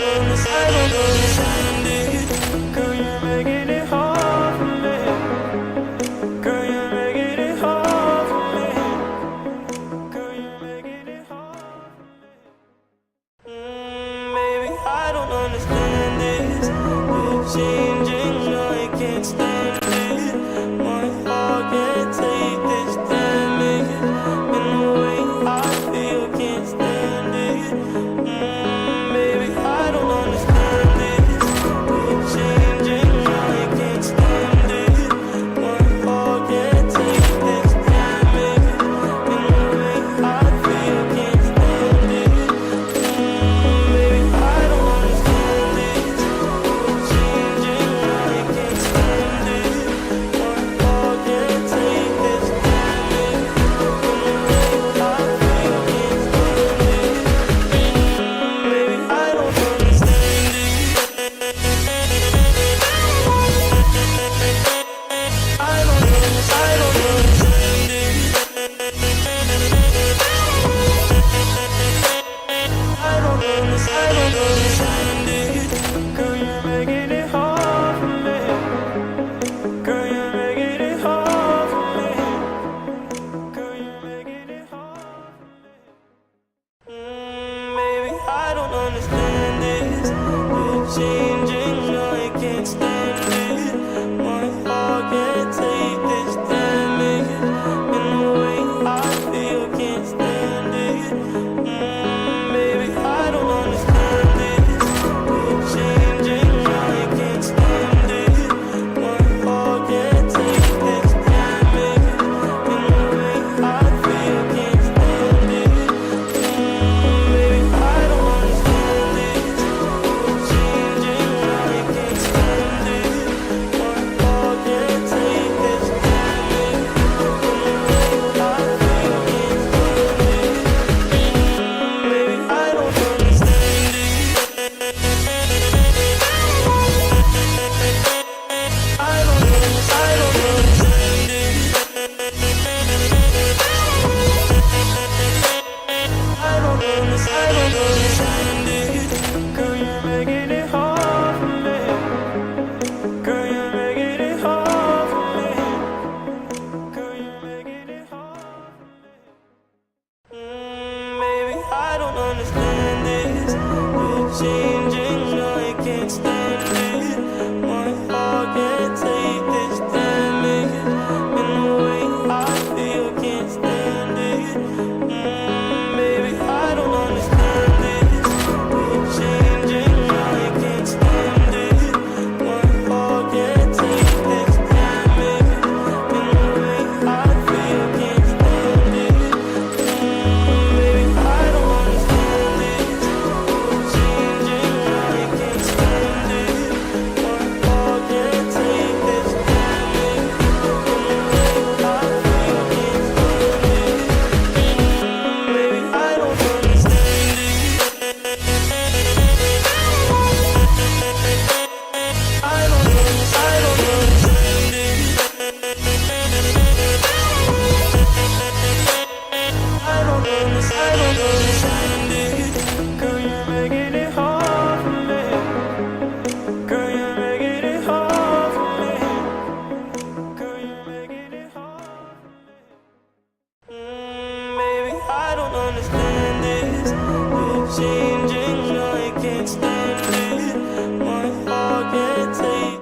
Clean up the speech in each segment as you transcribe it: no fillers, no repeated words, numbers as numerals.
understand it. Girl, you're making it hard for me. Girl, you're making it hard for me. Girl, you're making it hard for me. Baby, I don't understand this. You're changing, I can't stand it. My heart can't take this damage. And the way I feel, can't stand it. Baby, I don't understand this. You're changing, I can't stand it. My heart can't take this damage. And the way I feel, can't stand it. Baby, I don't understand this. You're changing, I can't stand it. My heart can't take this damage. And the way I feel, can't stand it. Baby, I don't understand it. I don't understand it. I don't understand it. Girl, you're making it hard for me. Girl, you're making it hard for me. Girl, you're making it hard for me. Baby, I don't understand this. You're changing, I can't stand it. My heart can't take this damage. And the way I feel, can't stand it. Baby, I don't understand this. You're changing, I can't stand it. My heart can't take this damage. And the way I feel, can't stand it. Baby, I don't understand this. You're changing, I can't stand it. My heart can't take this damage. And the way I feel, can't stand it. Baby, I don't understand it. I don't understand it. I don't understand it. Girl, you're making it hard for me. Girl, you're making it hard for me. Girl, you're making it hard for me. Baby, I don't understand this. You're changing, I can't stand it. My heart can't take this damage. And the way I feel, can't stand it. Baby, I don't understand this. You're changing, I can't stand it. My heart can't take this damage. And the way I feel, can't stand it. Baby, I don't understand this. You're changing, I can't stand it. My heart can't take this damage. And the way I feel, can't stand it. Baby, I don't understand it. I don't understand it. I don't understand it. Girl, you're making it hard for me. Girl, you're making it hard for me. Girl, you're making it hard for me. Baby, I don't understand this. You're changing, I can't stand it. My heart can't take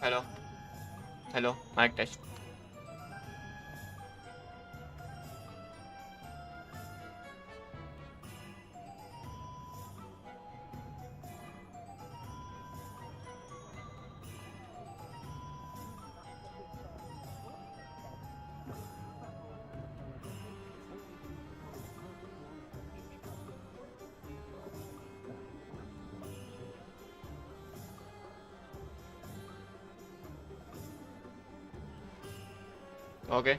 Hello. Hello. Mic test. Okay.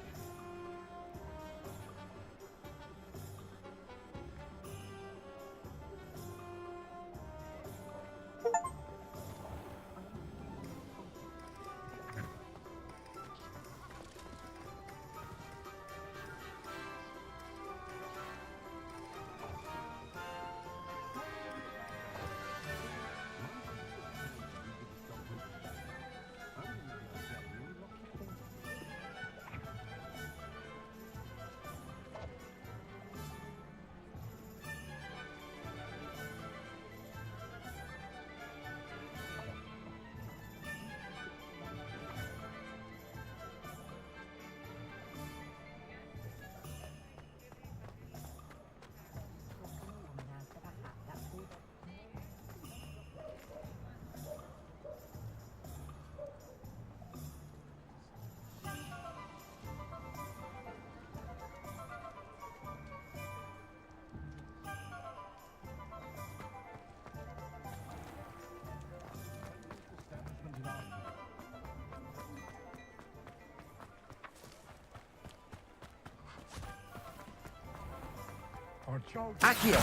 Accio!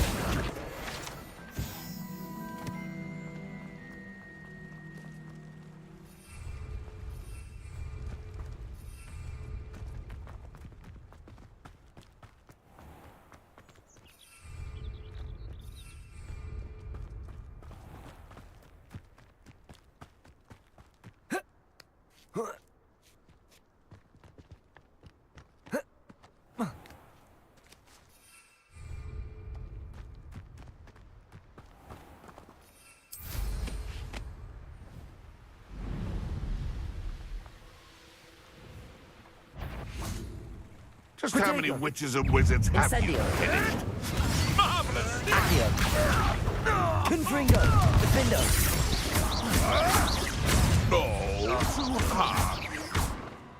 Just how many witches and wizards have you finished? Marvelous! Accio! Confringo! Defendo! No, too hard.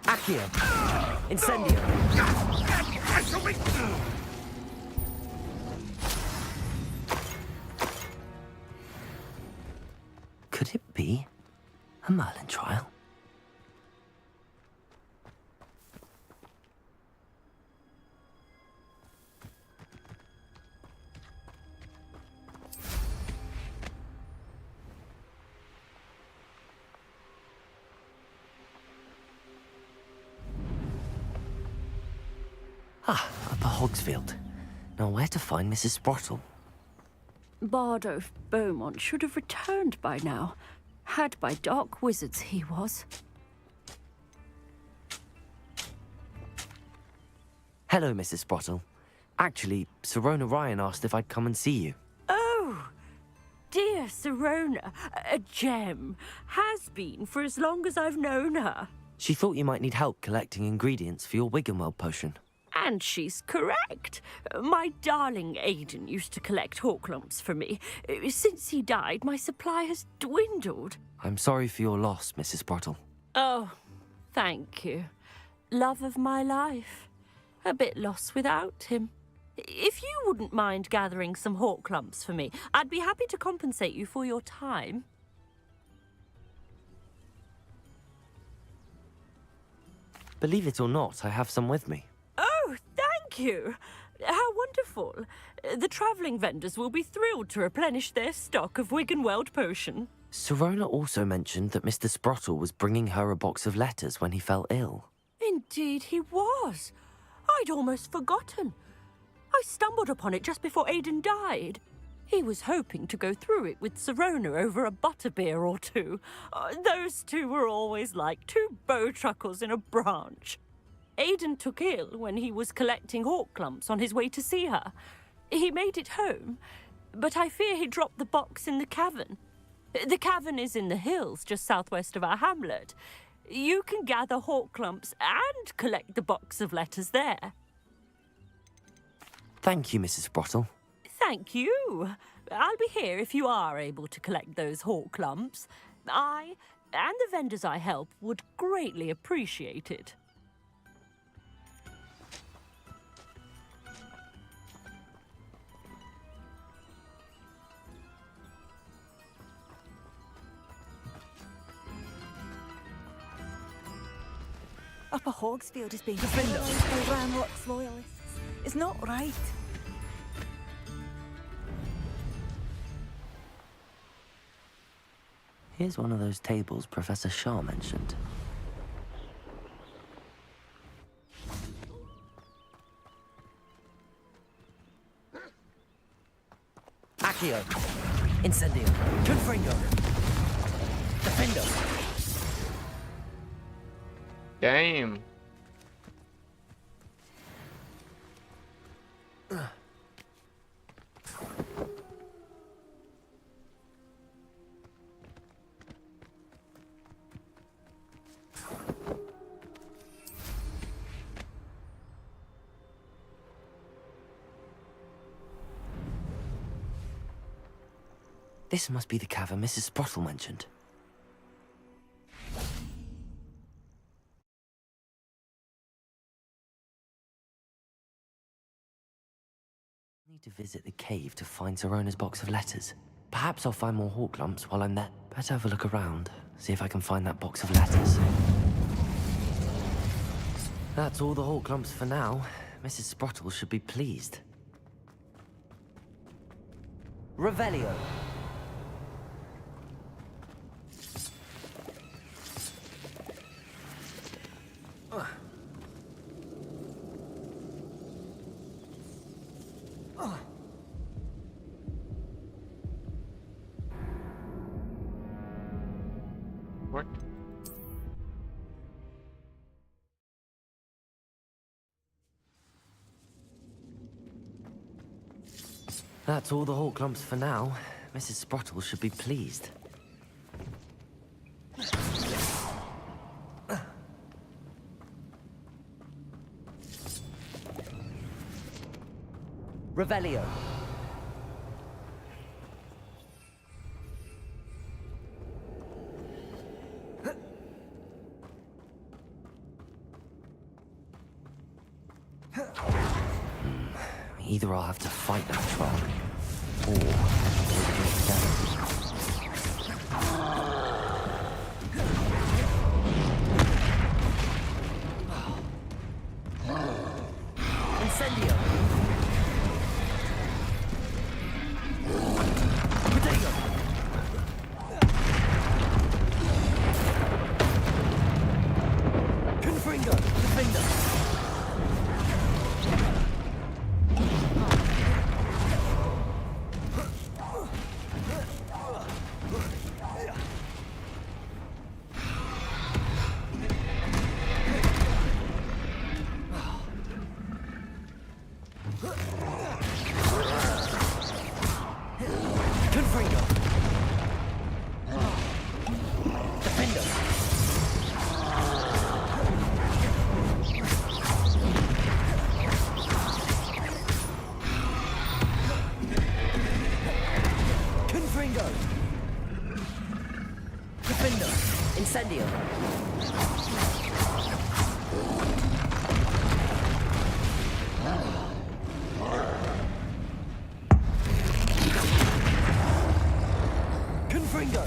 Accio! Incendio! I shall be... Could it be a Merlin trial? Upper Hogsfield. Now where to find Mrs. Sprottle? Bardo Beaumont should have returned by now. Had by dark wizards he was. Hello, Mrs. Sprottle. Actually, Sirona Ryan asked if I'd come and see you. Oh, dear Sirona, a gem. Has been for as long as I've known her. She thought you might need help collecting ingredients for your Wiggenweld potion. And she's correct. My darling Aidan used to collect hawk lumps for me. Since he died, my supply has dwindled. I'm sorry for your loss, Mrs. Sprottle. Oh, thank you. Love of my life. A bit lost without him. If you wouldn't mind gathering some hawk lumps for me, I'd be happy to compensate you for your time. Believe it or not, I have some with me. Oh, thank you. How wonderful. The travelling vendors will be thrilled to replenish their stock of Wiggenweld potion. Sirona also mentioned that Mr. Sprottle was bringing her a box of letters when he fell ill. Indeed he was. I'd almost forgotten. I stumbled upon it just before Aidan died. He was hoping to go through it with Sirona over a butterbeer or two. Those two were always like two bowtruckles in a branch. Aidan took ill when he was collecting hawk lumps on his way to see her. He made it home, but I fear he dropped the box in the cavern. The cavern is in the hills just southwest of our hamlet. You can gather hawk clumps and collect the box of letters there. Thank you, Mrs. Sprottle. Thank you. I'll be here if you are able to collect those hawk clumps. I and the vendors I help would greatly appreciate it. Upper Hogsfield is being vandalised by Ranrock's loyalists. It's not right. Here's one of those tables Professor Shah mentioned. Accio. Incendio. Confringo. Defendo. Damn. This must be the cavern Mrs. Sprottle mentioned. I need to visit the cave to find Zerona's box of letters. Perhaps I'll find more hawk lumps while I'm there. Better have a look around, see if I can find that box of letters. That's all the hawk lumps for now. Mrs. Sprottle should be pleased. Revelio. What? That's all the hawk lumps for now. Mrs. Sprottle should be pleased. Revelio. Either I'll have to fight that troll, or we'll do it together. Incendio. Potato. Confringo. Defender. Incendio. Confringo.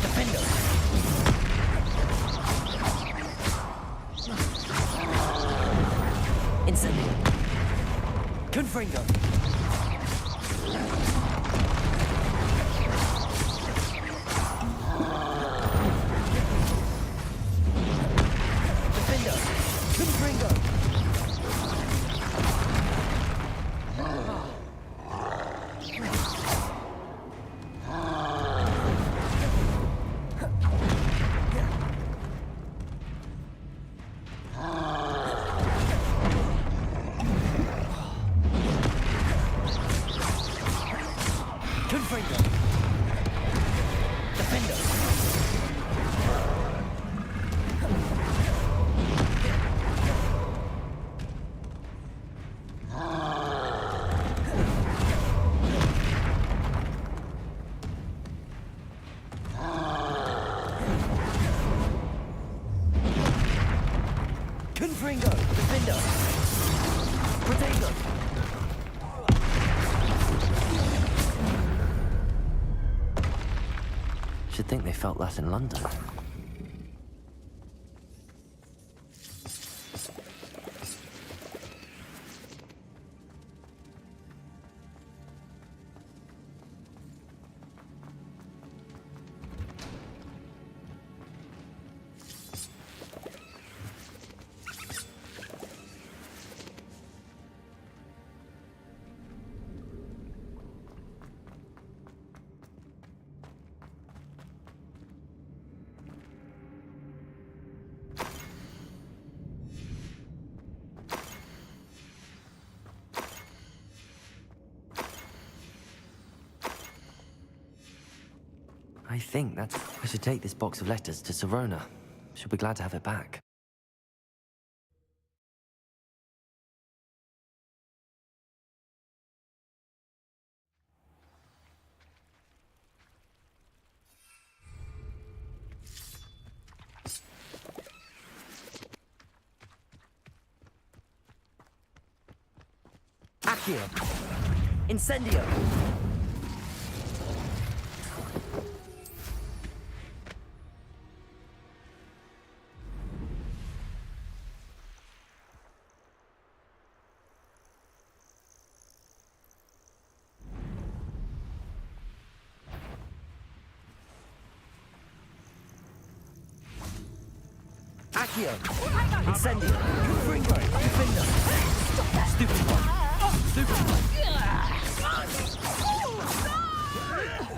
Defendo. Incendio. Confringo. Confringo! Defender! Protego! Should think they felt that in London. I think that's... I should take this box of letters to Sirona. She'll be glad to have it back. Accio! Incendio! Accio! Incendio! Confringo! Defender! Stupid one! Stupid one!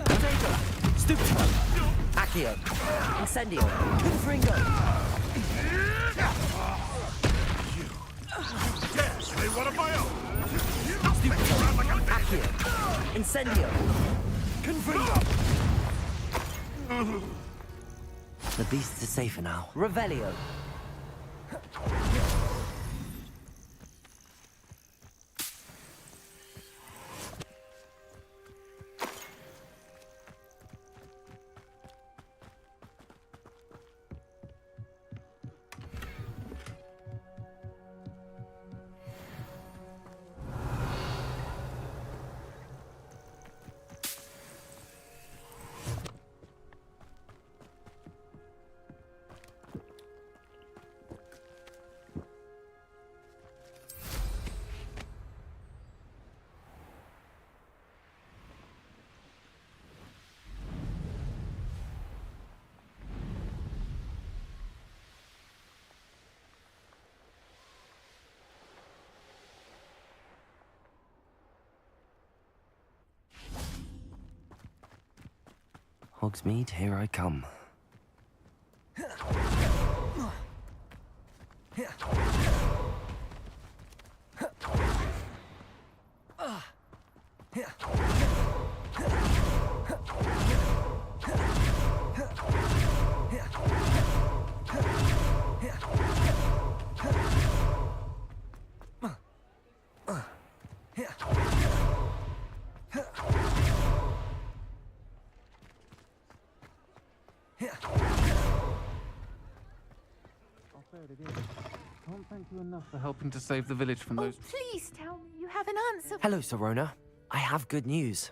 Potato! Stupid one! Accio! Incendio! Confringo! Yes, they one of my own. Stupid one! Accio! Incendio! Confringo! The beasts are safer now. Revelio! Hogsmeade, here I come. Can't thank you enough for helping to save the village from those... Please tell me you have an answer. Hello, Sirona. I have good news.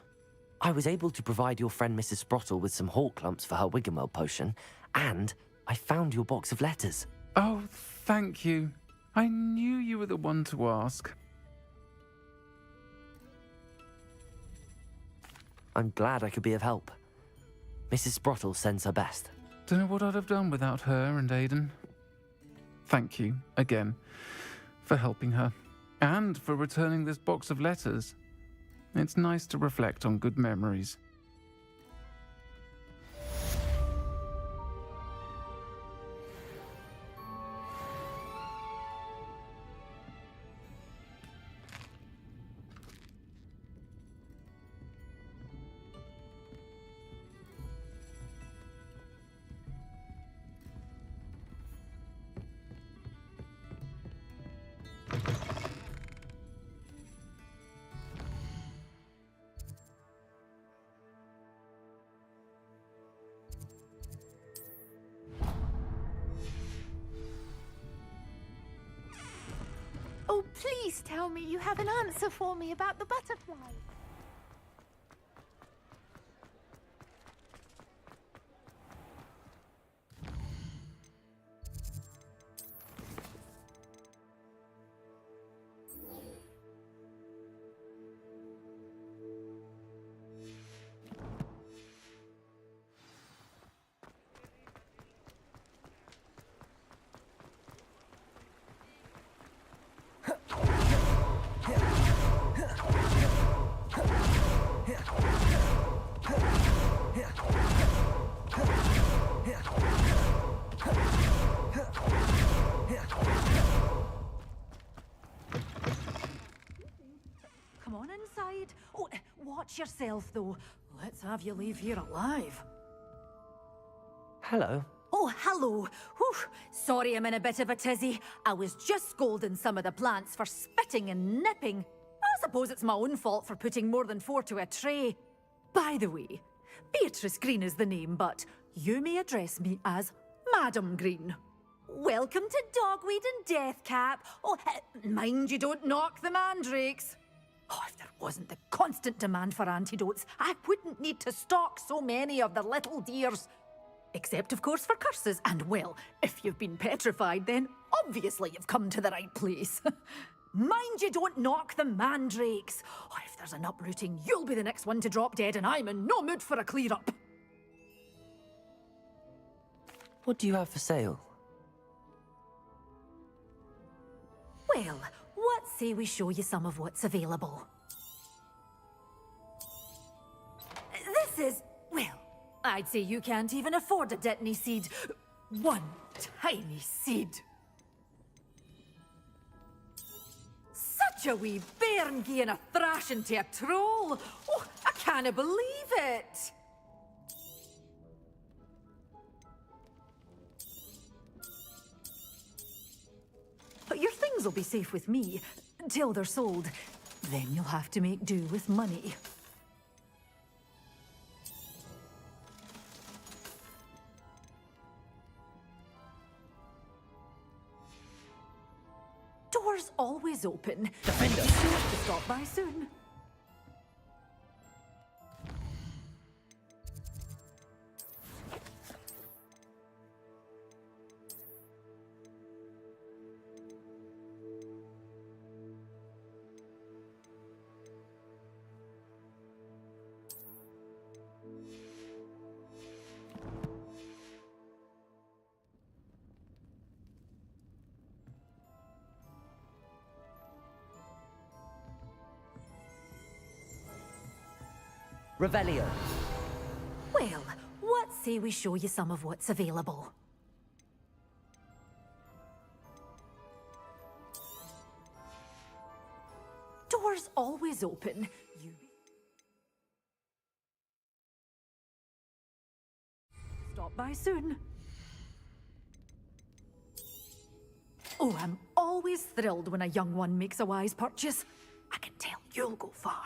I was able to provide your friend Mrs. Sprottle with some hawk lumps for her Wiggenweld potion, and I found your box of letters. Oh, thank you. I knew you were the one to ask. I'm glad I could be of help. Mrs. Sprottle sends her best. Don't know what I'd have done without her and Aidan. Thank you, again, for helping her, and for returning this box of letters. It's nice to reflect on good memories. Please tell me you have an answer for me about the butterfly. Come on inside. Oh, watch yourself, though. Let's have you leave here alive. Hello. Oh, hello. Whew. Sorry I'm in a bit of a tizzy. I was just scolding some of the plants for spitting and nipping. I suppose it's my own fault for putting more than 4 to a tray. By the way, Beatrice Green is the name, but you may address me as Madam Green. Welcome to Dogweed and Deathcap. Oh, mind you don't knock the mandrakes. Oh, if there wasn't the constant demand for antidotes, I wouldn't need to stock so many of the little dears. Except, of course, for curses. And, well, if you've been petrified, then obviously you've come to the right place. Mind you don't knock the mandrakes. Oh, if there's an uprooting, you'll be the next one to drop dead, and I'm in no mood for a clear-up. What do you have for sale? Well, what say we show you some of what's available? This is, well, I'd say you can't even afford a Dittany seed. One tiny seed. Such a wee bairn gieing a thrashing to a troll. Oh, I can't believe it. But your things will be safe with me, till they're sold. Then you'll have to make do with money. Doors always open. Defender. Be sure to stop by soon. Revelio. Well, what say we show you some of what's available? Doors always open. Stop by soon. Oh, I'm always thrilled when a young one makes a wise purchase. I can tell you'll go far.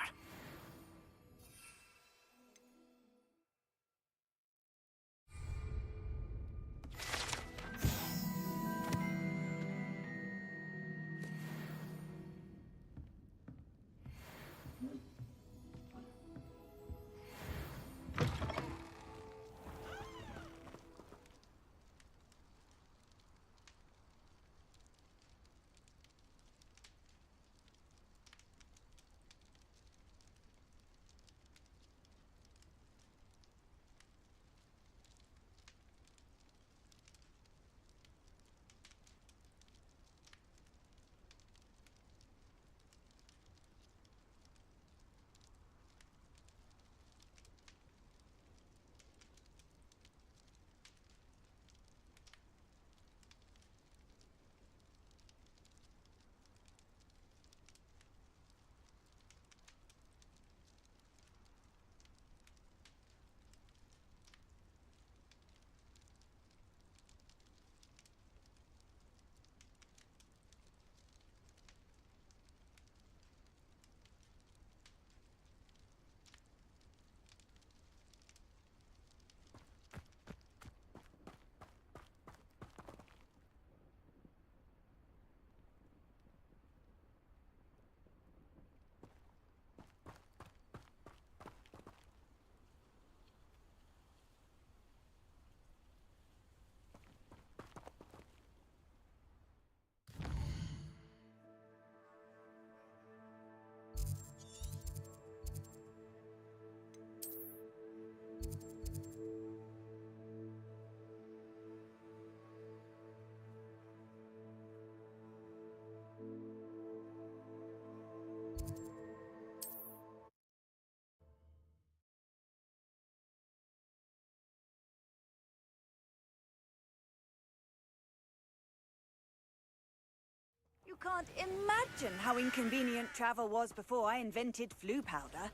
can't imagine how inconvenient travel was before I invented flu powder.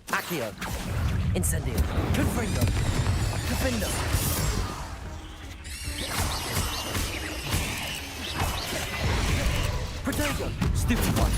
Accio. Incendio. Confringo. Defendo. Protego. Stupid one.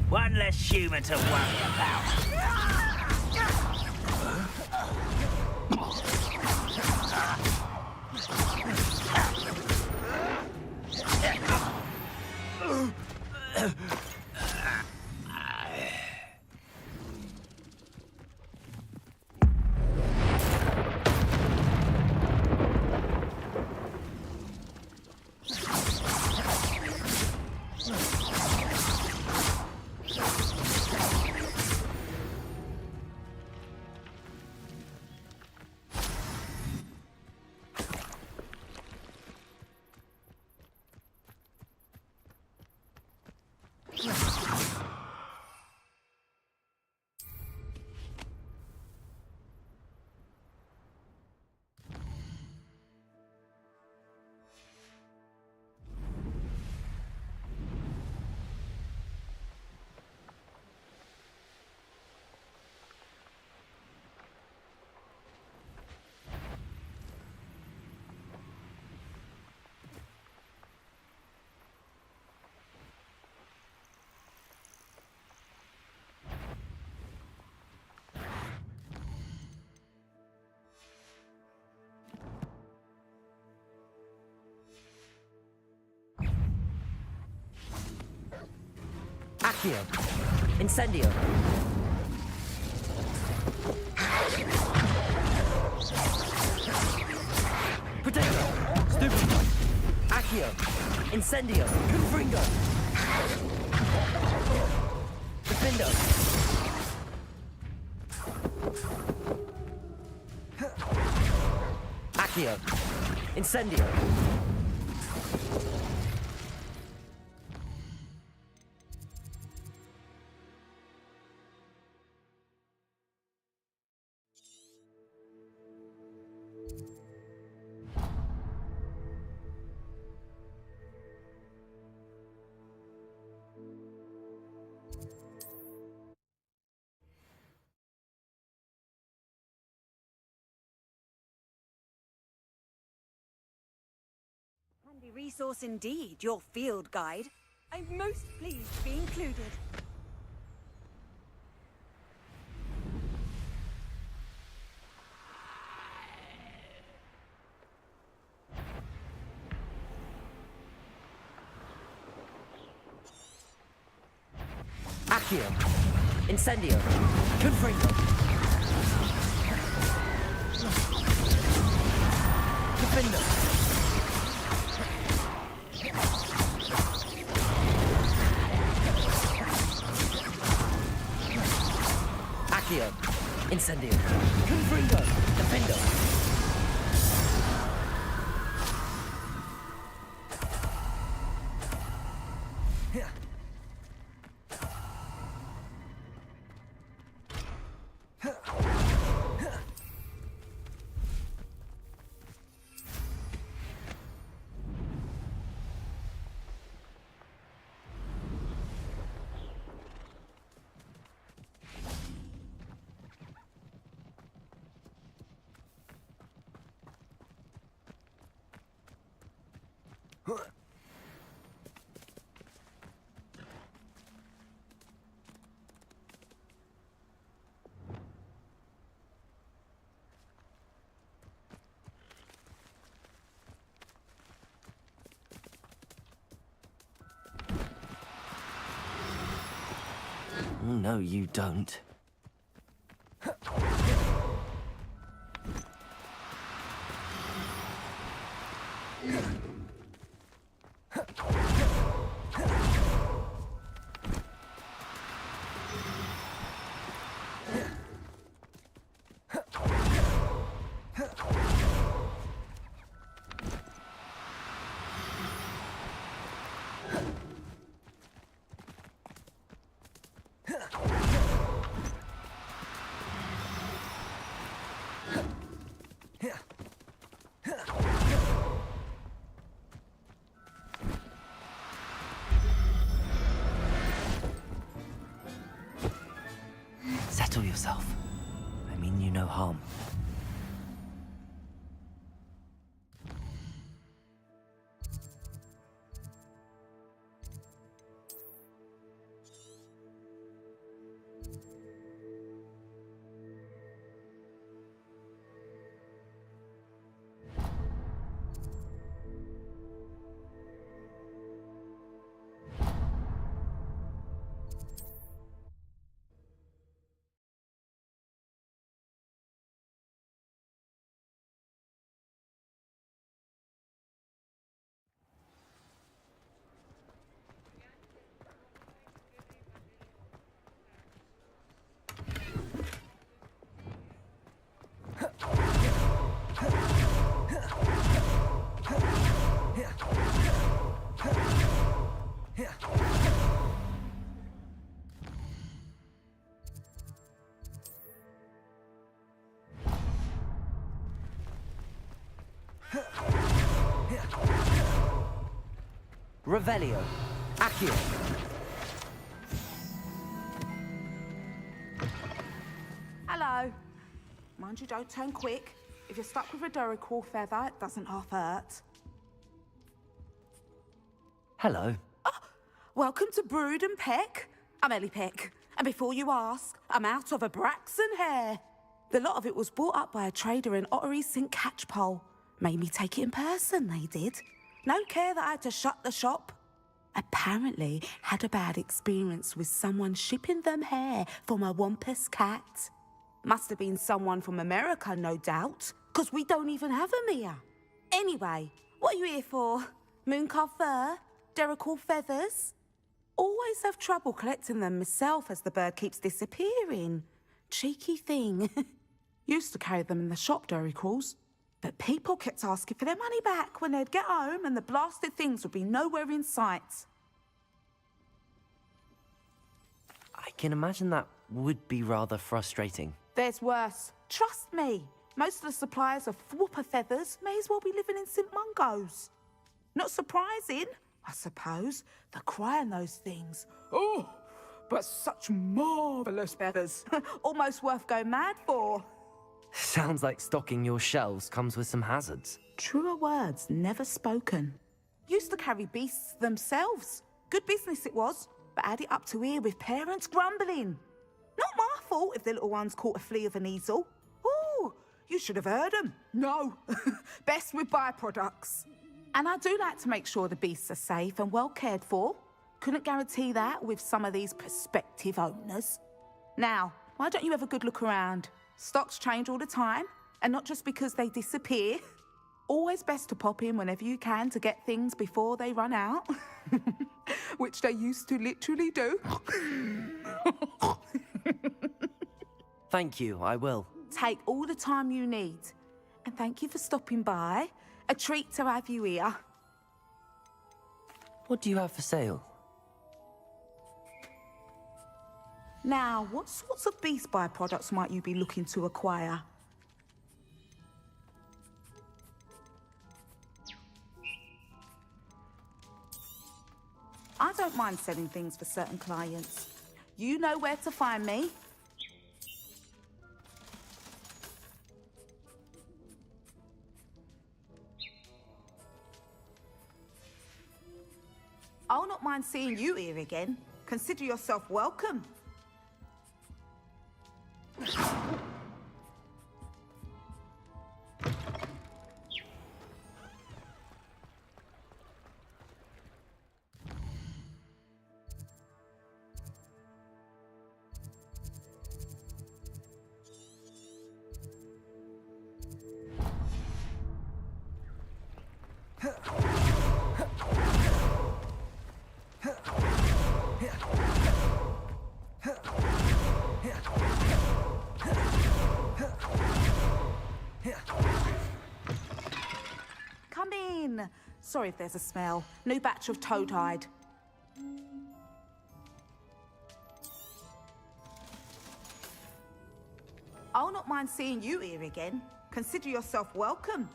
One less human to worry about. Accio. Incendio. Protego. Stupid one. Accio. Incendio. Confringo. Defendo. Accio. Incendio. Handy resource indeed, your field guide. I'm most pleased to be included. Accio. Incendio. Confringo. Defendo. Accio. Incendio. Confringo. Defendo. Oh, no, you don't. Settle yourself. I mean you no harm. Revelio. Accio. Hello. Mind you, don't turn quick. If you're stuck with a Duracell feather, it doesn't half hurt. Hello. Welcome to Brood and Peck. I'm Ellie Peck. And before you ask, I'm out of a Braxton hair. The lot of it was bought up by a trader in Ottery St. Catchpole. Made me take it in person, they did. No care that I had to shut the shop. Apparently had a bad experience with someone shipping them hair for my Wampus cat. Must have been someone from America, no doubt, because we don't even have them here. Anyway, what are you here for? Mooncarved fur? Duracell feathers? Always have trouble collecting them myself as the bird keeps disappearing. Cheeky thing. Used to carry them in the shop, Duracells. But people kept asking for their money back when they'd get home and the blasted things would be nowhere in sight. I can imagine that would be rather frustrating. There's worse. Trust me. Most of the suppliers of whooper feathers may as well be living in St. Mungo's. Not surprising, I suppose, the cry on those things. Oh, but such marvellous feathers. Almost worth going mad for. Sounds like stocking your shelves comes with some hazards. Truer words never spoken. Used to carry beasts themselves. Good business it was, but had it up to here with parents grumbling. Not my fault if the little ones caught a flea of an easel. Ooh, you should have heard them. No, best with byproducts. And I do like to make sure the beasts are safe and well cared for. Couldn't guarantee that with some of these prospective owners. Now, why don't you have a good look around? Stocks change all the time, and not just because they disappear. Always best to pop in whenever you can to get things before they run out. Which they used to literally do. Thank you, I will. Take all the time you need. And thank you for stopping by. A treat to have you here. What do you have for sale? Now, what sorts of beast byproducts might you be looking to acquire? I don't mind selling things for certain clients. You know where to find me. I'll not mind seeing you here again. Consider yourself welcome. Come in. Sorry if there's a smell. New batch of toad-hide. I'll not mind seeing you here again. Consider yourself welcome.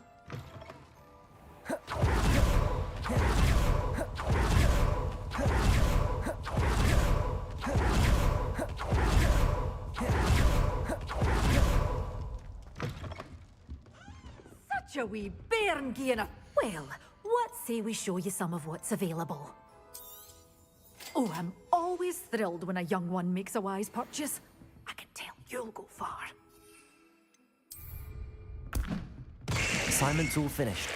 Such a wee bairn gieing a... Well, what say we show you some of what's available? Oh, I'm always thrilled when a young one makes a wise purchase. I can tell you'll go far. Assignment's all finished.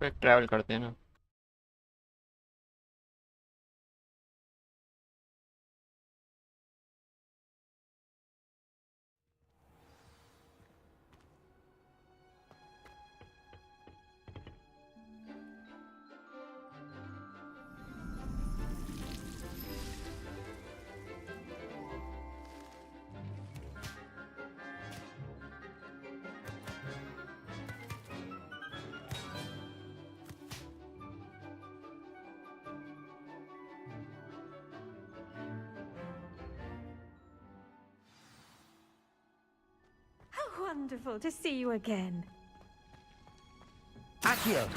फिर travel करते हैं ना। Wonderful to see you again. Accio!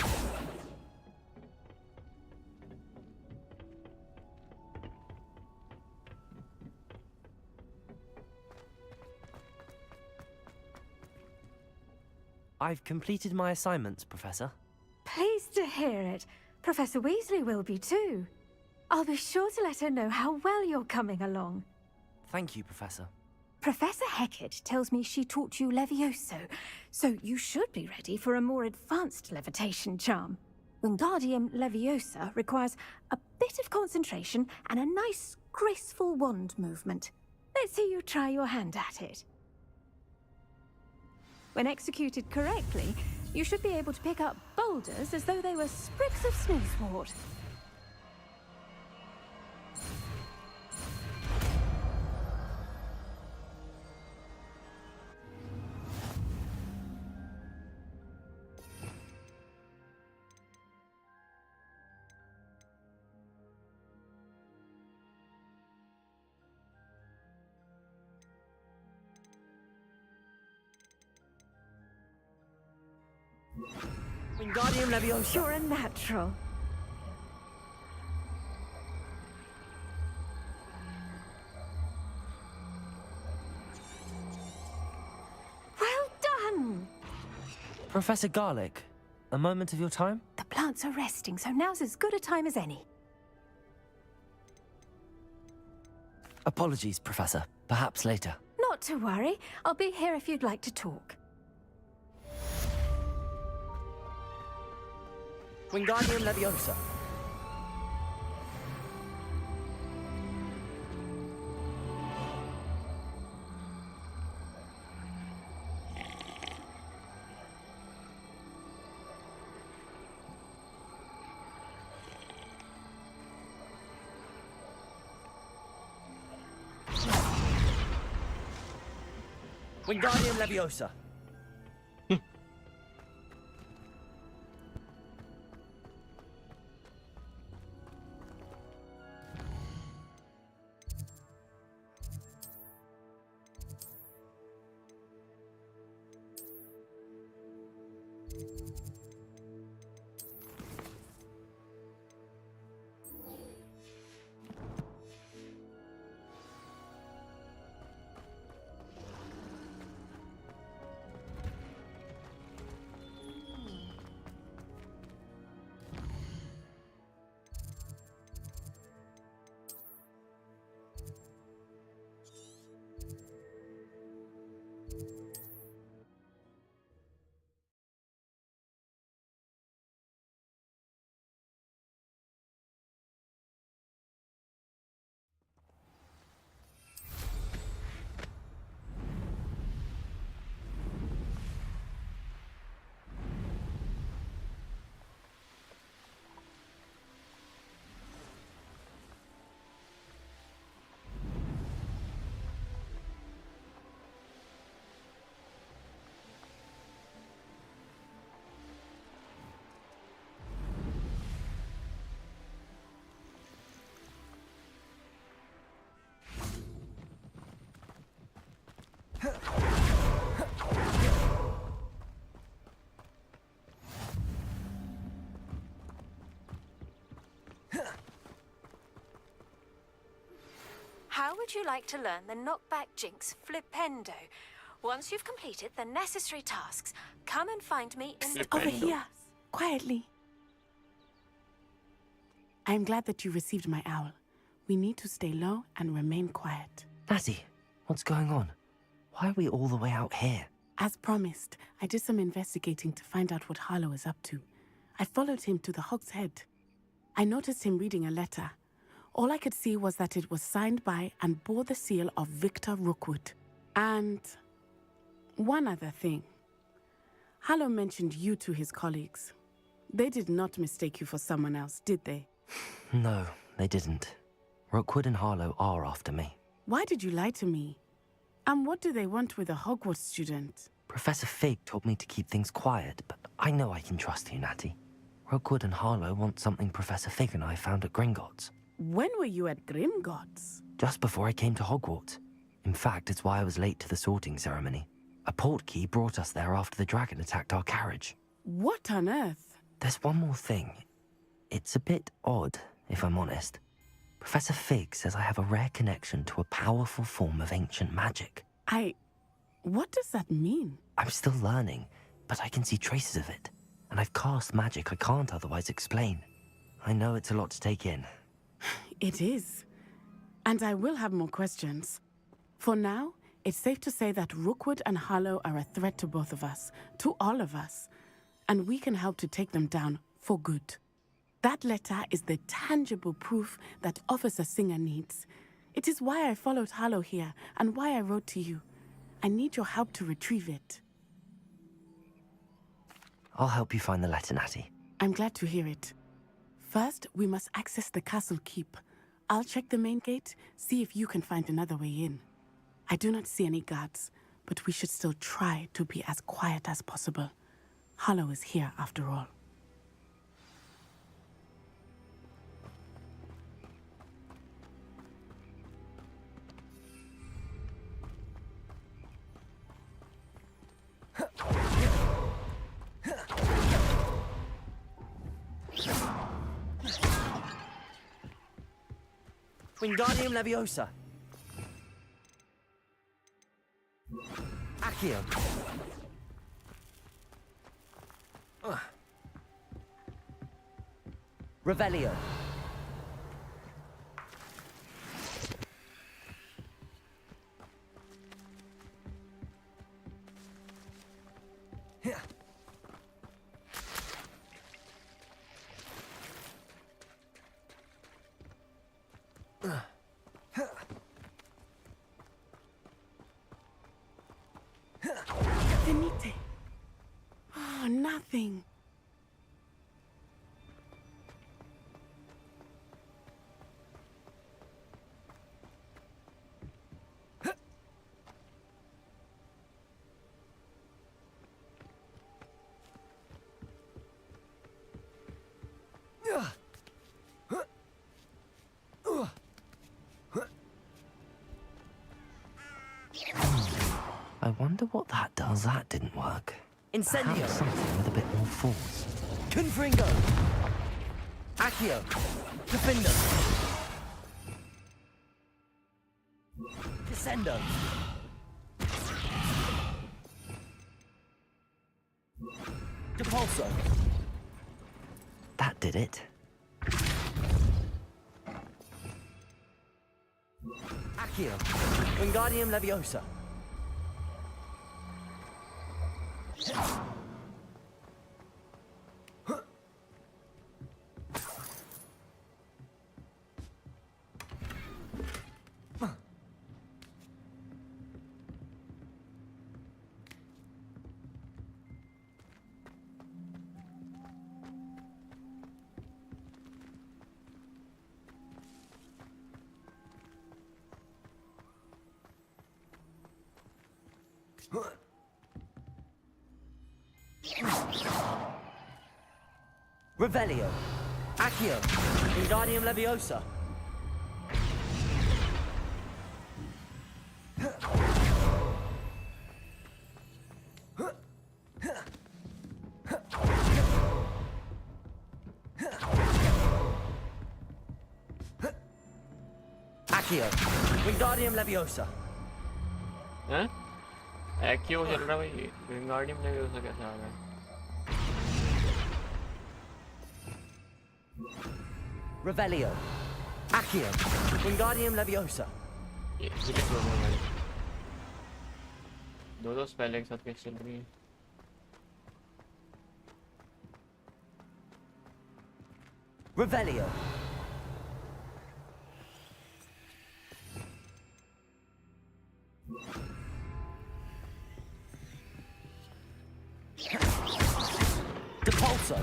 I've completed my assignments, Professor. Pleased to hear it. Professor Weasley will be too. I'll be sure to let her know how well you're coming along. Thank you, Professor. Professor Hecat tells me she taught you Levioso, so you should be ready for a more advanced levitation charm. Wingardium Leviosa requires a bit of concentration and a nice, graceful wand movement. Let's see you try your hand at it. When executed correctly, you should be able to pick up boulders as though they were sprigs of snoozewort. Wingardium Leviosa. You're a natural. Well done! Professor Garlic, a moment of your time? The plants are resting, so now's as good a time as any. Apologies, Professor. Perhaps later. Not to worry. I'll be here if you'd like to talk. Wingardium Leviosa. Wingardium Leviosa. How would you like to learn the knockback jinx flipendo? Once you've completed the necessary tasks, come and find me in the... Over here, quietly. I'm glad that you received my owl. We need to stay low and remain quiet. Natty, what's going on? Why are we all the way out here? As promised, I did some investigating to find out what Harlow is up to. I followed him to the Hogshead. I noticed him reading a letter. All I could see was that it was signed by and bore the seal of Victor Rookwood. And one other thing. Harlow mentioned you to his colleagues. They did not mistake you for someone else, did they? No, they didn't. Rookwood and Harlow are after me. Why did you lie to me? And what do they want with a Hogwarts student? Professor Fig told me to keep things quiet, but I know I can trust you, Natty. Rookwood and Harlow want something Professor Fig and I found at Gringotts. When were you at Gringotts? Just before I came to Hogwarts. In fact, it's why I was late to the sorting ceremony. A portkey brought us there after the dragon attacked our carriage. What on earth? There's one more thing. It's a bit odd, if I'm honest. Professor Fig says I have a rare connection to a powerful form of ancient magic. What does that mean? I'm still learning, but I can see traces of it. And I've cast magic I can't otherwise explain. I know it's a lot to take in. It is. And I will have more questions. For now, it's safe to say that Rookwood and Harlow are a threat to both of us, to all of us. And we can help to take them down for good. That letter is the tangible proof that Officer Singer needs. It is why I followed Harlow here and why I wrote to you. I need your help to retrieve it. I'll help you find the letter, Natty. I'm glad to hear it. First, we must access the castle keep. I'll check the main gate, see if you can find another way in. I do not see any guards, but we should still try to be as quiet as possible. Harlow is here after all. Wingardium Leviosa. Accio. Revelio. Venite. Oh, nothing. I wonder what that does. That didn't work. Incendio. Perhaps something with a bit more force. Confringo. Accio. Defendo. Descendo. Depulso. That did it. Accio. Wingardium Leviosa. Revelio. Accio. Wingardium Leviosa. Accio. Wingardium Leviosa. हैं? एक्यो चल रहा है भाई, Wingardium leviosa कैसे आ गया? Revelio. Accio. Wingardium Leviosa. ये wicket हो गया भाई। दो स्पेल एक साथ कैसे चल रही है? Revelio. Depulso.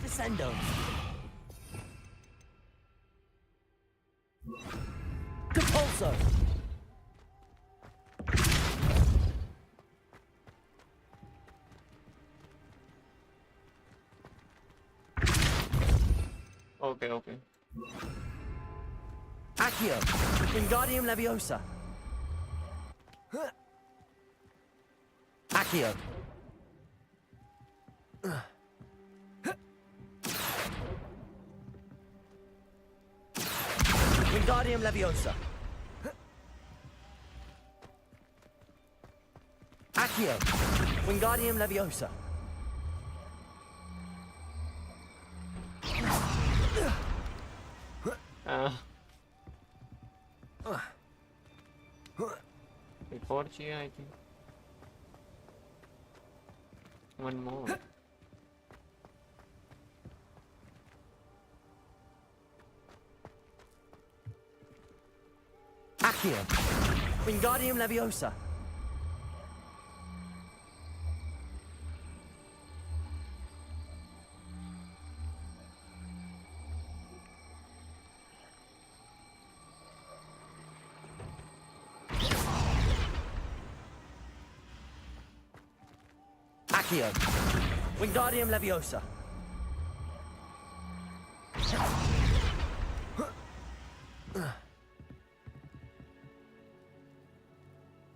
Descendo. Depulso. Okay. Accio. Wingardium Leviosa. Accio. Wingardium Leviosa. Accio. Wingardium Leviosa. Before Chia, I think. One more. Accio. Wingardium Leviosa. Accio. Wingardium Leviosa.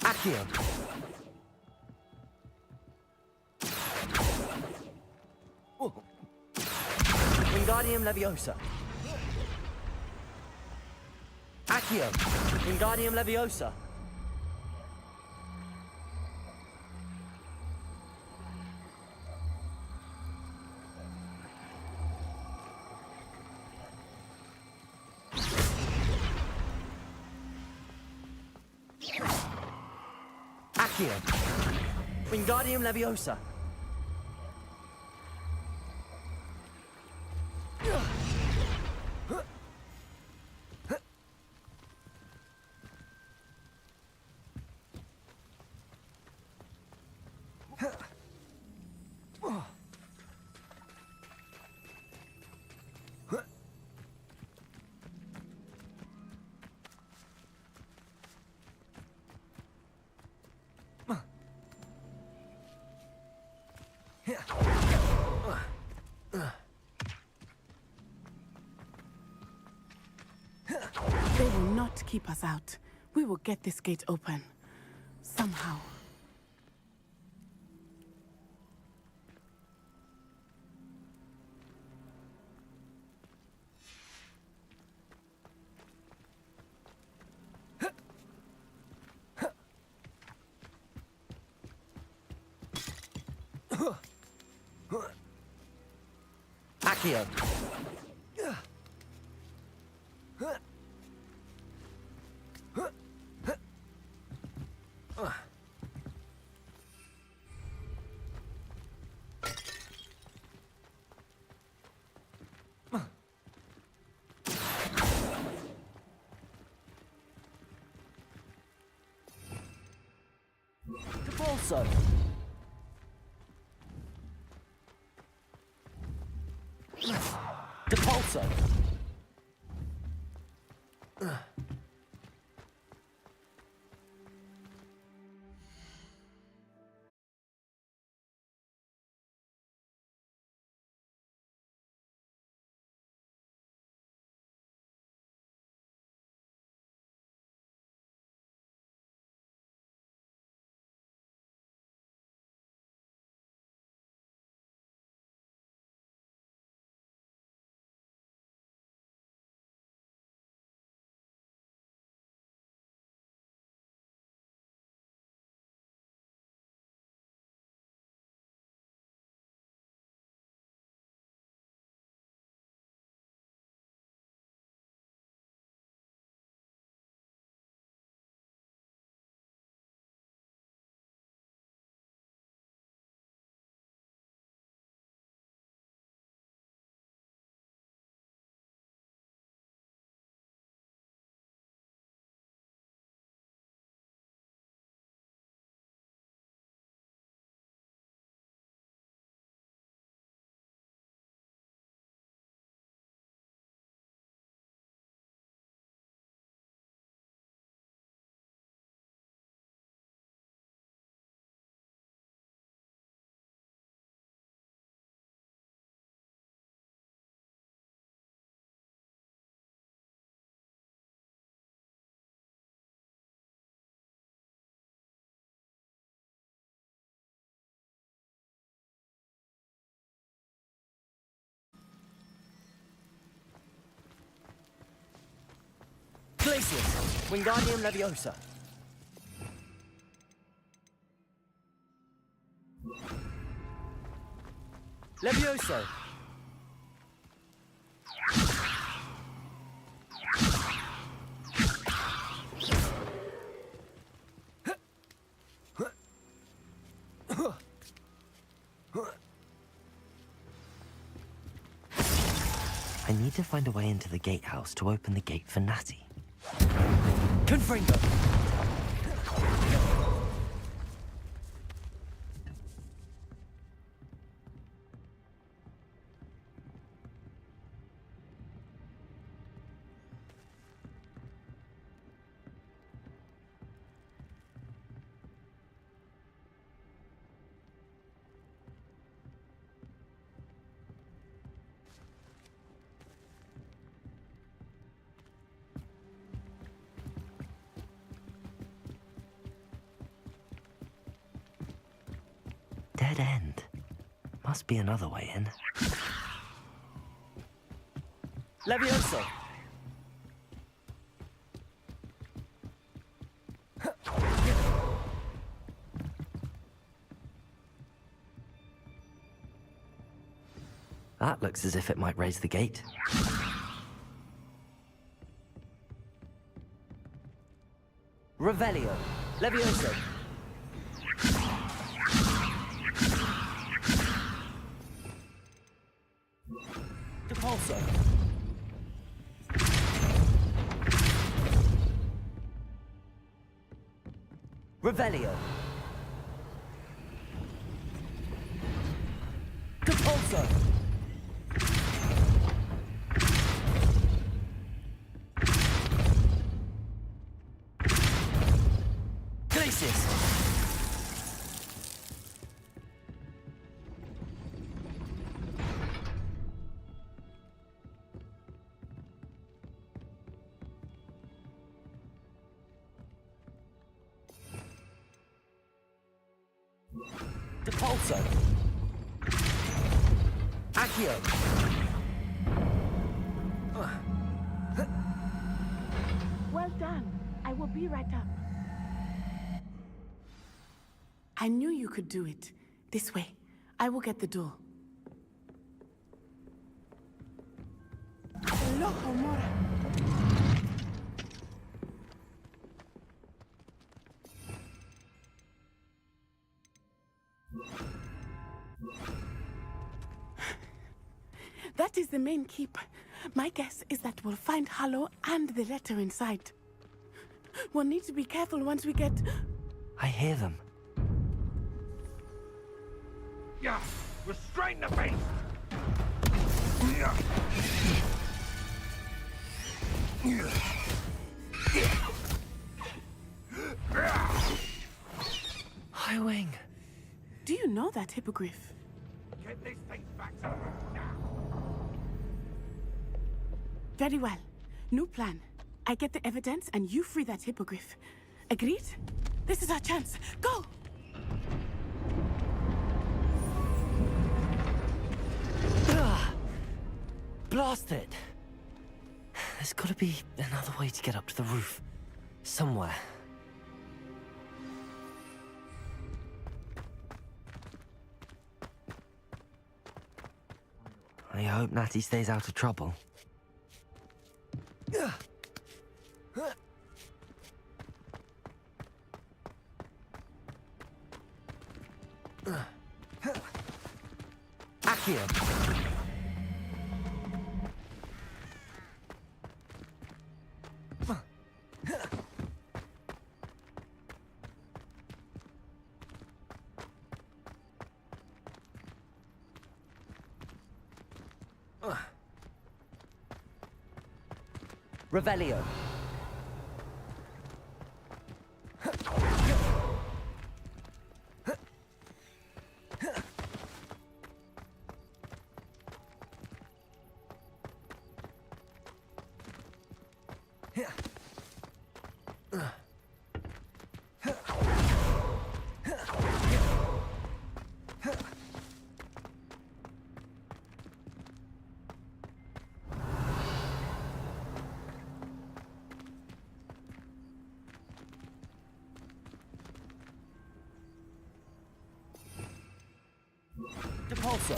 Accio. Wingardium Leviosa. Accio. Wingardium Leviosa. Accio. Wingardium Leviosa. They will not keep us out. We will get this gate open. Somehow. Accio. Depulso. Depulso. Glacius. Wingardium Leviosa. Levioso. I need to find a way into the gatehouse to open the gate for Natty. Confringo. Dead end. Must be another way in. Levioso. That looks as if it might raise the gate. Revelio. Levioso. Depulso. Revelio. Depulso. Glacius. Depulso. Accio. Well done. I will be right up. I knew you could do it. This way. I will get the door. Loco Mora. That is the main keep. My guess is that we'll find Hollow and the letter inside. We'll need to be careful once we get... I hear them. Yeah, restrain the beast! Yeah. Highwing. Do you know that hippogriff? Get these things back to the room now. Very well. New plan. I get the evidence and you free that hippogriff. Agreed? This is our chance. Go! Blast it! There's gotta be another way to get up to the roof. Somewhere. I hope Natty stays out of trouble. Accio. Revelio. Depulso.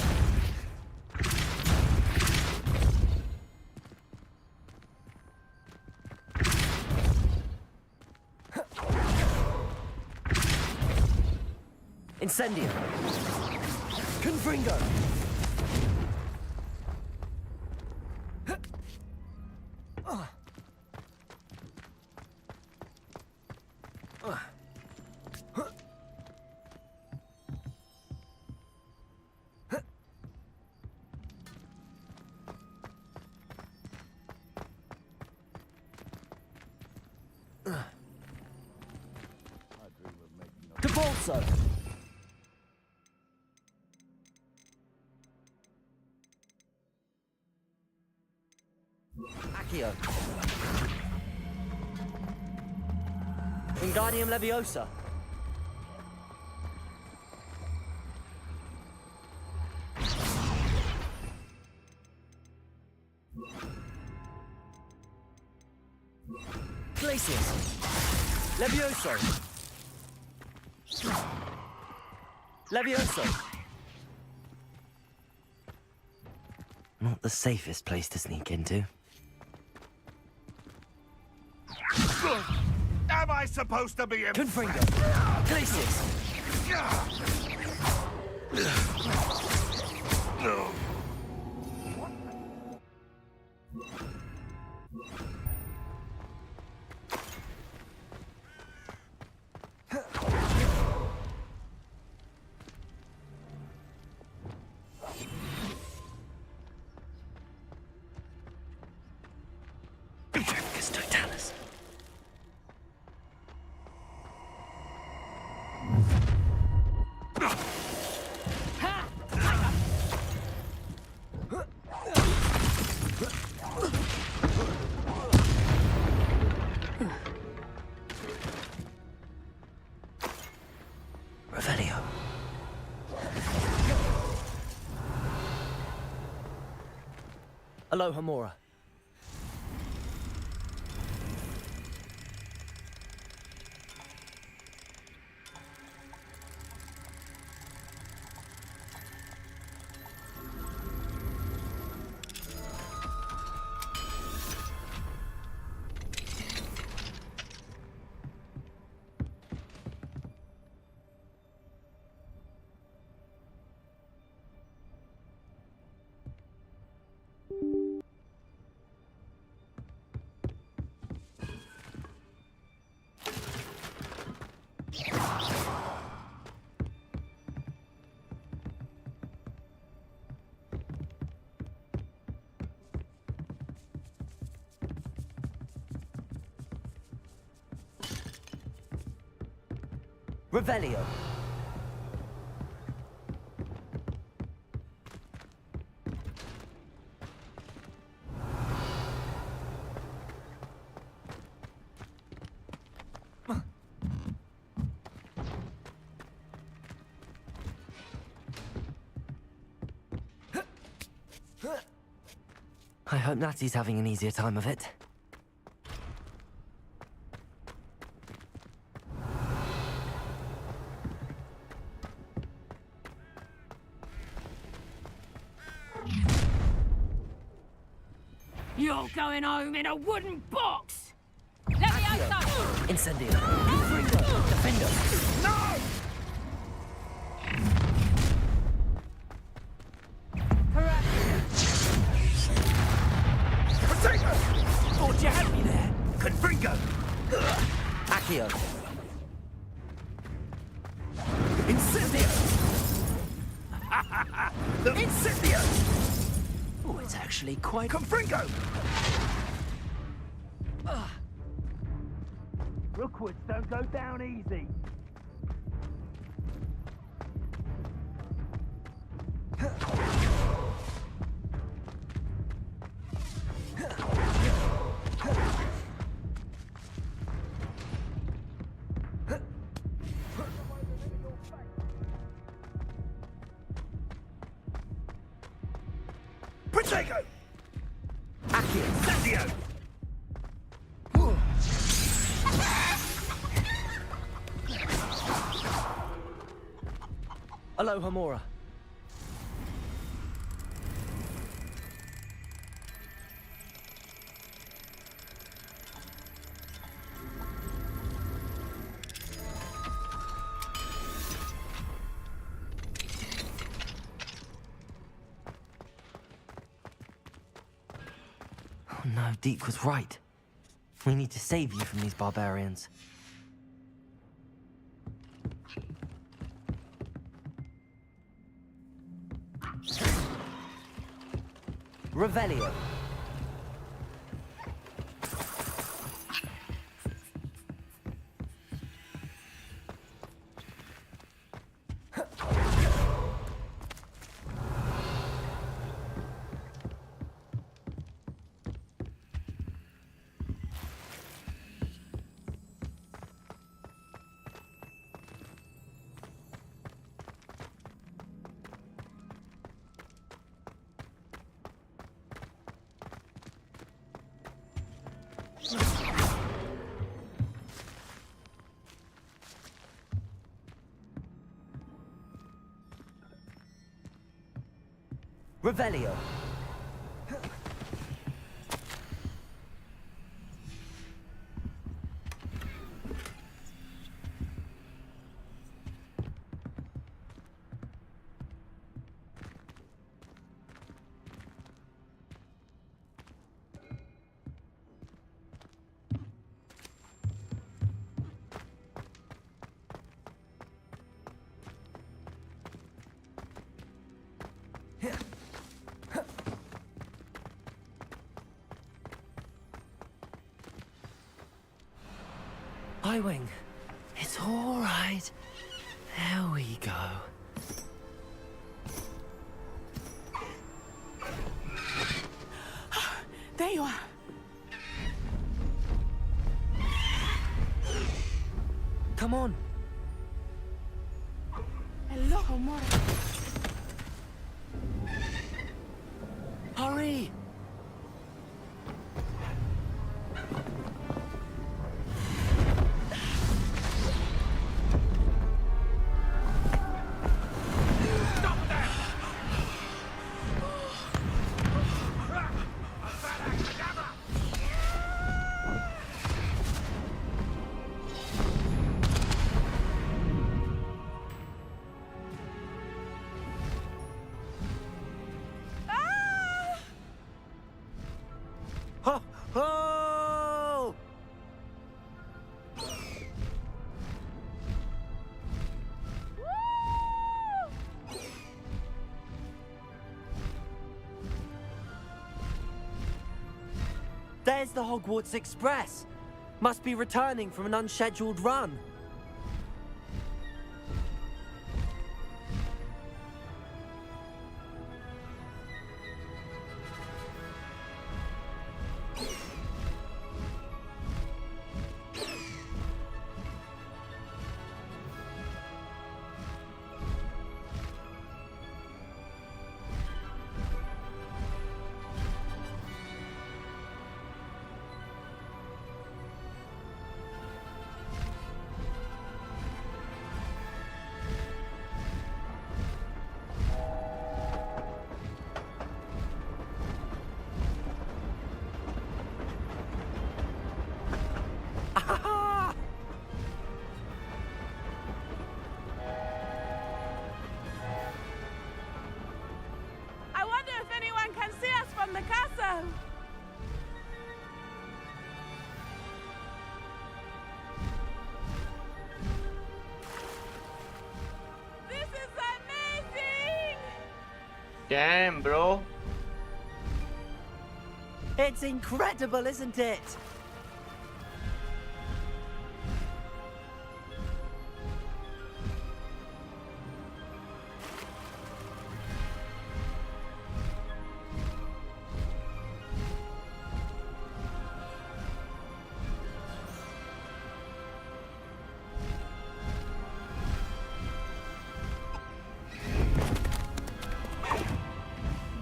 Incendio. Confringo. Depulso. Accio. Wingardium Leviosa. Glacius. Levioso. Levioso. Not the safest place to sneak into. Am I supposed to be in? Confringo. Glacius. No. Revelio. Aloha Mora. Revelio. I hope Natty's having an easier time of it. You're going home in a wooden box! Leviosa! Incendio. Confringo. Defender. No! Potato! Thought you had me there. Confringo! Accio. Incendio! Incendio! Oh, it's actually quite... Confringo! Rookwoods don't go down easy. Potato! Accio. Incendio! Aloha Mora. Oh no, Deke was right. We need to save you from these barbarians. Revelio. Revelio. Highwing. It's all right. There we go. There you are. Come on. Hello, Homura. Hurry! Ho! Ho! There's the Hogwarts Express. Must be returning from an unscheduled run. I wonder if anyone can see us from the castle. This is amazing! Damn, bro. It's incredible, isn't it?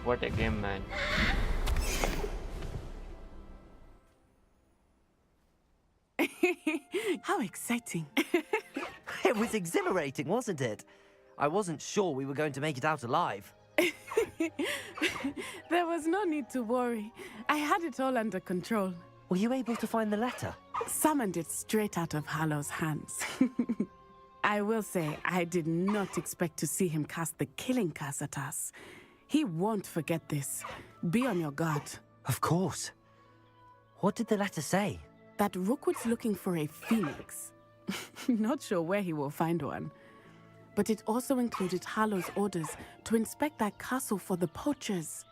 What a game, man. How exciting. It was exhilarating, wasn't it? I wasn't sure we were going to make it out alive. There was no need to worry. I had it all under control. Were you able to find the letter? Summoned it straight out of Hallow's hands. I will say, I did not expect to see him cast the killing curse at us. He won't forget this. Be on your guard. Of course. What did the letter say? That Rookwood's looking for a phoenix. Not sure where he will find one. But it also included Hallow's orders to inspect that castle for the poachers.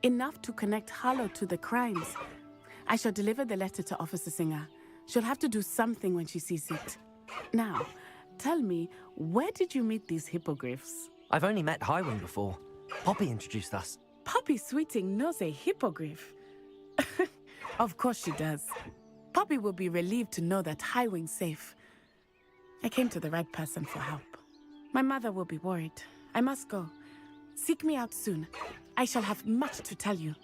Enough to connect Hallow to the crimes. I shall deliver the letter to Officer Singer. She'll have to do something when she sees it. Now, tell me, where did you meet these hippogriffs? I've only met Highwing before. Poppy introduced us. Poppy Sweeting knows a hippogriff. Of course she does. Poppy will be relieved to know that Highwing's safe. I came to the right person for help. My mother will be worried. I must go. Seek me out soon. I shall have much to tell you.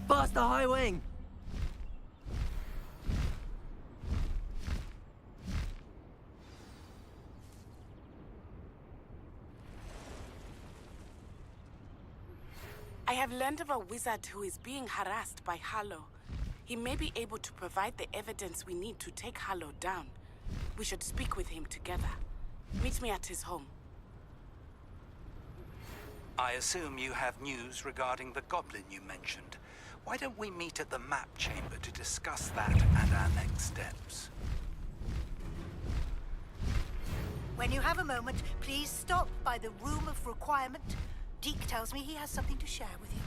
Faster, Highwing! I have learned of a wizard who is being harassed by Hallow. He may be able to provide the evidence we need to take Hallow down. We should speak with him together. Meet me at his home. I assume you have news regarding the goblin you mentioned. Why don't we meet at the map chamber to discuss that and our next steps? When you have a moment, please stop by the Room of Requirement. Deke tells me he has something to share with you.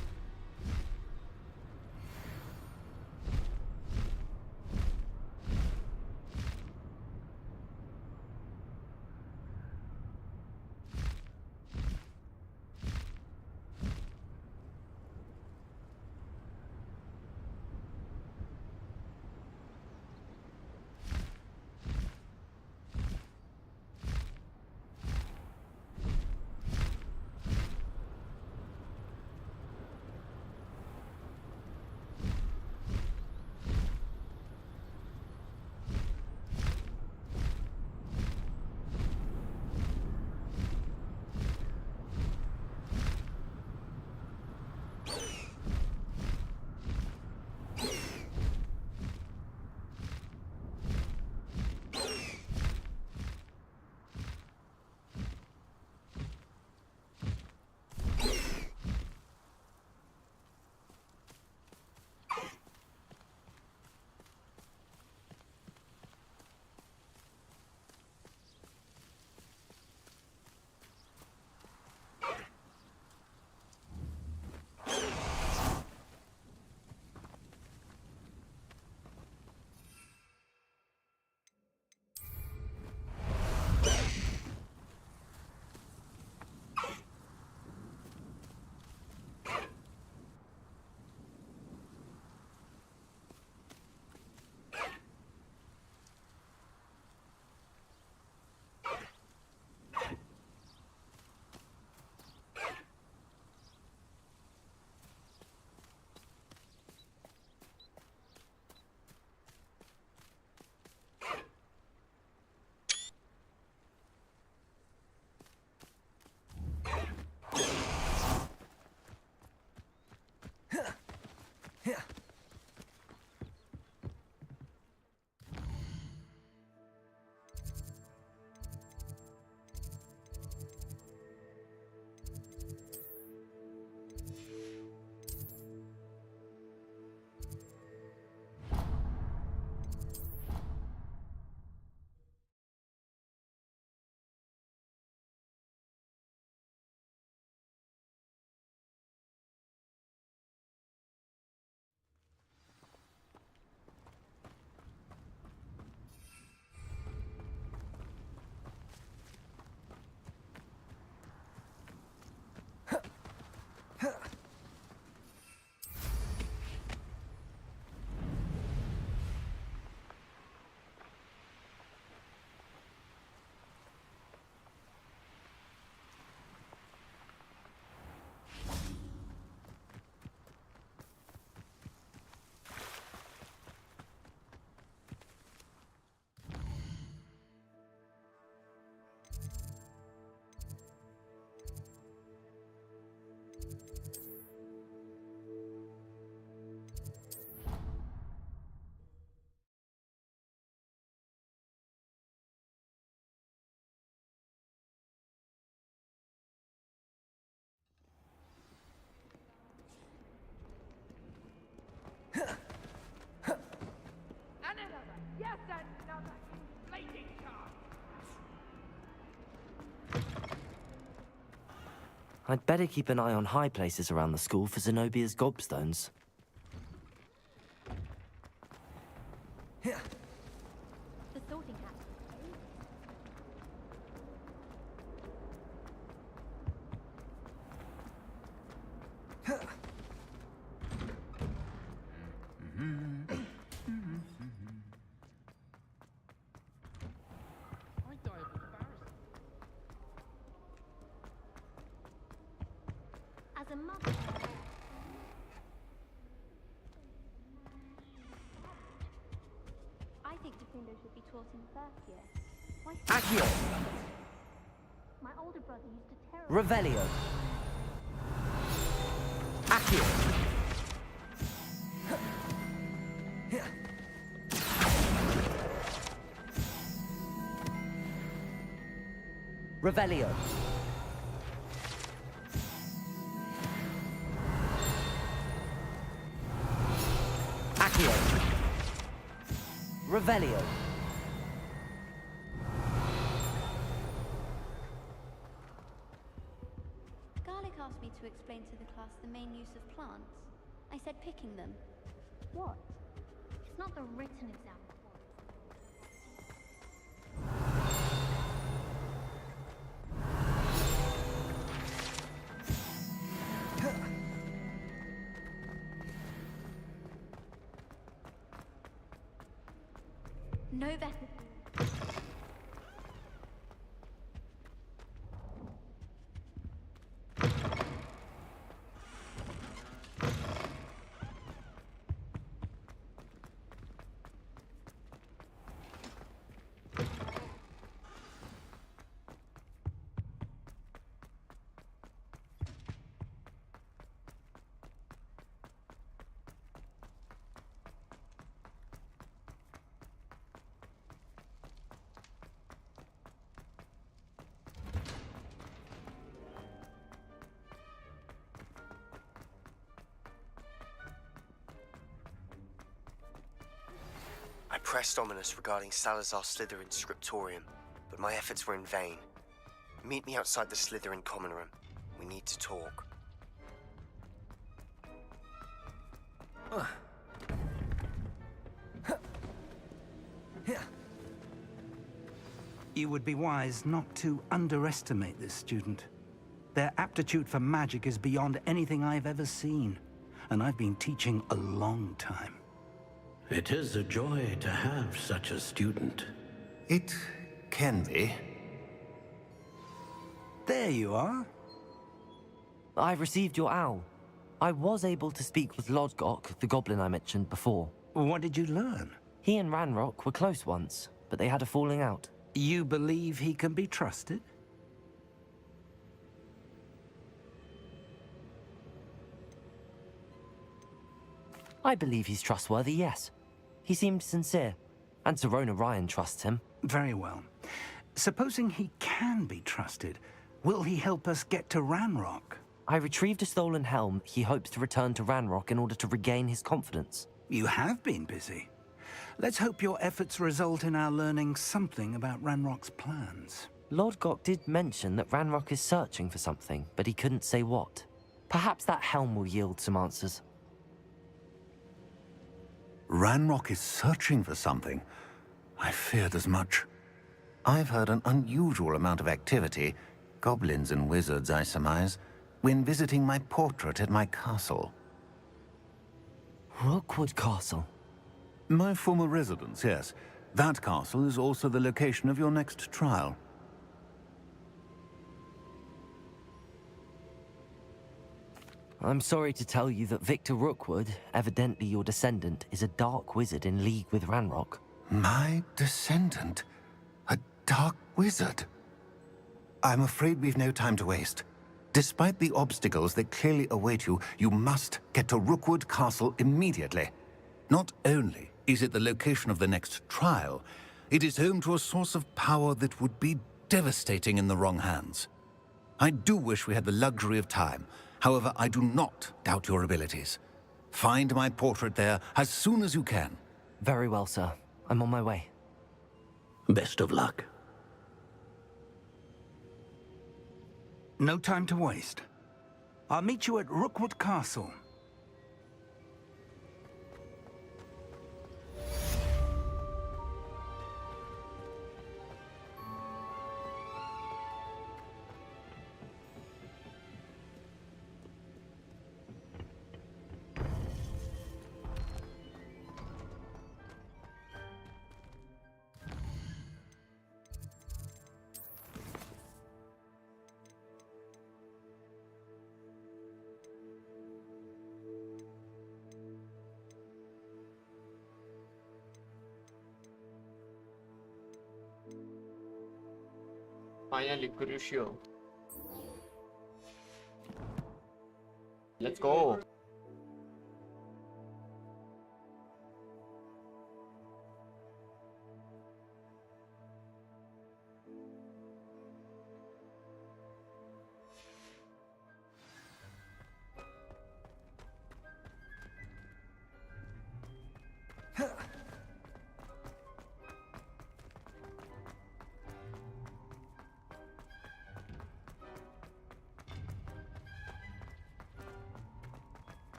Yes, another inflating chance. I'd better keep an eye on high places around the school for Zenobia's gobstones. The sorting hat. As a mother. I think Defendo should be taught in first year. Why? Accio! My older brother used to terrorize. Revelio. Accio! Revelio. Revelio. Garlic asked me to explain to the class the main use of plants. I said picking them. What? It's not the written exam. No that. I pressed ominous regarding Salazar Slytherin's scriptorium, but my efforts were in vain. Meet me outside the Slytherin common room. We need to talk. You would be wise not to underestimate this student. Their aptitude for magic is beyond anything I've ever seen, and I've been teaching a long time. It is a joy to have such a student. It can be. There you are. I received your owl. I was able to speak with Lodgok, the goblin I mentioned before. What did you learn? He and Ranrock were close once, but they had a falling out. You believe he can be trusted? I believe he's trustworthy, yes. He seemed sincere, and Serona Ryan trusts him. Very well. Supposing he can be trusted, will he help us get to Ranrock? I retrieved a stolen helm he hopes to return to Ranrock in order to regain his confidence. You have been busy. Let's hope your efforts result in our learning something about Ranrock's plans. Lodgok did mention that Ranrock is searching for something, but he couldn't say what. Perhaps that helm will yield some answers. Ranrock is searching for something. I feared as much. I've heard an unusual amount of activity, goblins and wizards, I surmise, when visiting my portrait at my castle. Rookwood Castle? My former residence, yes. That castle is also the location of your next trial. I'm sorry to tell you that Victor Rookwood, evidently your descendant, is a dark wizard in league with Ranrock. My descendant? A dark wizard? I'm afraid we've no time to waste. Despite the obstacles that clearly await you, you must get to Rookwood Castle immediately. Not only is it the location of the next trial, it is home to a source of power that would be devastating in the wrong hands. I do wish we had the luxury of time. However, I do not doubt your abilities. Find my portrait there as soon as you can. Very well, sir. I'm on my way. Best of luck. No time to waste. I'll meet you at Rookwood Castle. Finally, crucial. Let's go.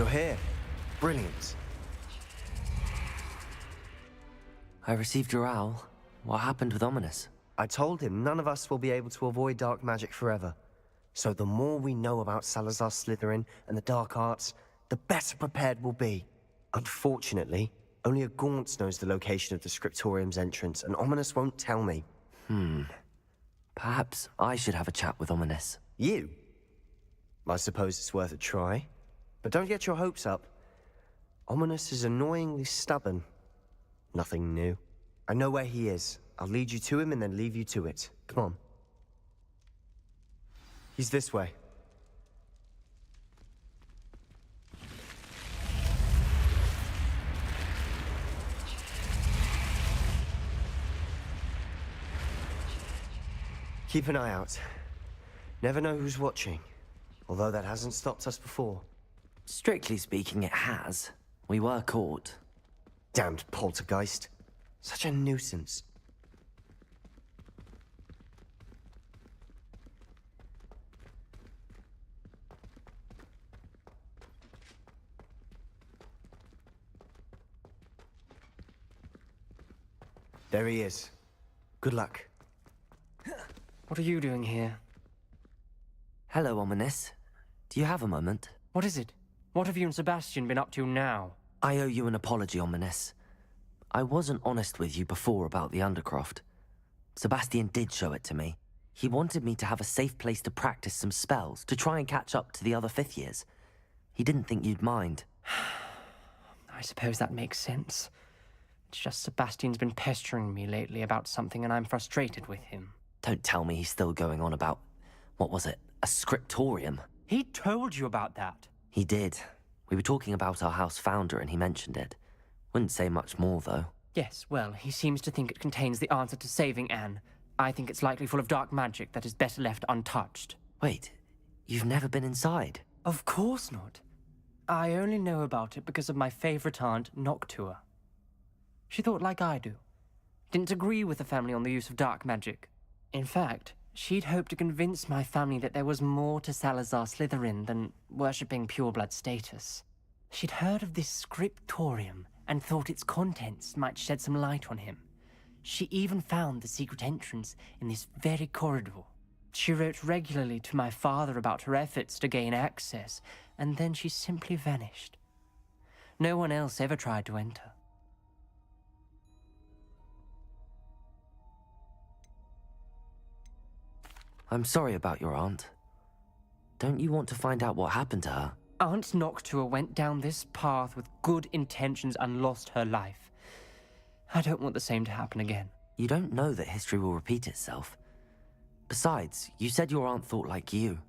You're here. Brilliant. I received your owl. What happened with Ominous? I told him none of us will be able to avoid dark magic forever. So the more we know about Salazar Slytherin and the dark arts, the better prepared we'll be. Unfortunately, only a Gaunt knows the location of the Scriptorium's entrance, and Ominous won't tell me. Perhaps I should have a chat with Ominous. You? I suppose it's worth a try. But don't get your hopes up. Ominous is annoyingly stubborn. Nothing new. I know where he is. I'll lead you to him and then leave you to it. Come on. He's this way. Keep an eye out. Never know who's watching. Although that hasn't stopped us before. Strictly speaking, it has. We were caught. Damned poltergeist. Such a nuisance. There he is. Good luck. What are you doing here? Hello, Ominous. Do you have a moment? What is it? What have you and Sebastian been up to now? I owe you an apology, Ominous. I wasn't honest with you before about the Undercroft. Sebastian did show it to me. He wanted me to have a safe place to practice some spells, to try and catch up to the other fifth years. He didn't think you'd mind. I suppose that makes sense. It's just Sebastian's been pestering me lately about something and I'm frustrated with him. Don't tell me he's still going on about, what was it, a scriptorium? He told you about that. He did. We were talking about our house founder and he mentioned it. Wouldn't say much more, though. Yes, well, he seems to think it contains the answer to saving Anne. I think it's likely full of dark magic that is better left untouched. Wait, you've never been inside? Of course not. I only know about it because of my favorite aunt, Noctua. She thought like I do. Didn't agree with the family on the use of dark magic. In fact, she'd hoped to convince my family that there was more to Salazar Slytherin than worshipping pureblood status. She'd heard of this scriptorium and thought its contents might shed some light on him. She even found the secret entrance in this very corridor. She wrote regularly to my father about her efforts to gain access, and then she simply vanished. No one else ever tried to enter. I'm sorry about your aunt. Don't you want to find out what happened to her? Aunt Noctua went down this path with good intentions and lost her life. I don't want the same to happen again. You don't know that history will repeat itself. Besides, you said your aunt thought like you.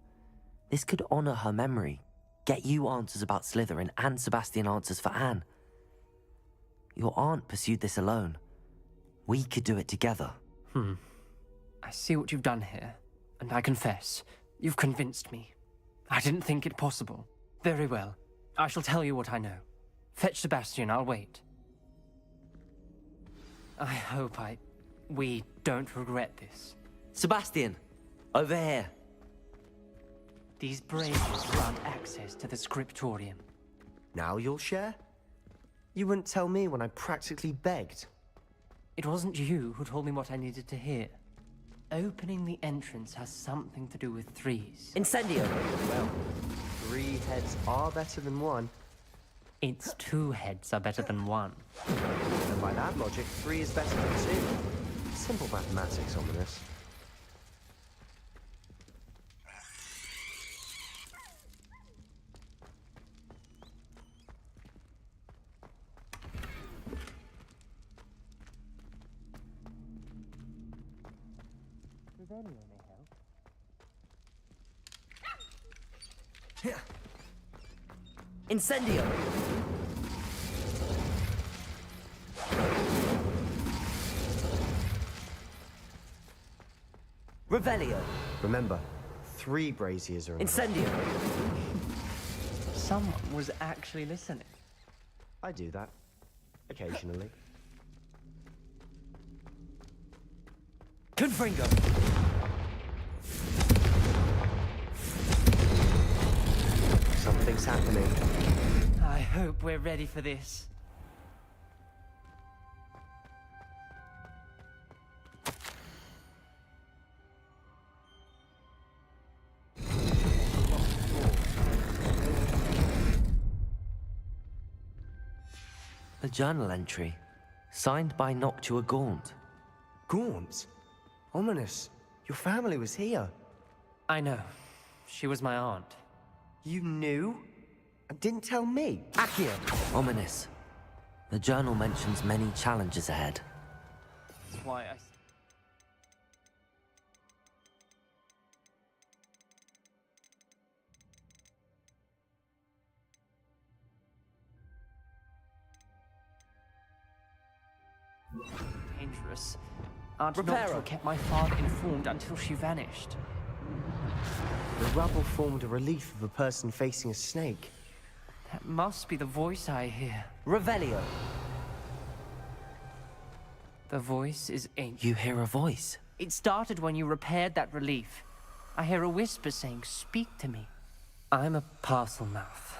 This could honor her memory, get you answers about Slytherin and Sebastian answers for Anne. Your aunt pursued this alone. We could do it together. I see what you've done here, and I confess, you've convinced me. I didn't think it possible. Very well. I shall tell you what I know. Fetch Sebastian, I'll wait. I hope we don't regret this. Sebastian! Over here! These braces grant access to the scriptorium. Now you'll share? You wouldn't tell me when I practically begged. It wasn't you who told me what I needed to hear. Opening the entrance has something to do with threes. Incendio! Well, 3 heads are better than 1. It's 2 heads are better than 1. And by that logic, 3 is better than 2. Simple mathematics, Ominous. Incendio! Revelio! Remember, 3 braziers are Incendio! Someone was actually listening. I do that. Occasionally. Confringo! Something's happening. I hope we're ready for this. A journal entry, signed by Noctua Gaunt. Gaunt? Ominous. Your family was here. I know. She was my aunt. You knew? And didn't tell me? Accio! Ominous. The journal mentions many challenges ahead. That's why I... Dangerous. Aunt Noctua kept my father informed until she vanished. The rubble formed a relief of a person facing a snake. That must be the voice I hear. Revelio. The voice is ancient. You hear a voice? It started when you repaired that relief. I hear a whisper saying, "Speak to me." I'm a parcel mouth.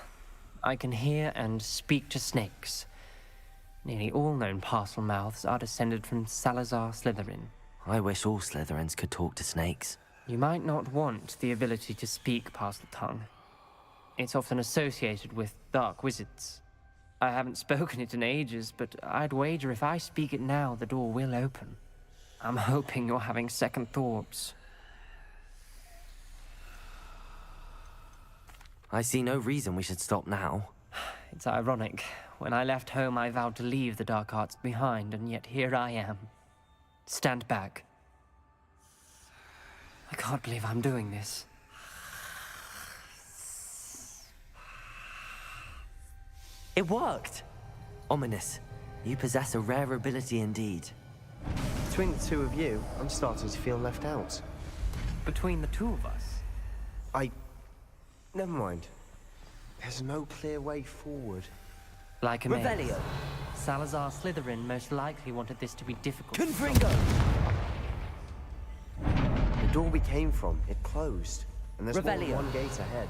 I can hear and speak to snakes. Nearly all known parcel mouths are descended from Salazar Slytherin. I wish all Slytherins could talk to snakes. You might not want the ability to speak parcel tongue. It's often associated with dark wizards. I haven't spoken it in ages, but I'd wager if I speak it now, the door will open. I'm hoping you're having second thoughts. I see no reason we should stop now. It's ironic. When I left home, I vowed to leave the dark arts behind, and yet here I am. Stand back. I can't believe I'm doing this. It worked! Ominous. You possess a rare ability indeed. Between the two of you, I'm starting to feel left out. Between the two of us? Never mind. There's no clear way forward. Like a Revelio. Salazar Slytherin most likely wanted this to be difficult. Confringo! The door we came from, it closed. And there's more than Revelio. one gate ahead.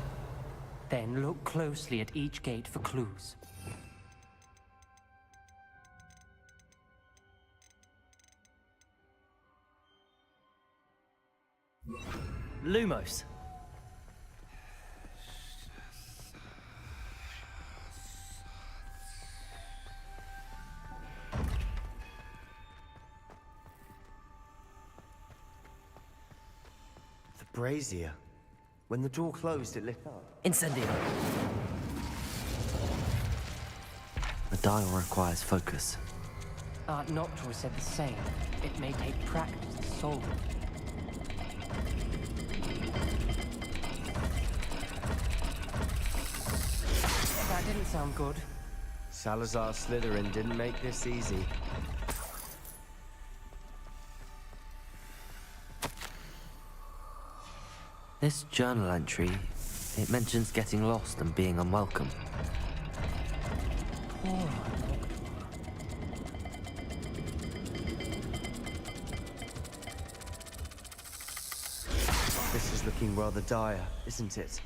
Then look closely at each gate for clues. Lumos. The brazier. When the door closed, it lit up. Incendio. The dial requires focus. Aunt Noctua said the same. It may take practice to solve it. That didn't sound good. Salazar Slytherin didn't make this easy. This journal entry, it mentions getting lost and being unwelcome. Poor This is looking rather dire, isn't it?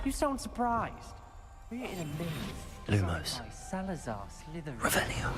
You sound surprised. We're in a maze. Lumos. By Salazar Slytherin. Revelio.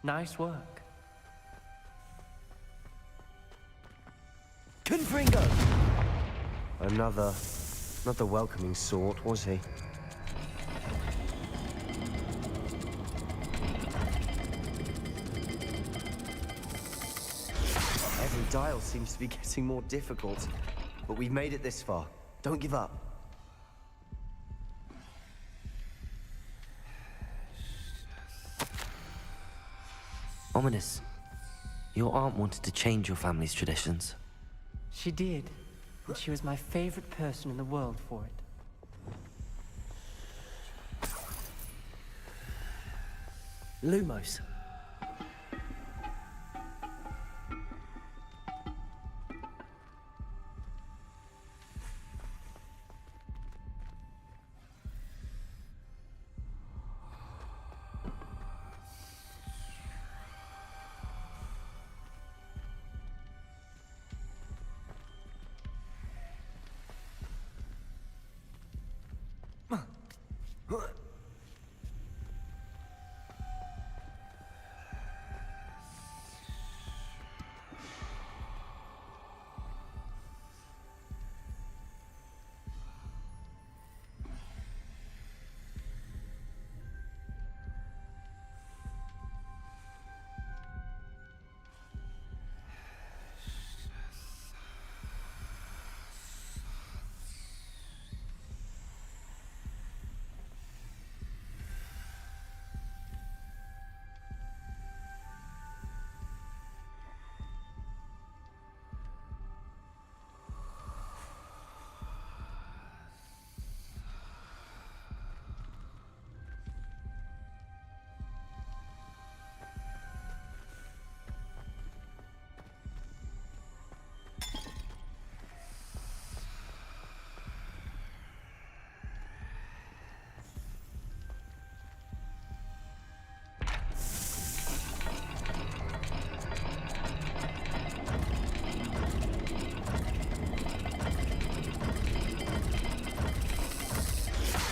Nice work. Confringo! Another... not the welcoming sort, was he? Every dial seems to be getting more difficult. But we've made it this far. Don't give up. Ominous. Your aunt wanted to change your family's traditions. She did. And she was my favorite person in the world for it. Lumos.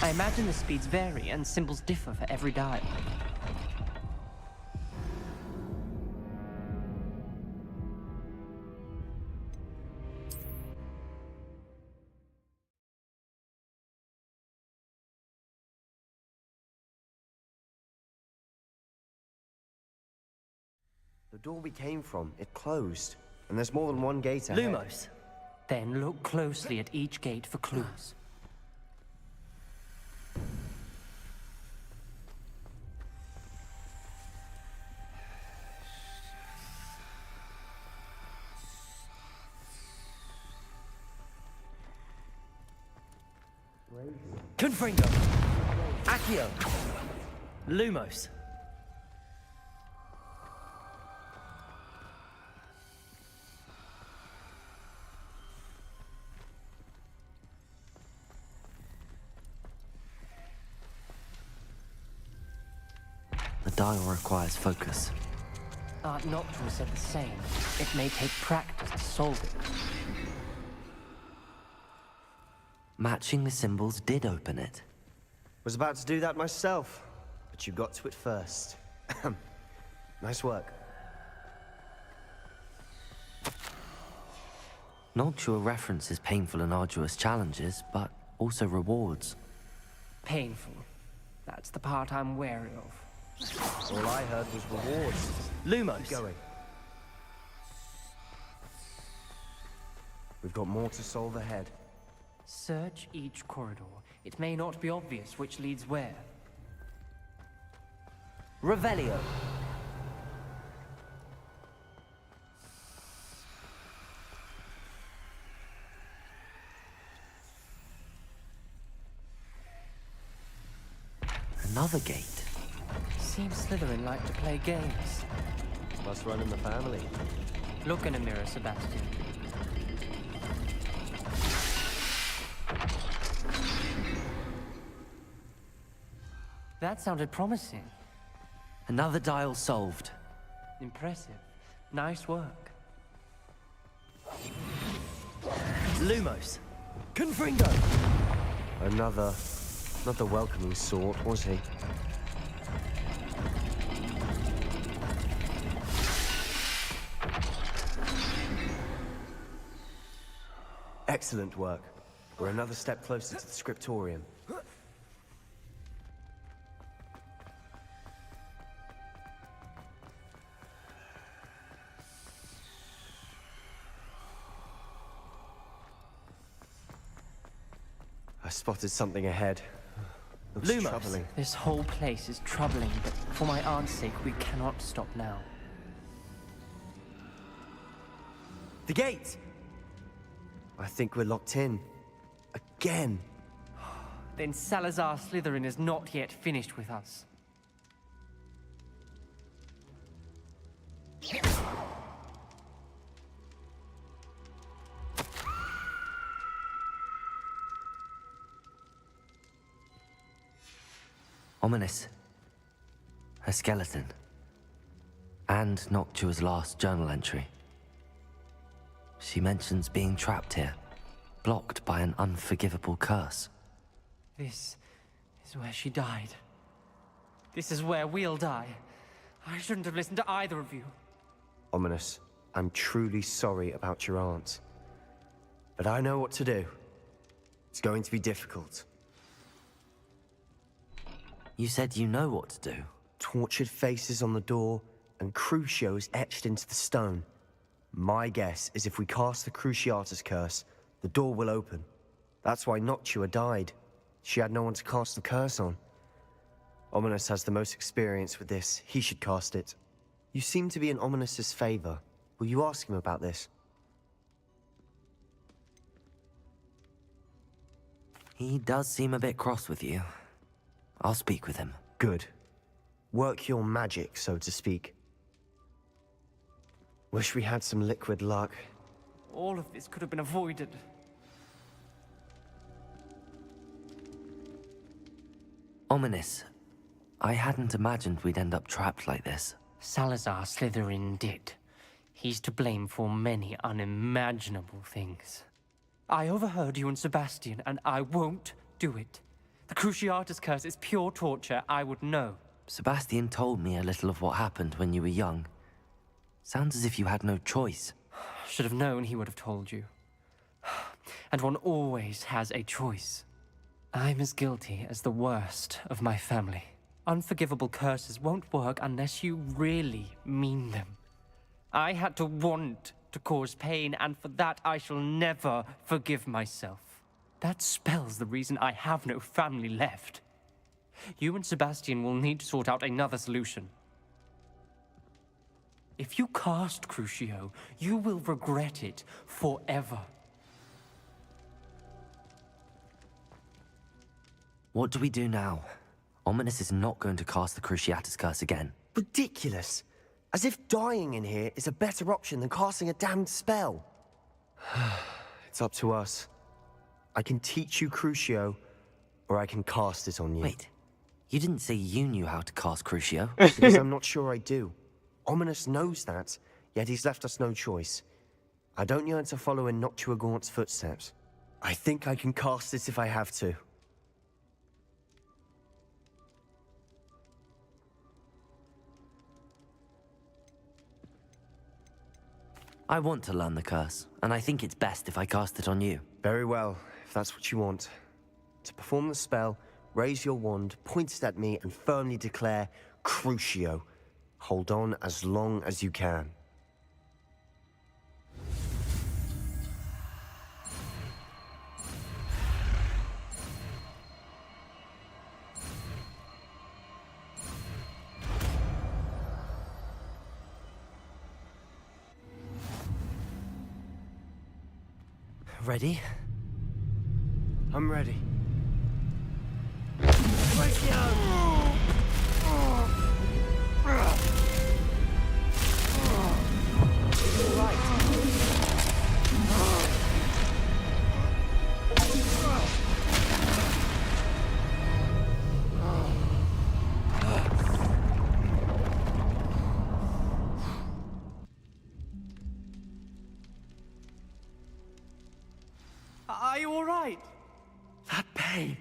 I imagine the speeds vary and symbols differ for every dial. The door we came from, it closed. And there's more than one gate ahead. Lumos. Then look closely at each gate for clues. Confringo. Accio. Lumos. The dial requires focus. Art Noctua said the same. It may take practice to solve it. Matching the symbols did open it. Was about to do that myself, but you got to it first. Nice work. Noctua references painful and arduous challenges, but also rewards. Painful. That's the part I'm wary of. All I heard was rewards. Lumos. Keep going. We've got more to solve ahead. Search each corridor. It may not be obvious which leads where. Revelio. Another gate. Seems Slytherin like to play games. Must run in the family. Look in a mirror, Sebastian. That sounded promising. Another dial solved. Impressive. Nice work. Lumos. Confringo. Another... not the welcoming sort, was he? Excellent work. We're another step closer to the scriptorium. I spotted something ahead. Looks Lumos, troubling. this whole place is troubling, but for my aunt's sake, we cannot stop now. The gate! I think we're locked in. Again. Then Salazar Slytherin is not yet finished with us. Ominous. A skeleton. And Noctua's last journal entry. She mentions being trapped here, blocked by an unforgivable curse. This is where she died. This is where we'll die. I shouldn't have listened to either of you. Ominous, I'm truly sorry about your aunt. But I know what to do. It's going to be difficult. You said you know what to do. Tortured faces on the door, and Crucio is etched into the stone. My guess is if we cast the Cruciatus curse, the door will open. That's why Noctua died. She had no one to cast the curse on. Ominous has the most experience with this. He should cast it. You seem to be in Ominous's favor. Will you ask him about this? He does seem a bit cross with you. I'll speak with him. Good. Work your magic, so to speak. Wish we had some liquid luck. All of this could have been avoided. Ominous. I hadn't imagined we'd end up trapped like this. Salazar Slytherin did. He's to blame for many unimaginable things. I overheard you and Sebastian, and I won't do it. The Cruciatus curse is pure torture. I would know. Sebastian told me a little of what happened when you were young. Sounds as if you had no choice. Should have known he would have told you. And one always has a choice. I'm as guilty as the worst of my family. Unforgivable curses won't work unless you really mean them. I had to want to cause pain, and for that I shall never forgive myself. That spells the reason I have no family left. You and Sebastian will need to sort out another solution. If you cast Crucio, you will regret it forever. What do we do now? Ominous is not going to cast the Cruciatus curse again. Ridiculous. As if dying in here is a better option than casting a damned spell. It's up to us. I can teach you Crucio, or I can cast it on you. Wait, you didn't say you knew how to cast Crucio? Because I'm not sure I do. Ominous knows that, yet he's left us no choice. I don't yearn to follow in Noctua Gaunt's footsteps. I think I can cast it if I have to. I want to learn the curse, and I think it's best if I cast it on you. Very well, if that's what you want. To perform the spell, raise your wand, point it at me, and firmly declare, Crucio. Hold on as long as you can. Ready? I'm ready. Are you all right? That pain.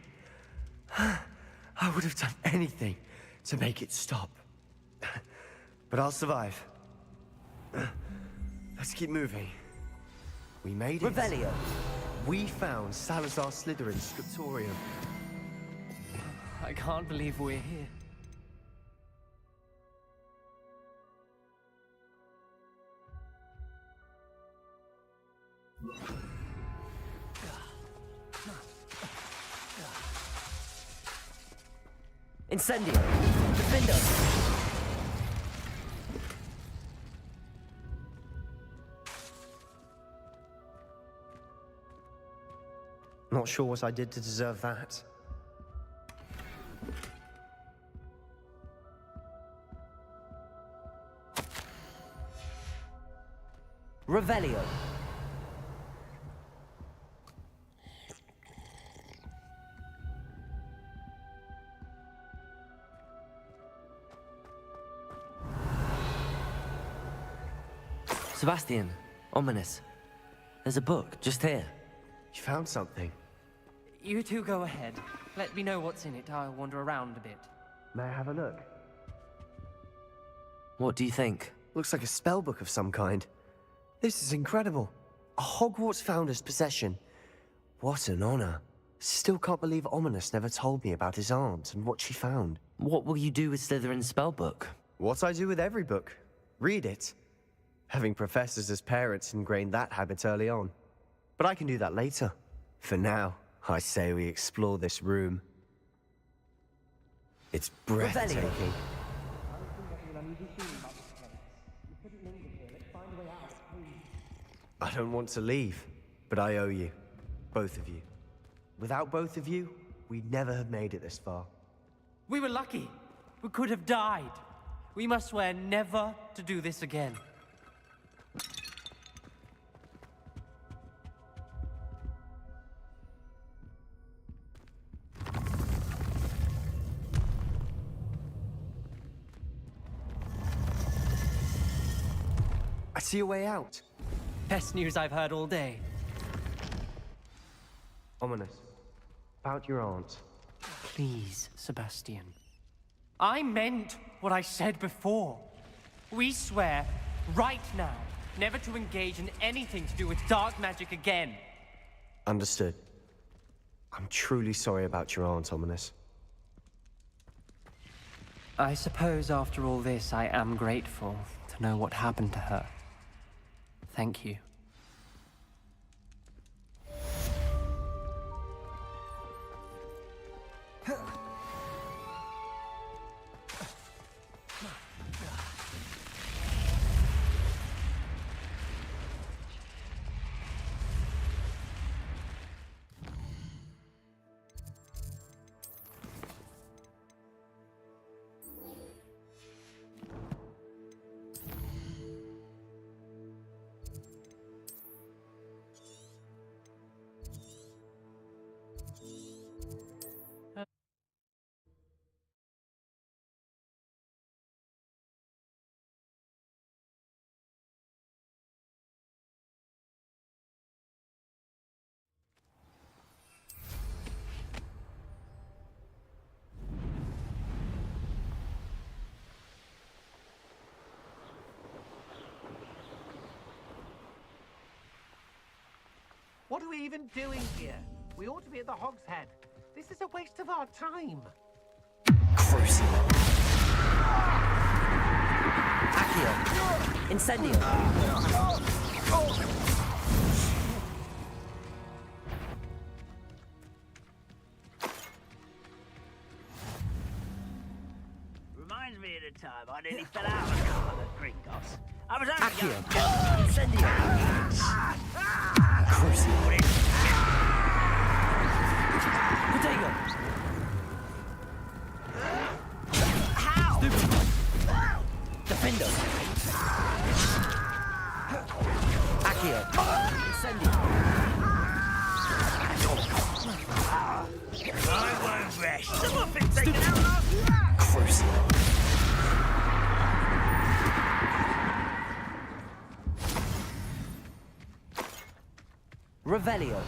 I would have done anything to make it stop. But I'll survive. Let's keep moving. We made it. Revelio. We found Salazar Slytherin's scriptorium. I can't believe we're here. Incendio! Defender! Not sure what I did to deserve that. Revelio! Sebastian, ominous. There's a book just here. You found something? You two go ahead. Let me know what's in it. I'll wander around a bit. May I have a look? What do you think? Looks like a spell book of some kind. This is incredible. A Hogwarts founder's possession. What an honor. Still can't believe Ominous never told me about his aunt and what she found. What will you do with Slytherin's spellbook? What I do with every book. Read it. Having professors as parents ingrained that habit early on. But I can do that later. For now, I say we explore this room. It's breathtaking. I don't want to leave, but I owe you. Both of you. Without both of you, we'd never have made it this far. We were lucky. We could have died. We must swear never to do this again. I see a way out. Best news I've heard all day. Ominous. About your aunt. Please, Sebastian. I meant what I said before. We swear, right now, never to engage in anything to do with dark magic again. Understood. I'm truly sorry about your aunt, Ominous. I suppose after all this, I am grateful to know what happened to her. Thank you. What are we even doing here? We ought to be at the Hogshead. This is a waste of our time. Crucible. Accio. Incendio. Reminds me of the time I nearly fell out of the car at Gringotts. I was only Accio. young. Incendio. Crucible. Potato. How? Defender. Accio. Incendio. I won't rest. Someone been taken out last night. Crucible. Revelio.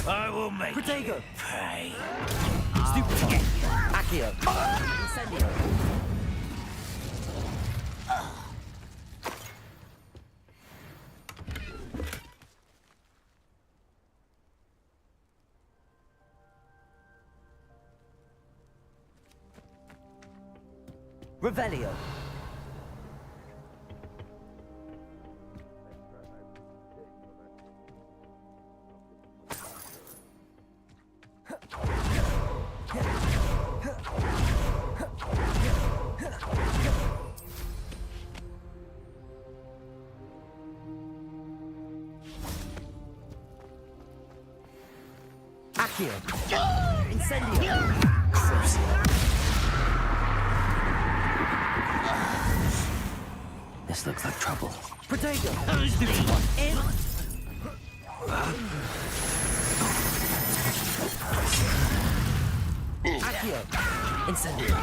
I will make Protego. you pay. Stupefy. Accio. Incendio. Revelio. Accio. Incendio. This looks like trouble. Protego. In. Accio. Incendio.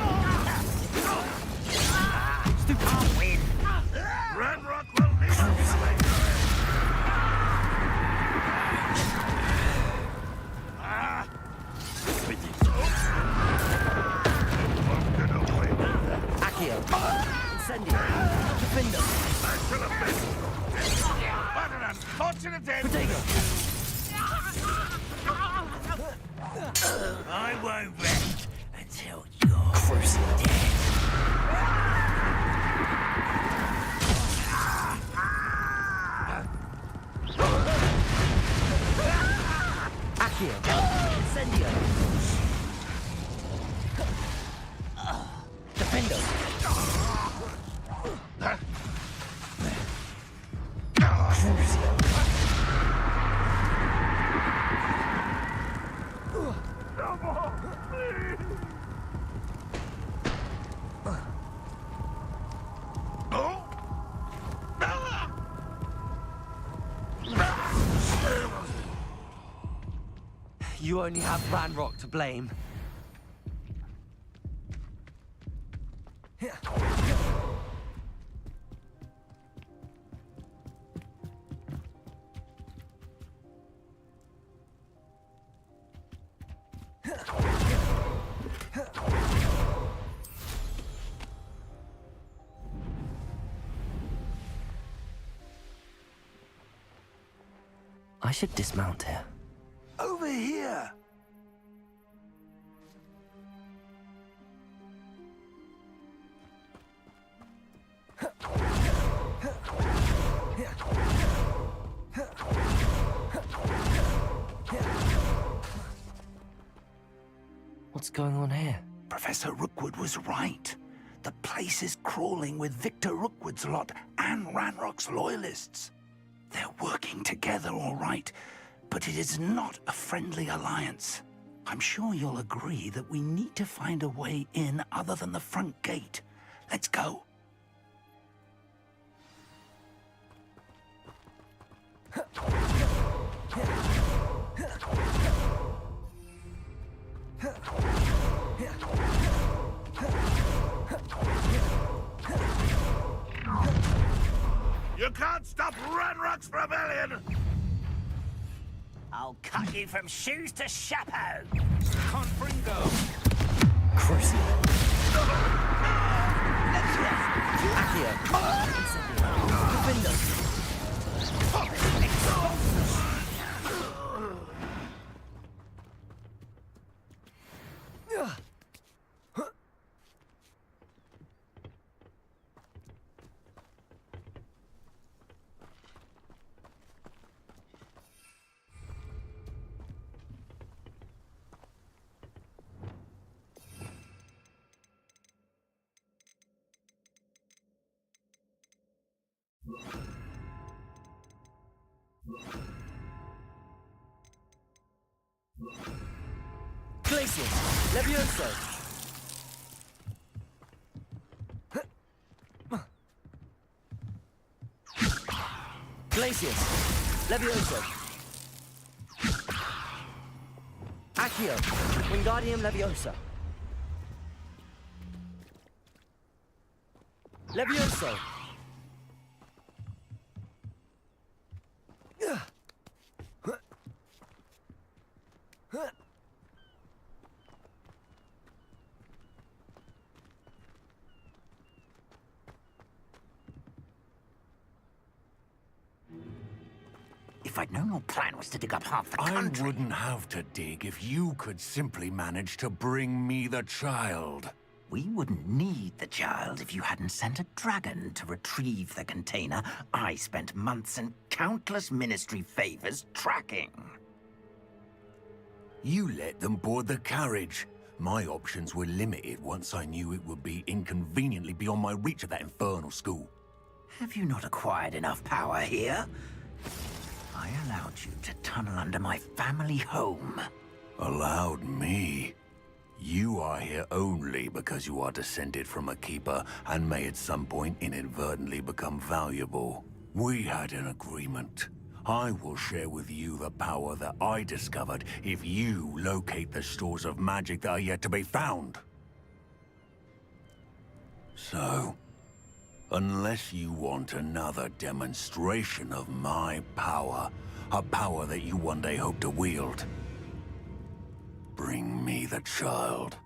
Stupid. Win. Ranrock will need Accio. Incendio. Defendo. Protego. I won't rest until you're dead. Accio. Incendio. Defendo. You only have Ranrock to blame. I should dismount here. Over here! What's going on here? Professor Rookwood was right. The place is crawling with Victor Rookwood's lot and Ranrock's loyalists. They're working together, all right, but it is not a friendly alliance. I'm sure you'll agree that we need to find a way in other than the front gate. Let's go. You can't stop Ranrock's rebellion! I'll cut you from shoes to chapeau. Confringo. Crucio. Accio. Defendo. Glacius, Levioso. Glacius, Levioso. Accio, Wingardium Leviosa. Levioso. original plan was to dig up half the country. I wouldn't have to dig if you could simply manage to bring me the child. We wouldn't need the child if you hadn't sent a dragon to retrieve the container I spent months and countless ministry favors tracking. You let them board the carriage. My options were limited once I knew it would be inconveniently beyond my reach of that infernal school. Have you not acquired enough power here? I allowed you to tunnel under my family home. Allowed me? You are here only because you are descended from a keeper and may at some point inadvertently become valuable. We had an agreement. I will share with you the power that I discovered if you locate the stores of magic that are yet to be found. So, unless you want another demonstration of my power, a power that you one day hope to wield, bring me the child.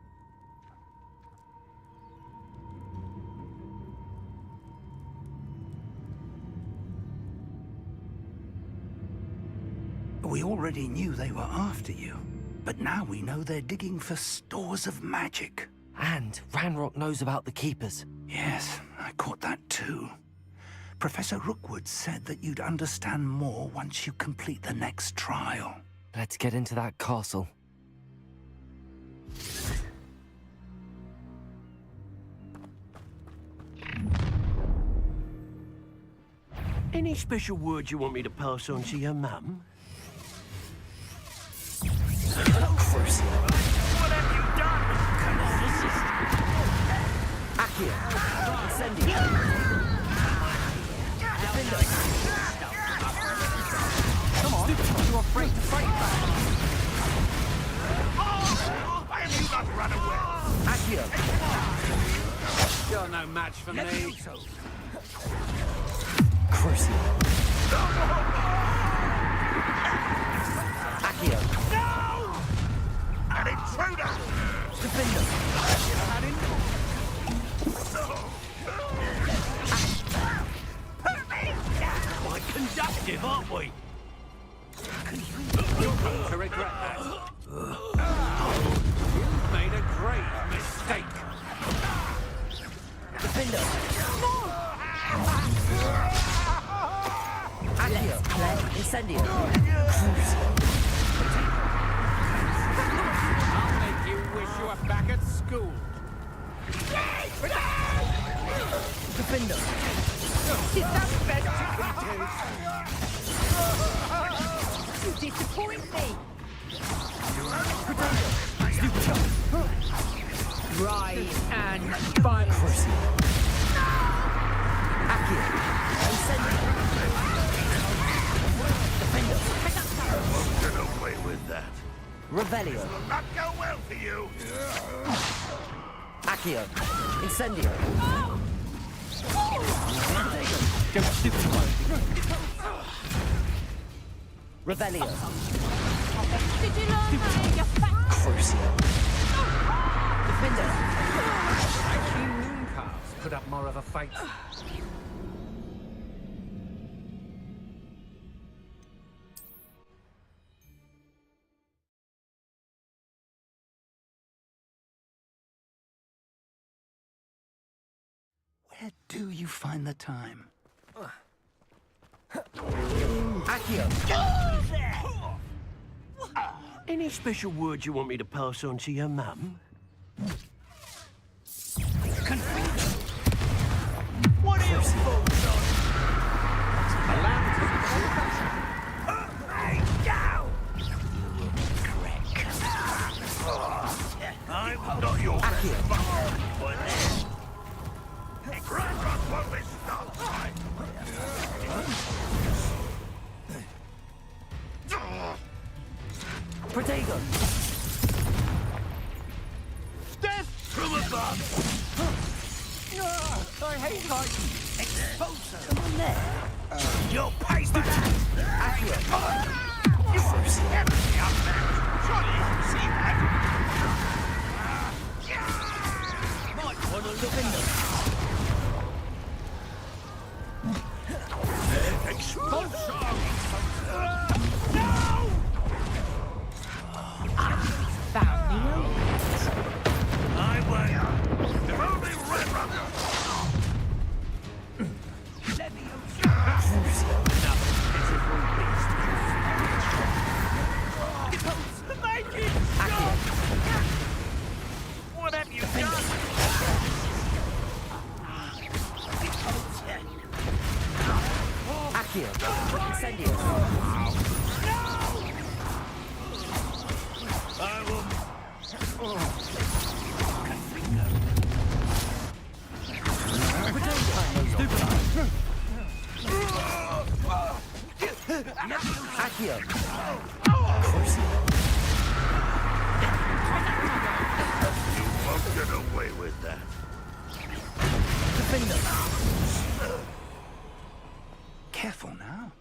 We already knew they were after you, but now we know they're digging for stores of magic. And Ranrock knows about the Keepers. Yes, I caught that too. Professor Rookwood said that you'd understand more once you complete the next trial. Let's get into that castle. Any special words you want me to pass on to your mum? What have you done? Come on, this is... Accio! Incendio! Defender! Come on, you're afraid to fight back! Why have you not run away? Accio! You're no match for me. Crucio! Accio! An intruder! Defender! Quite conductive, aren't we? You're going to regret that. You've made a great mistake. Defender! Accio! Incendio! I'll make you wish you were back at school. Defender! Is that best you can do? You disappoint me. Rise and fight. Accio! Incendio! Defender! Won't get away with that. Revelio! This will not go well for you. Accio! Incendio! Don't stupefy. Revelio! Did you learn that, you fat... Crucio! Defender! Actually, mooncalves put up more of a fight. Where do you find the time? Accio! Any special words you want me to pass on to your mum? What are your thoughts on? Allow me to... Hey, down! I'm not your Ranrock won't be stopped. Protego! Death from above! I hate height. Expulsor! Come on there! You'll pay for that! Accio! You were empty up there! Surely you can see that! Might want to look in them. Expulsor! You won't get away with that. Careful now.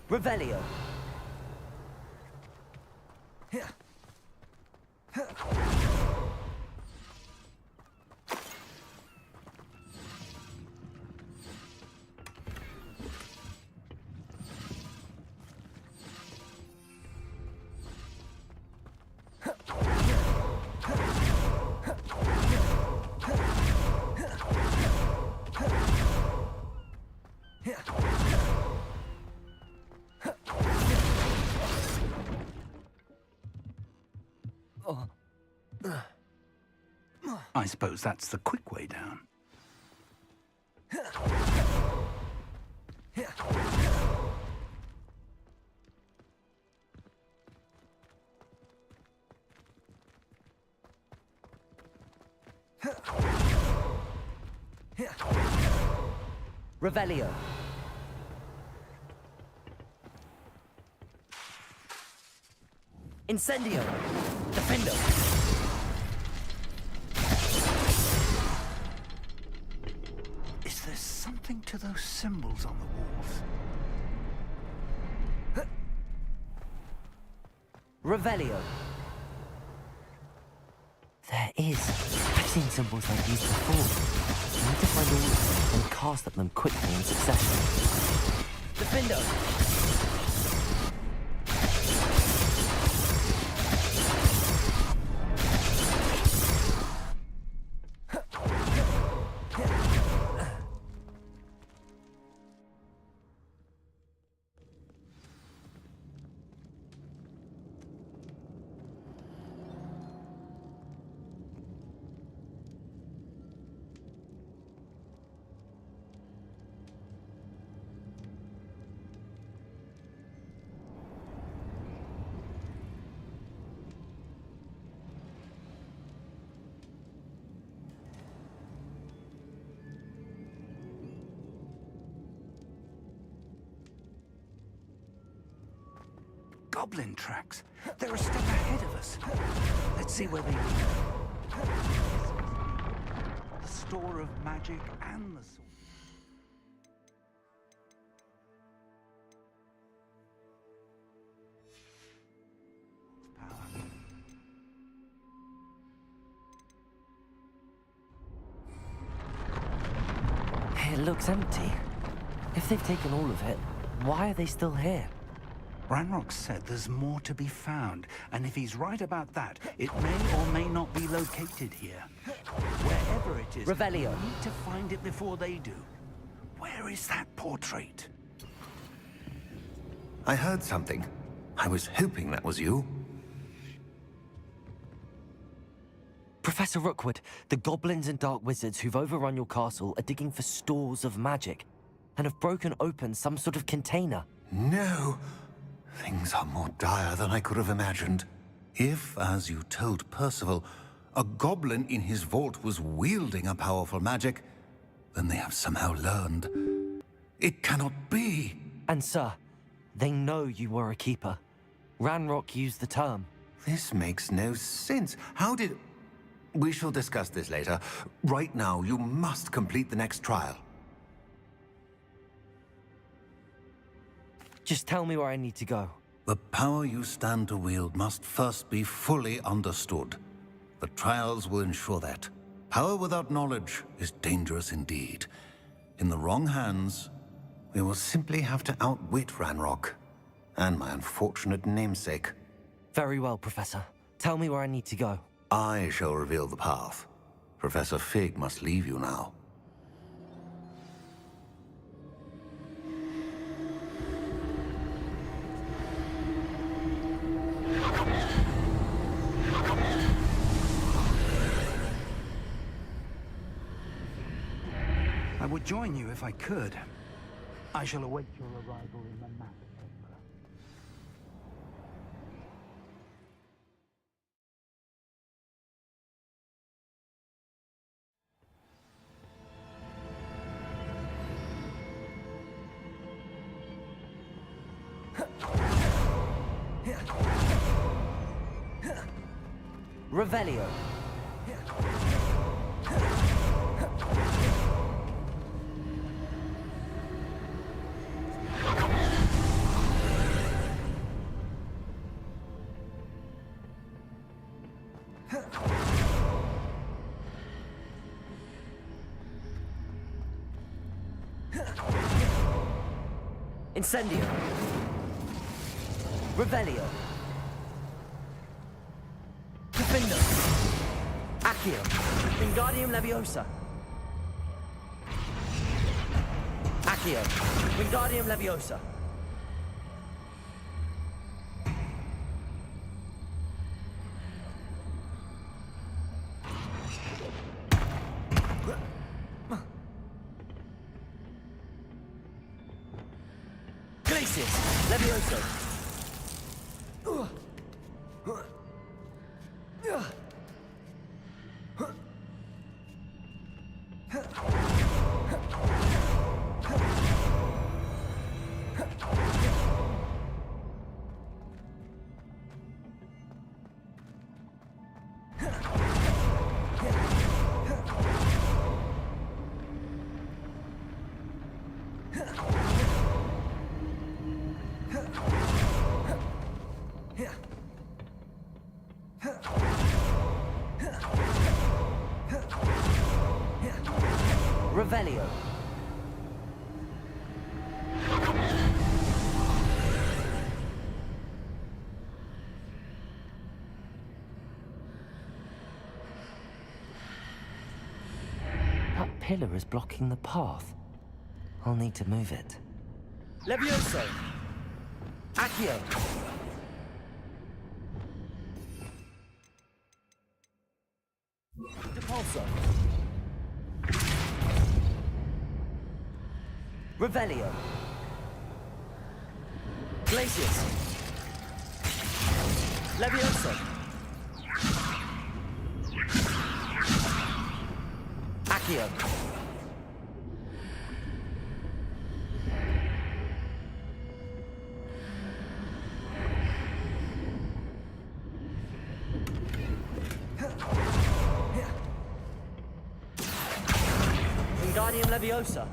Revelio. I suppose that's the quick way down. Revelio. Incendio. Defendo. Is there something to those symbols on the walls? Revelio. There is. I've seen symbols like these before. I need to find all of them and cast at them quickly in succession. Defendo. Goblin tracks. They're a step ahead of us. Let's see where they lead. The store of magic and the sword. It looks empty. If they've taken all of it, why are they still here? Ranrock said there's more to be found, and if he's right about that, it may or may not be located here. Wherever it is, Revelio. we need to find it before they do. Where is that portrait? I heard something. I was hoping that was you. Professor Rookwood, the goblins and dark wizards who've overrun your castle are digging for stores of magic and have broken open some sort of container. No! Things are more dire than I could have imagined. If, as you told Percival, a goblin in his vault was wielding a powerful magic, then they have somehow learned. It cannot be! And sir, they know you were a keeper. Ranrock used the term. This makes no sense. How did... We shall discuss this later. Right now, you must complete the next trial. Just tell me where I need to go. The power you stand to wield must first be fully understood. The trials will ensure that. Power without knowledge is dangerous indeed. In the wrong hands, we will simply have to outwit Ranrock and my unfortunate namesake. Very well, Professor. Tell me where I need to go. I shall reveal the path. Professor Fig must leave you now. I would join you if I could. I shall await your arrival in the map chamber. Revelio. Incendio. Revelio. Defendo. Accio. Wingardium Leviosa. Accio. Wingardium Leviosa. Glacius Levioso. Revelio. That pillar is blocking the path. I'll need to move it. Levioso. Accio. Depulso. Revelio. Glacius. Levioso. Accio. Wingardium Leviosa.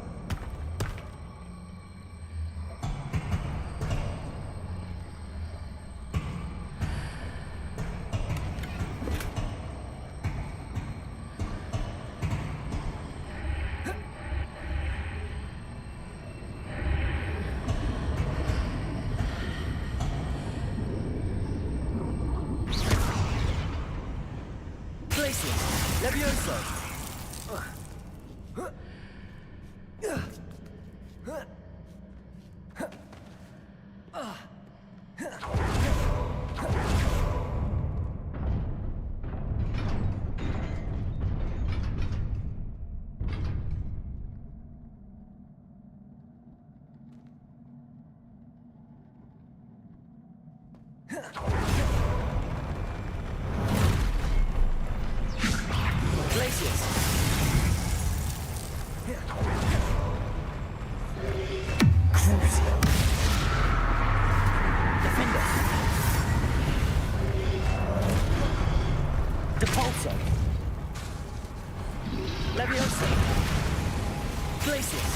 Glacius Levioso. Glacius. Crucio. Defender. Depulso. Leviosa. Glacius.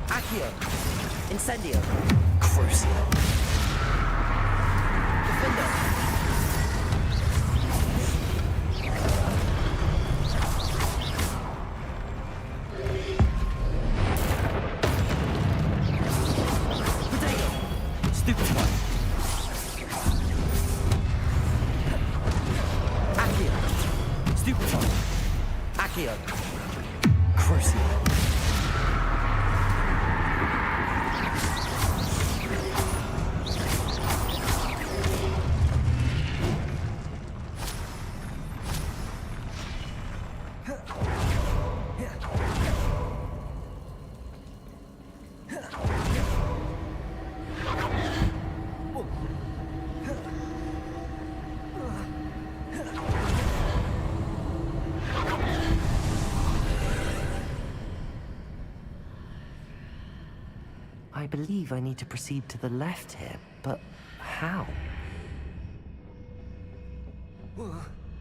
Accio. Incendio. Crucio. Defender. Potato. Stupefy. Accio. Stupefy. Accio. Crucio. I believe I need to proceed to the left here, but how?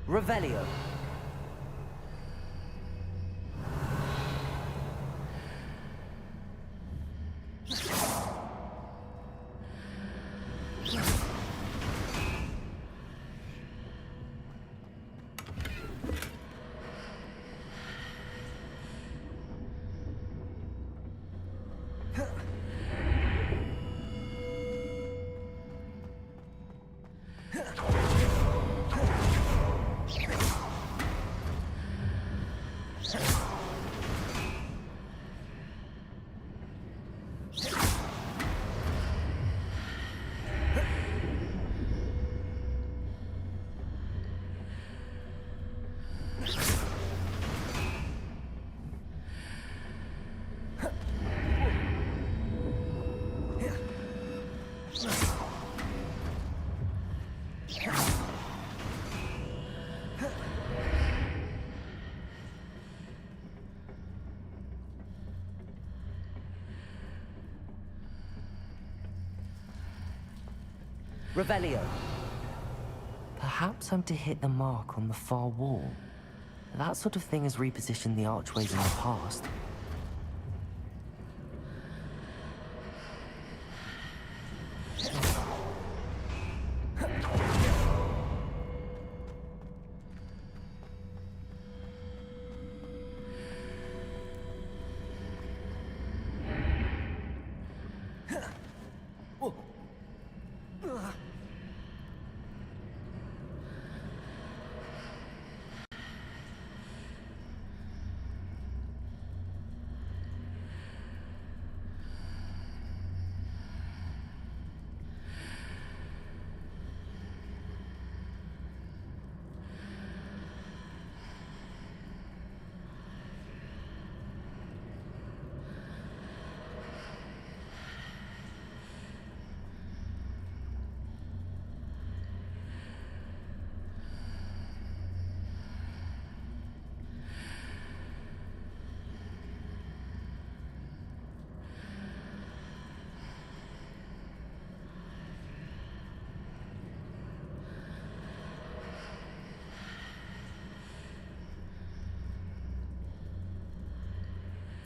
Revelio. Revelio. Perhaps I'm to hit the mark on the far wall. That sort of thing has repositioned the archways in the past.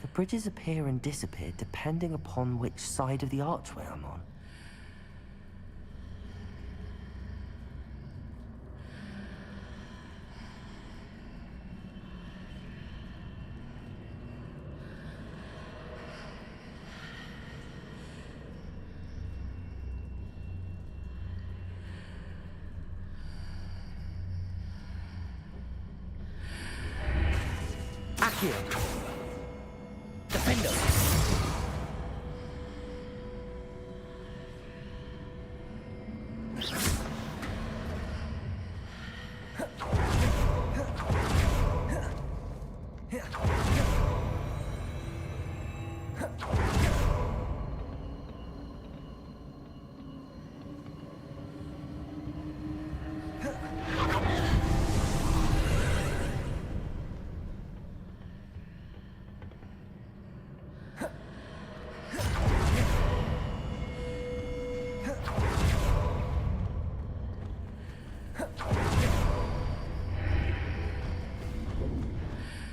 The bridges appear and disappear depending upon which side of the archway I'm on. Accio! Defender!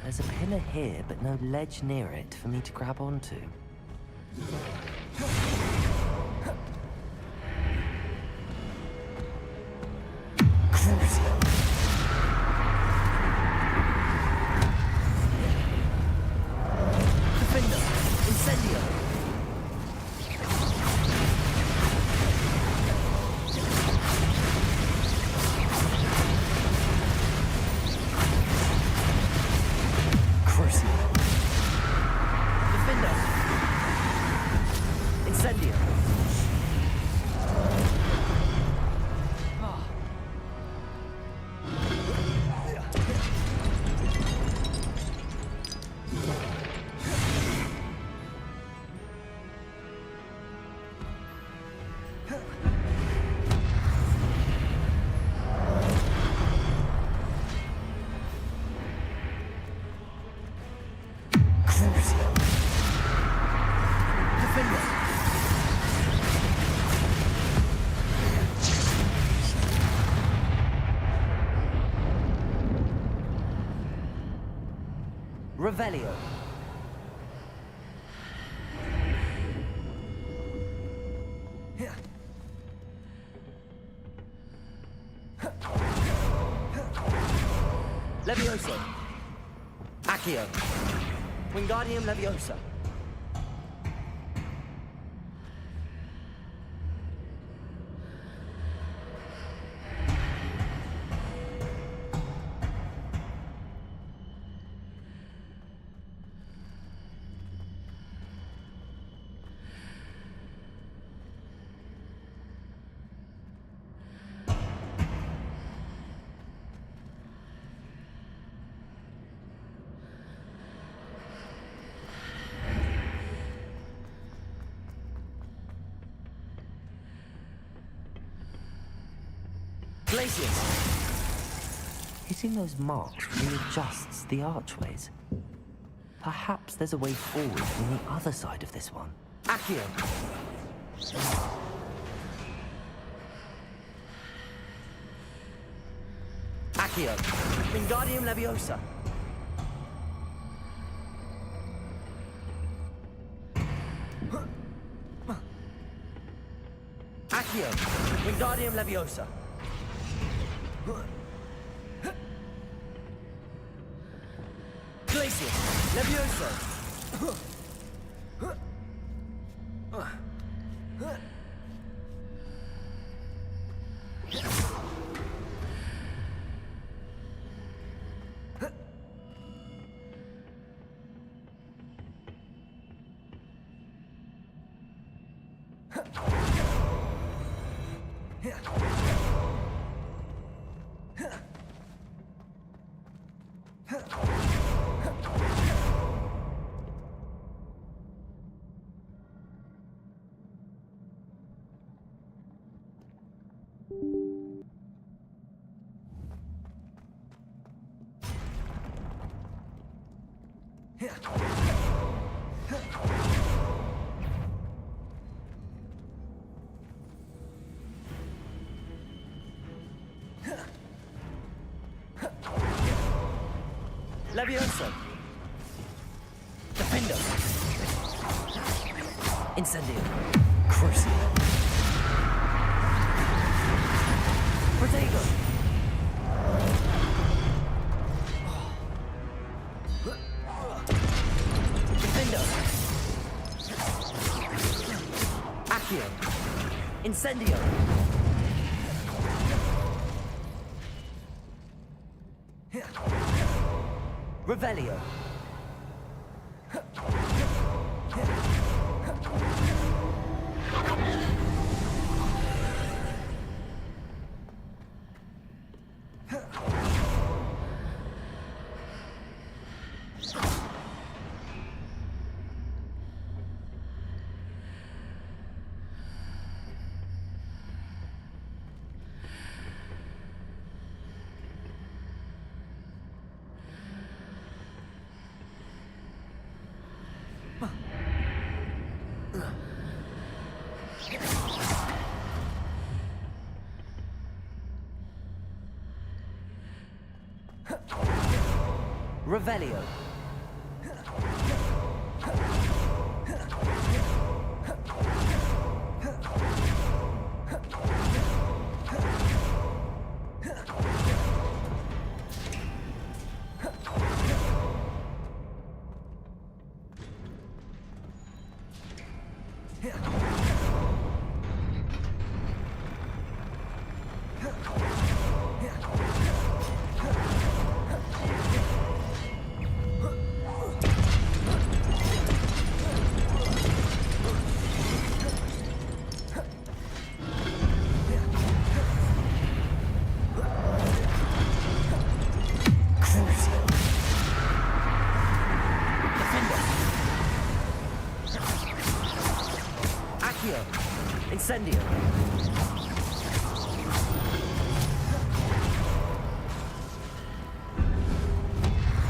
There's a pillar here, but no ledge near it for me to grab onto. Defender! Incendio! Defender! Revelio. Levioso. Accio. Wingardium Leviosa. Hitting those marks readjusts the archways. Perhaps there's a way forward from the other side of this one. Accio. Accio. Wingardium Leviosa. Accio. Wingardium Leviosa. Glacius. Levioso. Levioso. Defendo. Incendio. Crucio. Protego. Defendo. Accio. Incendio. Revelio. Revelio. Incendio.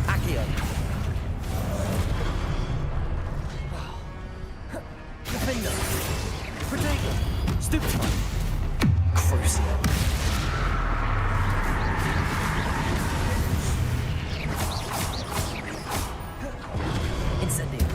Accio. Defendo. Protego. Stupefy. Crucio. Incendio.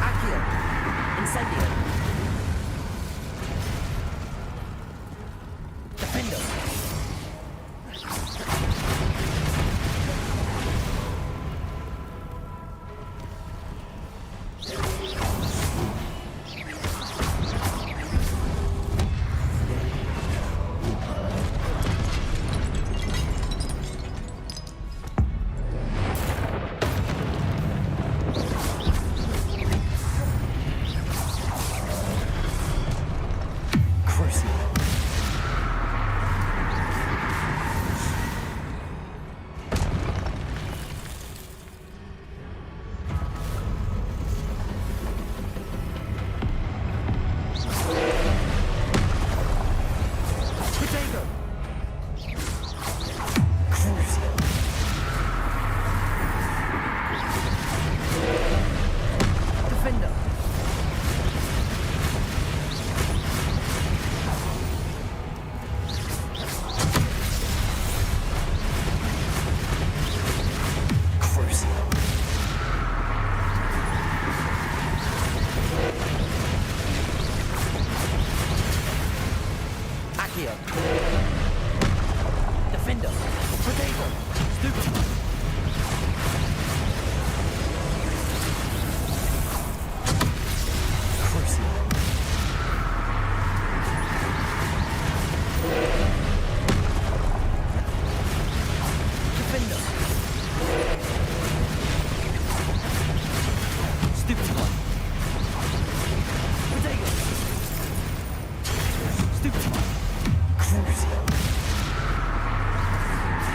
Accio. Incendio. Defendo. Defender. Potato. Stupid. Defender. Stupid one. Potato. Stupid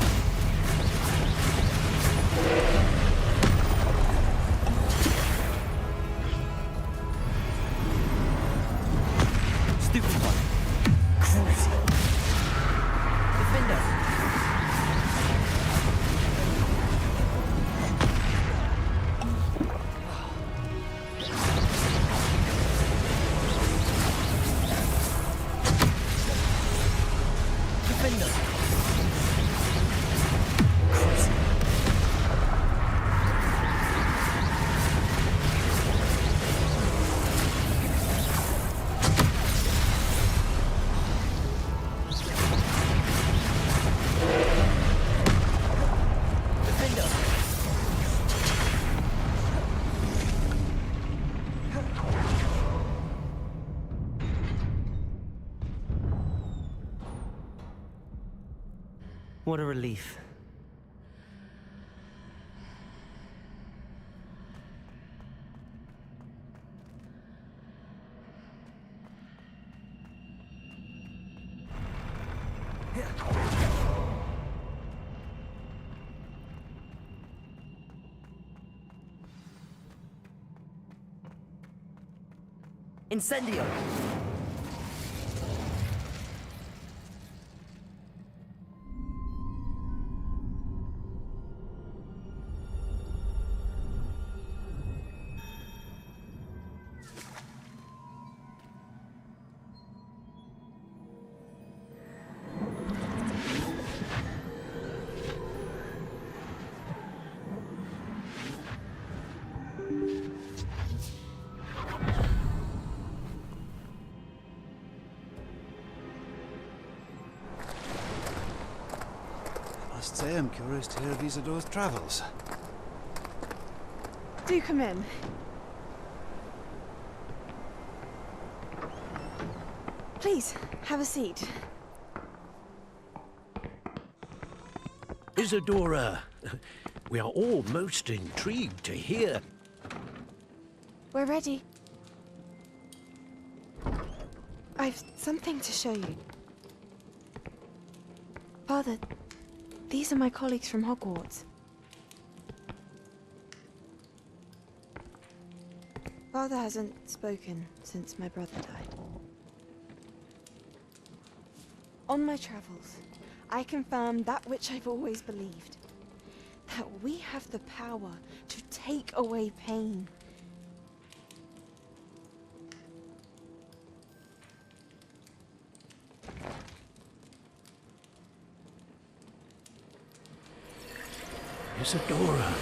one. What a relief. Incendio! Must say I'm curious to hear of Isadore's travels. Do come in. Please, have a seat. Isadora, we are all most intrigued to hear. We're ready. I've something to show you. Father, these are my colleagues from Hogwarts. Father hasn't spoken since my brother died. On my travels, I confirmed that which I've always believed. That we have the power to take away pain. Isadora.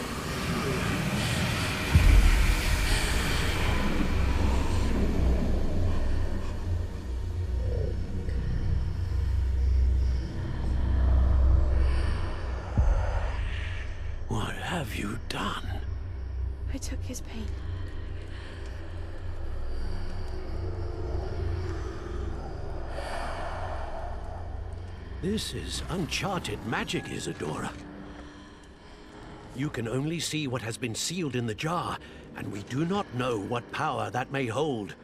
What have you done? I took his pain. This is uncharted magic, Isadora. You can only see what has been sealed in the jar, and we do not know what power that may hold.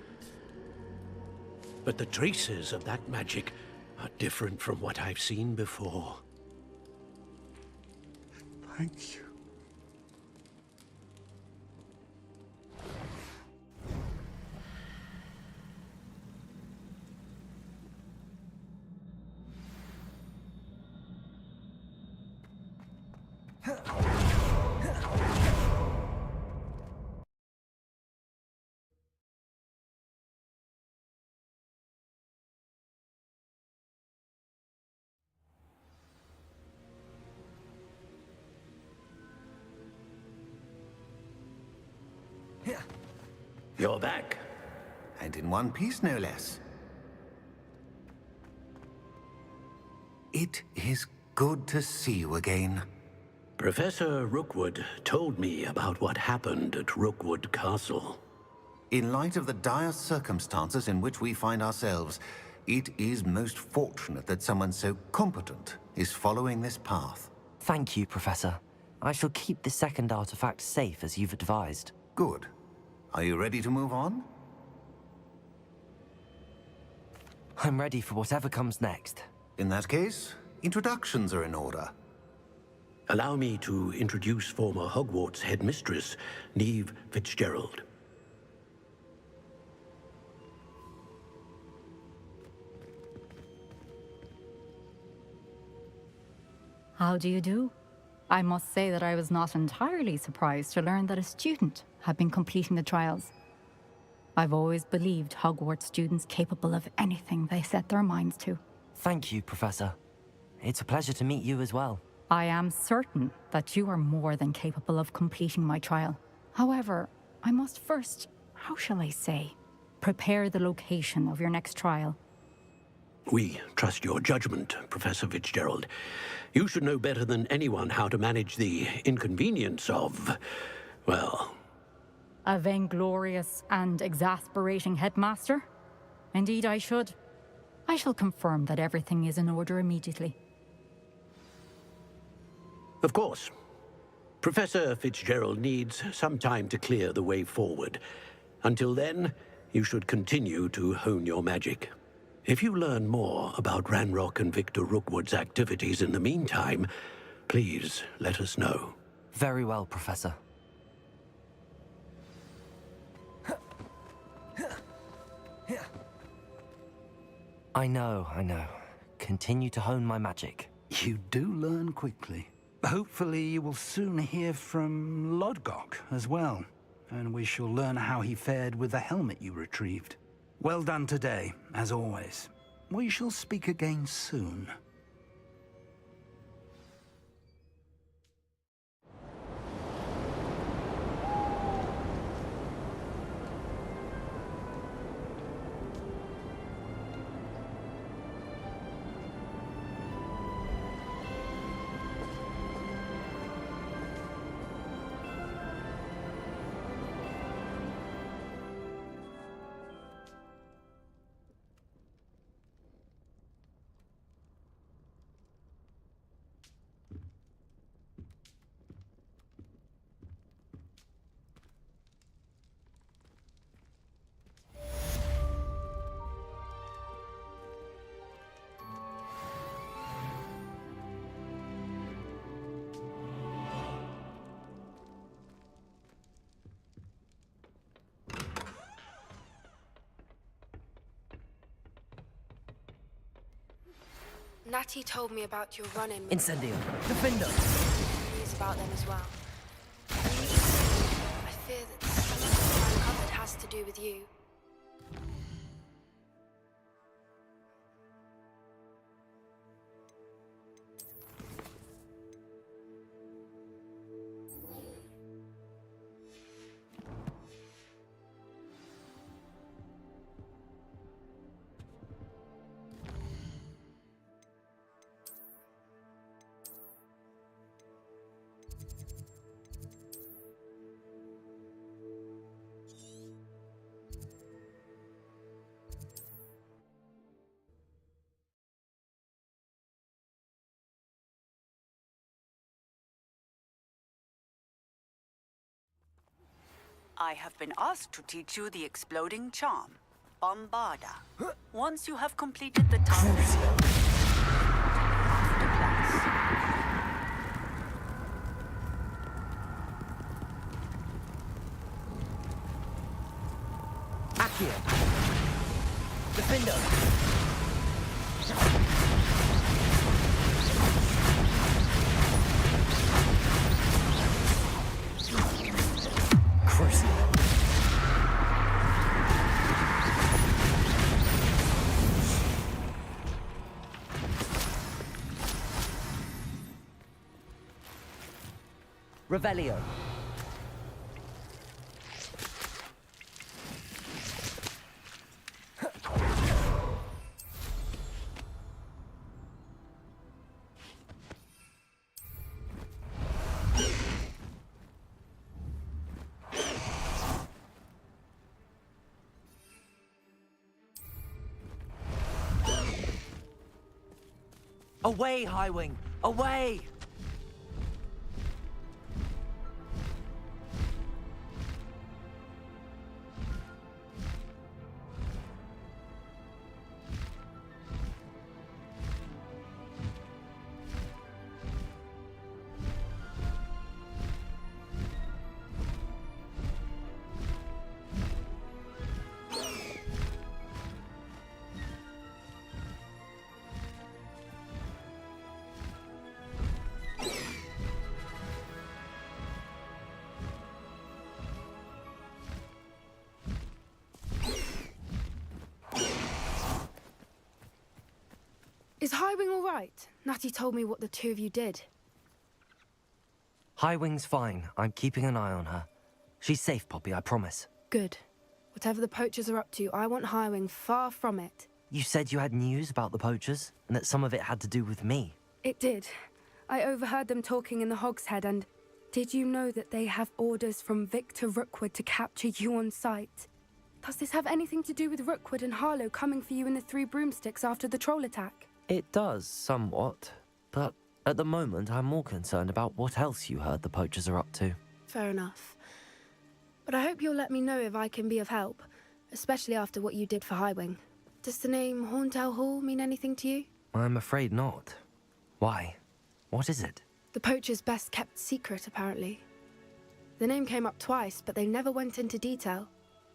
But the traces of that magic are different from what I've seen before. Thank you. You're back. And in one piece, no less. It is good to see you again. Professor Rookwood told me about what happened at Rookwood Castle. In light of the dire circumstances in which we find ourselves, it is most fortunate that someone so competent is following this path. Thank you, Professor. I shall keep the second artifact safe as you've advised. Good. Are you ready to move on? I'm ready for whatever comes next. In that case, introductions are in order. Allow me to introduce former Hogwarts headmistress, Neve Fitzgerald. How do you do? I must say that I was not entirely surprised to learn that a student had been completing the trials. I've always believed Hogwarts students capable of anything they set their minds to. Thank you, Professor. It's a pleasure to meet you as well. I am certain that you are more than capable of completing my trial. However, I must first, how shall I say, prepare the location of your next trial. We trust your judgment, Professor Fitzgerald. You should know better than anyone how to manage the inconvenience of, well... A vainglorious and exasperating headmaster? Indeed I should. I shall confirm that everything is in order immediately. Of course. Professor Fitzgerald needs some time to clear the way forward. Until then, you should continue to hone your magic. If you learn more about Ranrock and Victor Rookwood's activities in the meantime, please let us know. Very well, Professor. I know. Continue to hone my magic. You do learn quickly. Hopefully you will soon hear from Lodgok as well, and we shall learn how he fared with the helmet you retrieved. Well done today, as always. We shall speak again soon. Natty told me about your run-in. Incendio. Defender. News about them as well. I fear that some of what I uncovered has to do with you. I have been asked to teach you the exploding charm, Bombarda. Once you have completed the task, after class. Accio. Defender. Revelio. Away, Highwing! Away! Is Highwing all right? Natty told me what the two of you did. Highwing's fine. I'm keeping an eye on her. She's safe, Poppy, I promise. Good. Whatever the poachers are up to, I want Highwing far from it. You said you had news about the poachers, and that some of it had to do with me. It did. I overheard them talking in the Hogshead, and did you know that they have orders from Victor Rookwood to capture you on sight? Does this have anything to do with Rookwood and Harlow coming for you in the Three Broomsticks after the troll attack? It does, somewhat. But at the moment, I'm more concerned about what else you heard the poachers are up to. Fair enough. But I hope you'll let me know if I can be of help, especially after what you did for Highwing. Does the name Horntail Hall mean anything to you? I'm afraid not. Why? What is it? The poachers' best kept secret, apparently. The name came up twice, but they never went into detail.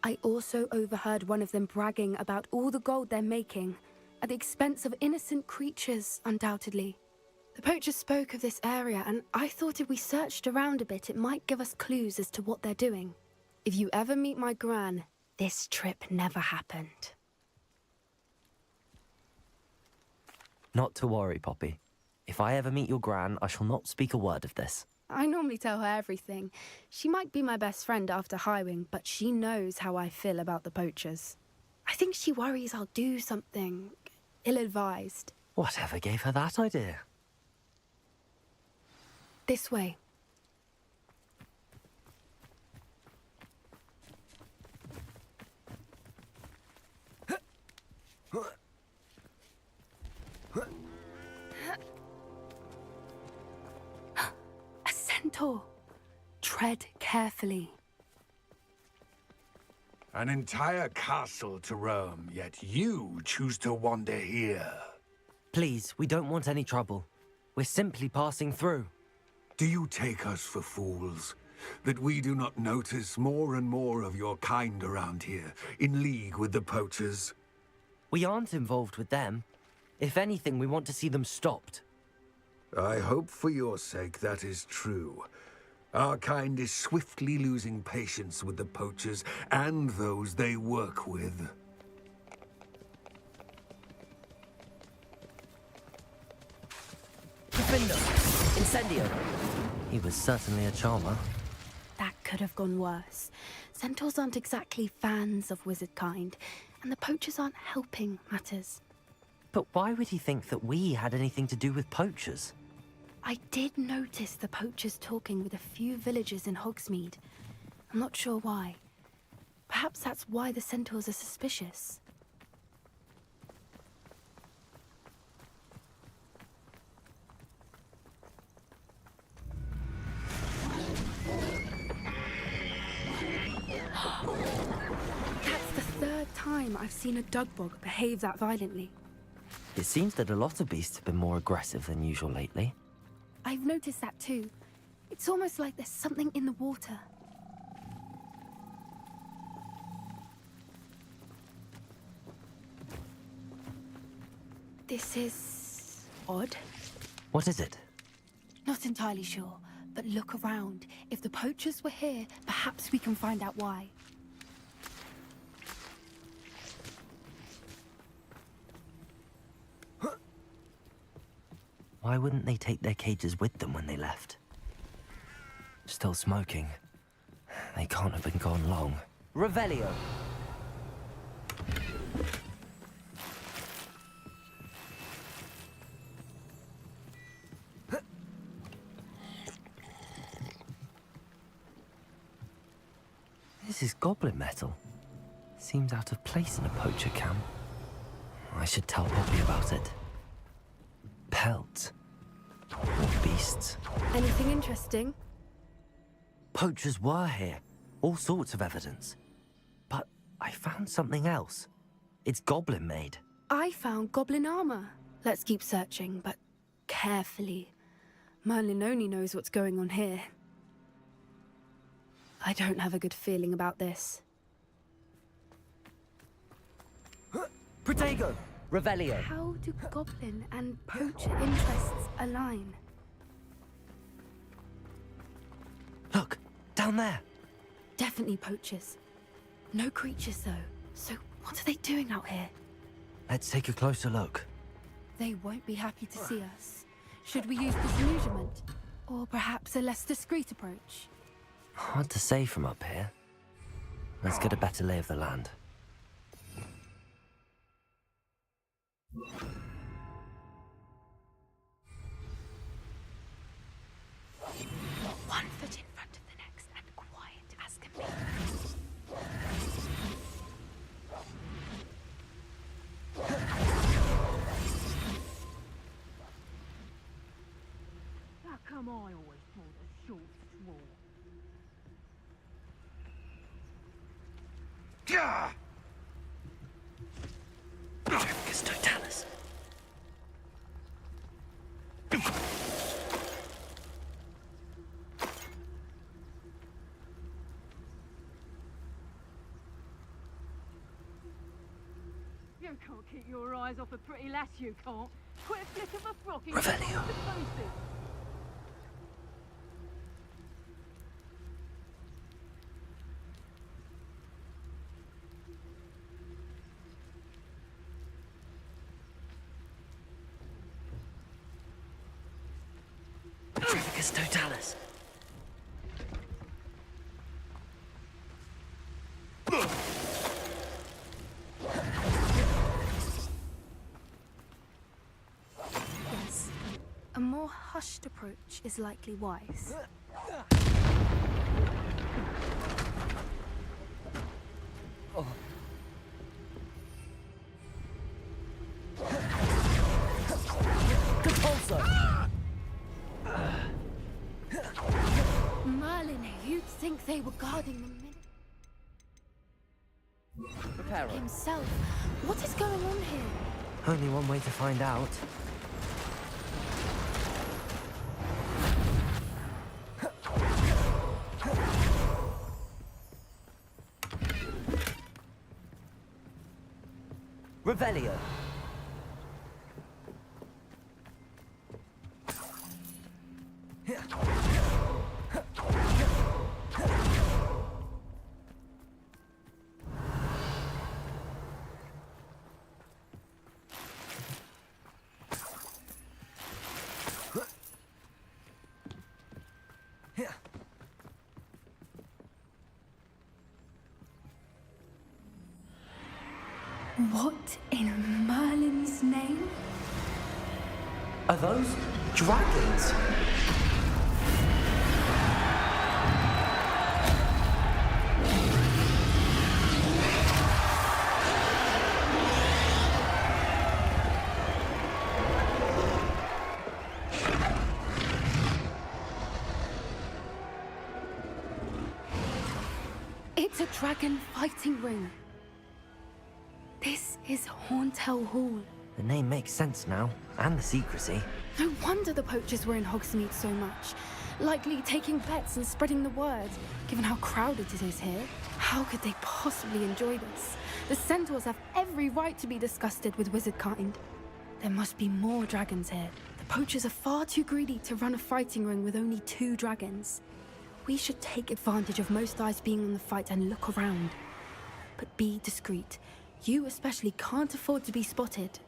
I also overheard one of them bragging about all the gold they're making, at the expense of innocent creatures, undoubtedly. The poachers spoke of this area, and I thought if we searched around a bit, it might give us clues as to what they're doing. If you ever meet my gran, this trip never happened. Not to worry, Poppy. If I ever meet your gran, I shall not speak a word of this. I normally tell her everything. She might be my best friend after Highwing, but she knows how I feel about the poachers. I think she worries I'll do something ill-advised. Whatever gave her that idea? This way. A centaur. Tread carefully. An entire castle to roam, yet you choose to wander here. Please, we don't want any trouble. We're simply passing through. Do you take us for fools? That we do not notice more and more of your kind around here, in league with the poachers? We aren't involved with them. If anything, we want to see them stopped. I hope for your sake that is true. Our kind is swiftly losing patience with the poachers and those they work with. Defender! Incendio! He was certainly a charmer. That could have gone worse. Centaurs aren't exactly fans of wizard kind, and the poachers aren't helping matters. But why would he think that we had anything to do with poachers? I did notice the poachers talking with a few villagers in Hogsmeade. I'm not sure why. Perhaps that's why the centaurs are suspicious. That's the third time I've seen a dugbog behave that violently. It seems that a lot of beasts have been more aggressive than usual lately. I've noticed that too. It's almost like there's something in the water. This is odd. What is it? Not entirely sure, but look around. If the poachers were here, perhaps we can find out why. Why wouldn't they take their cages with them when they left? Still smoking. They can't have been gone long. Revelio. This is goblin metal. Seems out of place in a poacher camp. I should tell Poppy about it. Pelts. Or beasts. Anything interesting? Poachers were here. All sorts of evidence. But I found something else. It's goblin made. I found goblin armor. Let's keep searching, but carefully. Merlin only knows what's going on here. I don't have a good feeling about this. Protego! Revelio. How do goblin and poacher interests align? Look, down there. Definitely poachers. No creatures, though. So what are they doing out here? Let's take a closer look. They won't be happy to see us. Should we use disillusionment? Or perhaps a less discreet approach? Hard to say from up here. Let's get a better lay of the land. One foot in front of the next and quiet as can be. How come I always draw the short straw? Trevicus totalis. You can't keep your eyes off a pretty lass, you can't. Quit a flick of a frock and Revelio. you're the pieces. Trafficus totalis. Yes. A more hushed approach is likely wise. Oh. Merlin, you'd think they were guarding the Prepare her. himself. What is going on here? Only one way to find out. Revelio. What in Merlin's name? Are those dragons? It's a dragon fighting ring. This is Hauntel Hall. The name makes sense now, and the secrecy. No wonder the poachers were in Hogsmeade so much. Likely taking bets and spreading the word. Given how crowded it is here, how could they possibly enjoy this? The centaurs have every right to be disgusted with wizard kind. There must be more dragons here. The poachers are far too greedy to run a fighting ring with only 2 dragons. We should take advantage of most eyes being on the fight and look around. But be discreet. You especially can't afford to be spotted.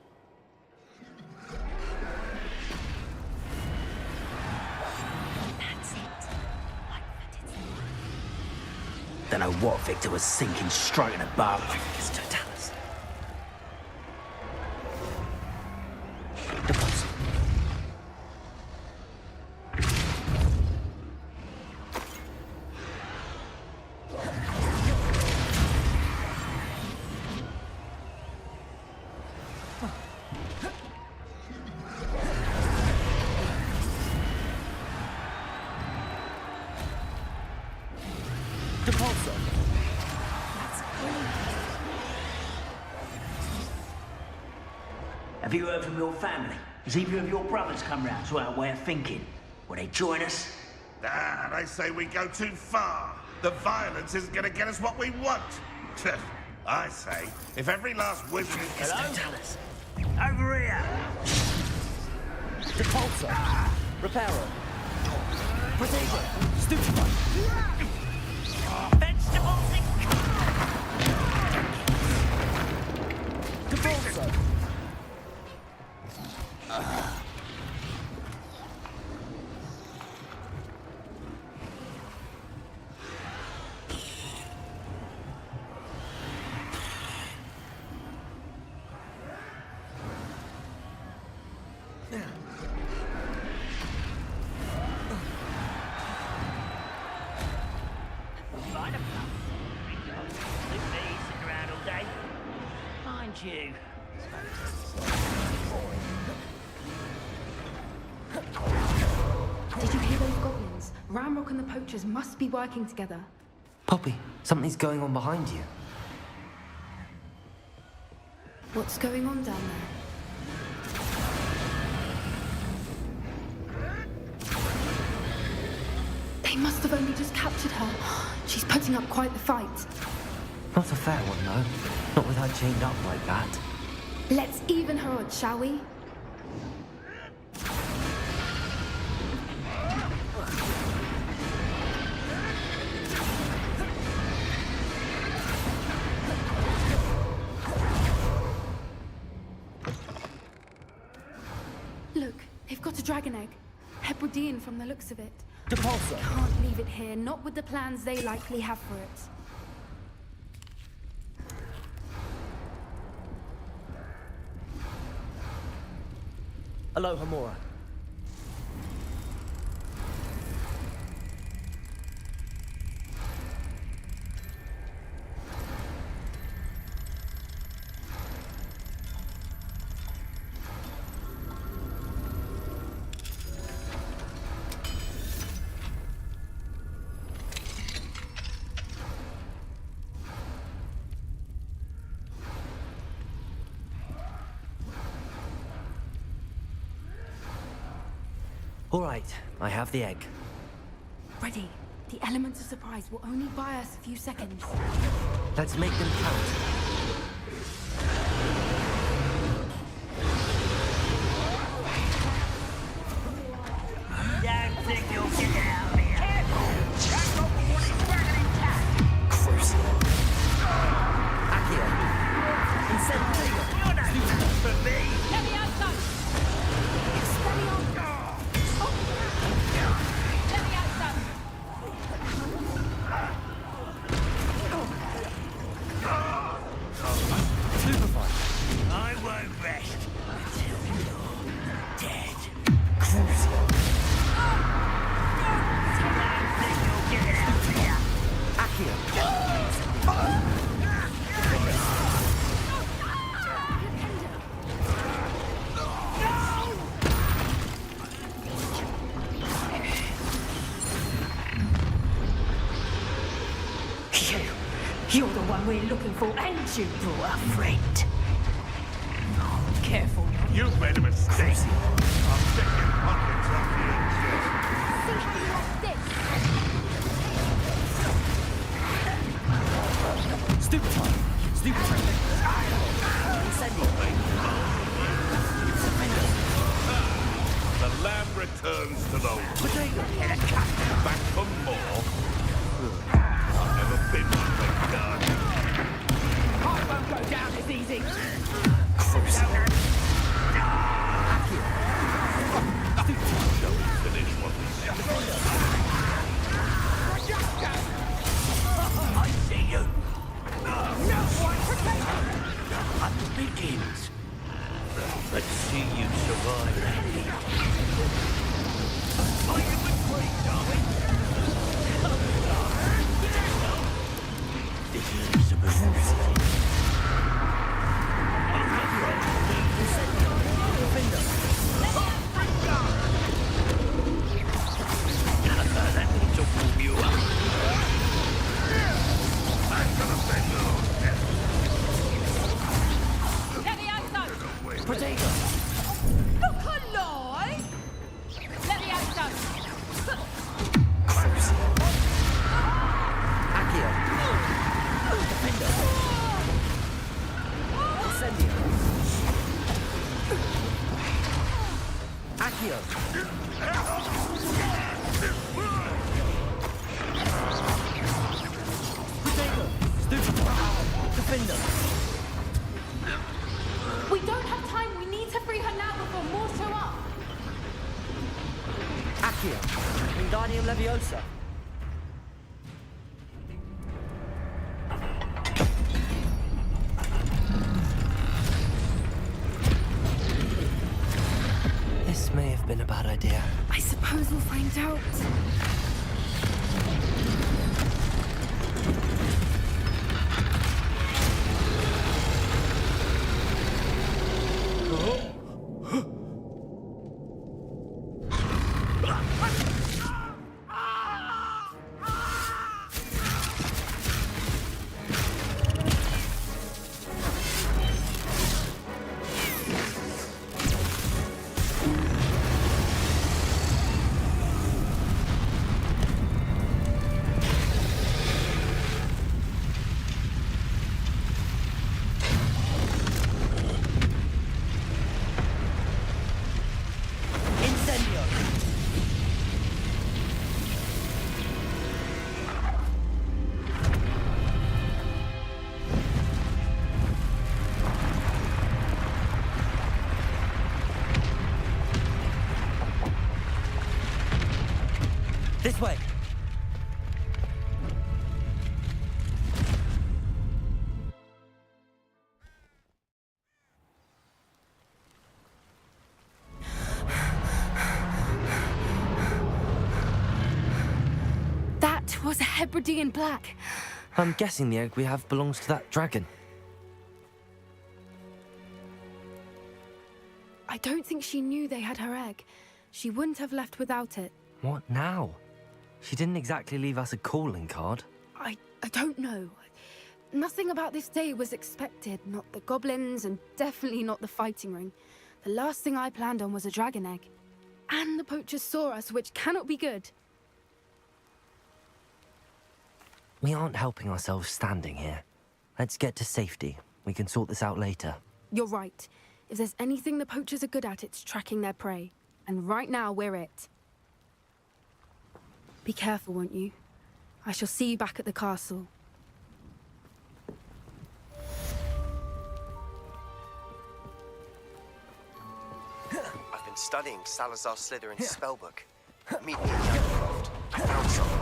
That's it. Don't know what Victor was sinking straight in a bar. Trafficus totalis. Have you heard from your family? Has either of your brothers come round to our way of thinking? Will they join us? Ah, they say we go too far. The violence isn't going to get us what we want. I say, if every last wizard is... Hello? Over here! Depulsor. Reparo. Protego. Stupefy. Vegetables in... Depulsor. You. Did you hear those goblins? Ramrock and the poachers must be working together. Poppy, something's going on behind you. What's going on down there? They must have only just captured her. She's putting up quite the fight. Not a fair one, though. Not with her chained up like that. Let's even her odds, shall we? Look, they've got a dragon egg. Hebridean from the looks of it. Depulsor. Can't leave it here, not with the plans they likely have for it. Aloha Mora. All right, I have the egg. Ready. The elements of surprise will only buy us a few seconds. Let's make them count. Don't think you'll get out of here. Careful! That rope will want its dragon intact. Crucial. Accio. Incendio. You're not good for me. Let me outside! Let me outside! Stupefy. I won't rest until you're dead. Crucial. Don't think you'll get out of here. Accio. You're the one we're looking for, and you brought a friend. Careful. You've made a mistake. I'll check your pockets after you're dead. See how you like this? Stupefy. Stupefy. Incendio. The lamb returns to the Potato. back for more. I've never been one for gardening. Heart won't go down as easy. Shall we finish what we started? I see you. No one hunt begins. Let's see you survive. Are you intrigued, darling? This is Elizabeth. That needs to warm you up. I'm gonna bend your own death. Let me outside! Potato. Look alive! Let me outside! Accio. Defender. Incendio. Accio. Potato. Stupefy. Defender. We don't have time. We need to free her now before more show up. Accio. Wingardium Leviosa. This may have been a bad idea. I suppose we'll find out. This way! That was a Hebridean black. I'm guessing the egg we have belongs to that dragon. I don't think she knew they had her egg. She wouldn't have left without it. What now? She didn't exactly leave us a calling card. I don't know. Nothing about this day was expected. Not the goblins, and definitely not the fighting ring. The last thing I planned on was a dragon egg. And the poachers saw us, which cannot be good. We aren't helping ourselves standing here. Let's get to safety. We can sort this out later. You're right. If there's anything the poachers are good at, it's tracking their prey. And right now, we're it. Be careful, won't you? I shall see you back at the castle. I've been studying Salazar Slytherin's spellbook. Meet me in Ravencroft. I found something.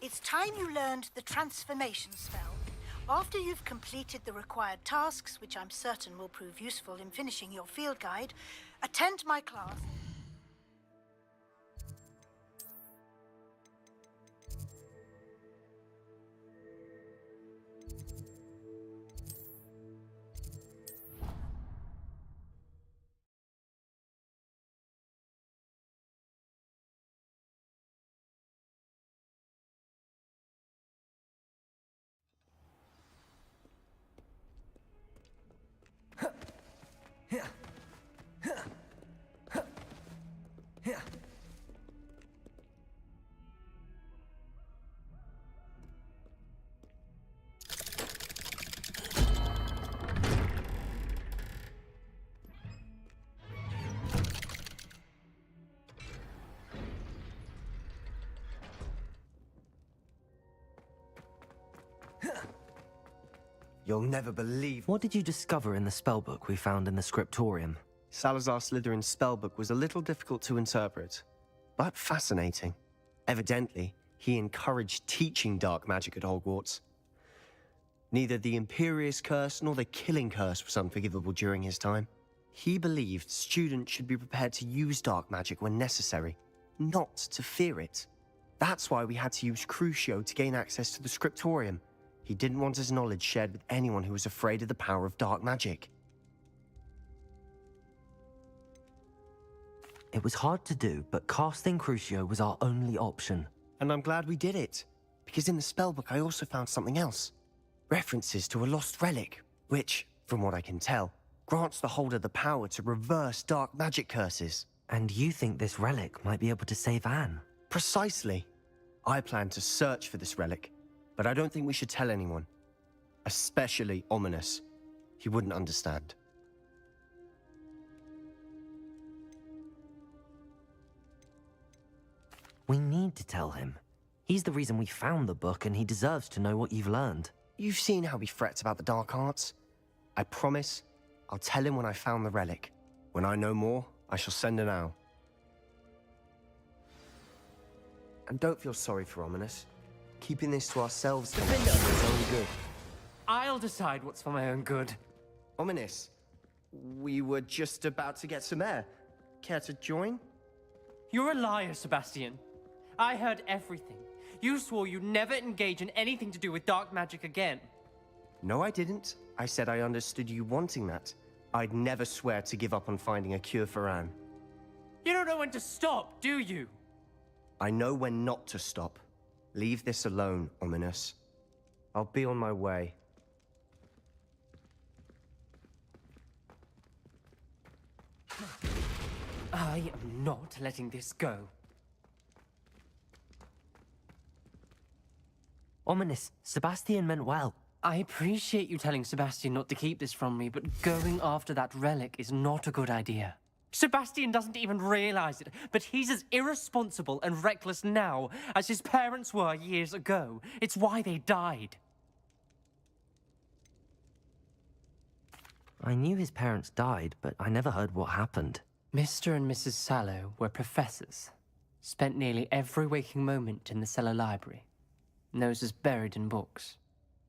It's time you learned the transformation spell. After you've completed the required tasks, which I'm certain will prove useful in finishing your field guide, attend my class. You'll never believe... What did you discover in the spellbook we found in the scriptorium? Salazar Slytherin's spellbook was a little difficult to interpret, but fascinating. Evidently, he encouraged teaching dark magic at Hogwarts. Neither the Imperious Curse nor the Killing Curse was unforgivable during his time. He believed students should be prepared to use dark magic when necessary, not to fear it. That's why we had to use Crucio to gain access to the scriptorium. He didn't want his knowledge shared with anyone who was afraid of the power of dark magic. It was hard to do, but casting Crucio was our only option. And I'm glad we did it, because in the spellbook I also found something else. References to a lost relic, which, from what I can tell, grants the holder the power to reverse dark magic curses. And you think this relic might be able to save Anne? Precisely. I plan to search for this relic, but I don't think we should tell anyone. Especially Ominous. He wouldn't understand. We need to tell him. He's the reason we found the book, and he deserves to know what you've learned. You've seen how he frets about the dark arts. I promise I'll tell him when I found the relic. When I know more, I shall send an owl. And don't feel sorry for Ominous. Keeping this to ourselves is his own good. I'll decide what's for my own good. Ominous, we were just about to get some air. Care to join? You're a liar, Sebastian. I heard everything. You swore you'd never engage in anything to do with dark magic again. No, I didn't. I said I understood you wanting that. I'd never swear to give up on finding a cure for Anne. You don't know when to stop, do you? I know when not to stop. Leave this alone, Ominous. I'll be on my way. I am not letting this go. Ominous, Sebastian meant well. I appreciate you telling Sebastian not to keep this from me, but going after that relic is not a good idea. Sebastian doesn't even realize it, but he's as irresponsible and reckless now as his parents were years ago. It's why they died. I knew his parents died, but I never heard what happened. Mr. and Mrs. Sallow were professors. Spent nearly every waking moment in the cellar library. Noses buried in books.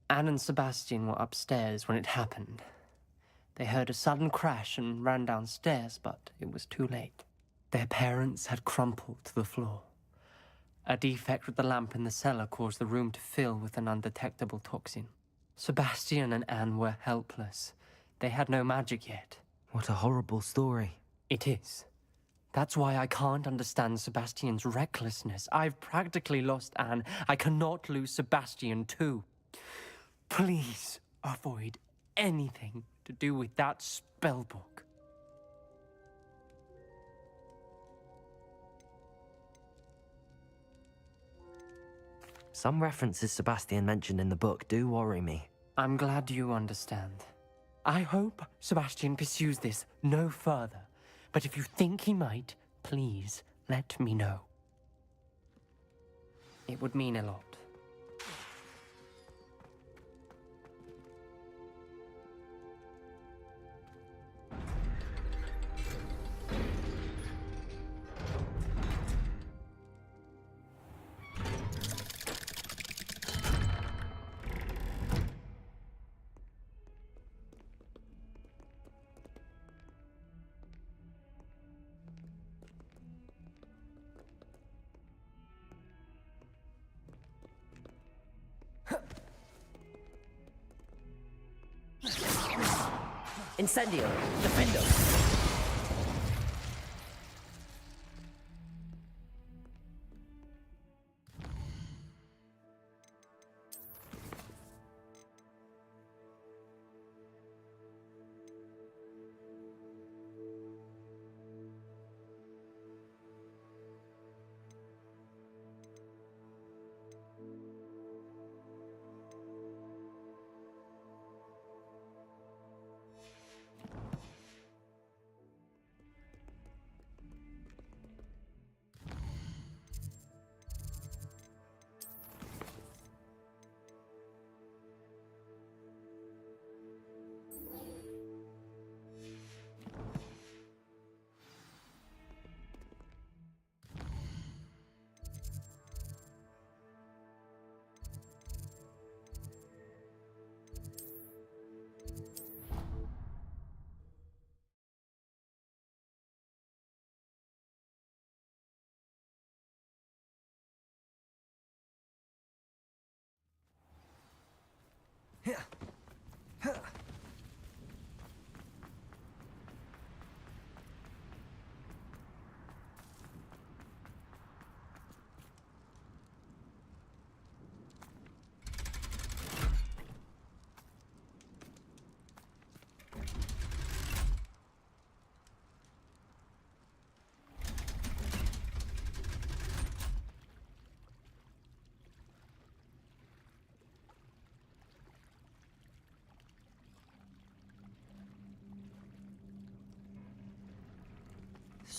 Anne and Sebastian were upstairs when it happened. They heard a sudden crash and ran downstairs, but it was too late. Their parents had crumpled to the floor. A defect with the lamp in the cellar caused the room to fill with an undetectable toxin. Sebastian and Anne were helpless. They had no magic yet. What a horrible story. It is. That's why I can't understand Sebastian's recklessness. I've practically lost Anne. I cannot lose Sebastian too. Please avoid anything to do with that spellbook. Some references Sebastian mentioned in the book do worry me. I'm glad you understand. I hope Sebastian pursues this no further. But if you think he might, please let me know. It would mean a lot. Incendio! Defendo!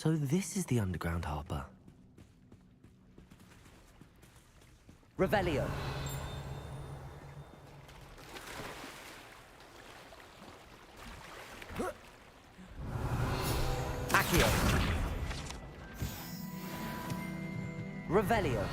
So this is the underground harbour. Revelio. Accio. Revelio.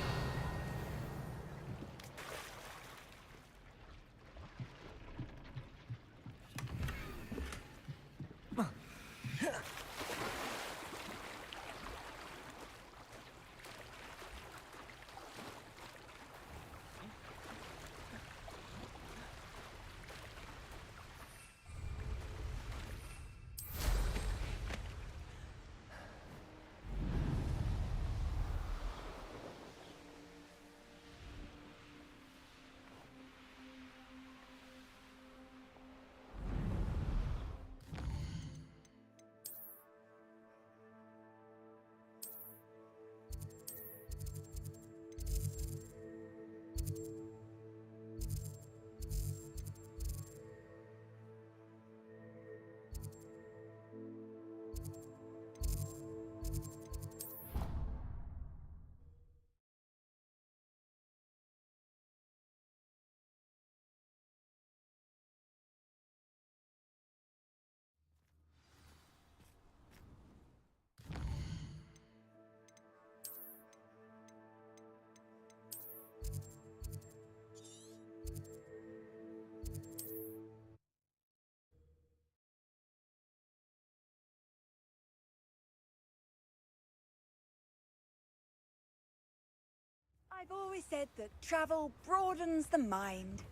I've always said that travel broadens the mind.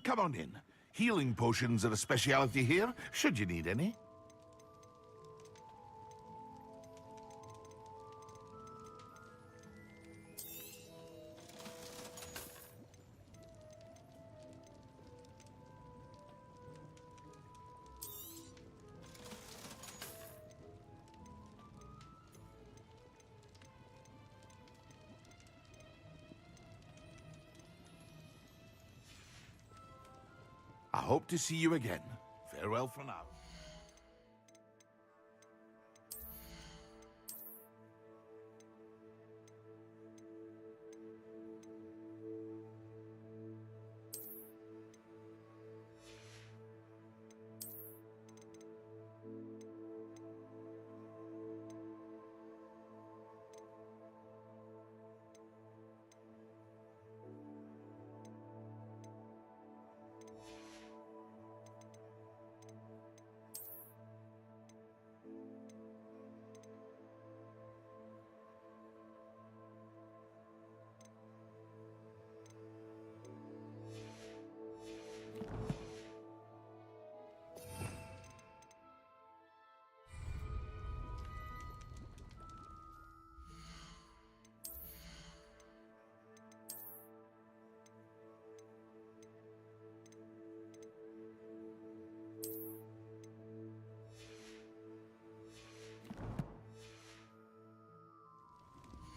Come on in. Healing potions are a speciality here, should you need any. I hope to see you again. Farewell for now.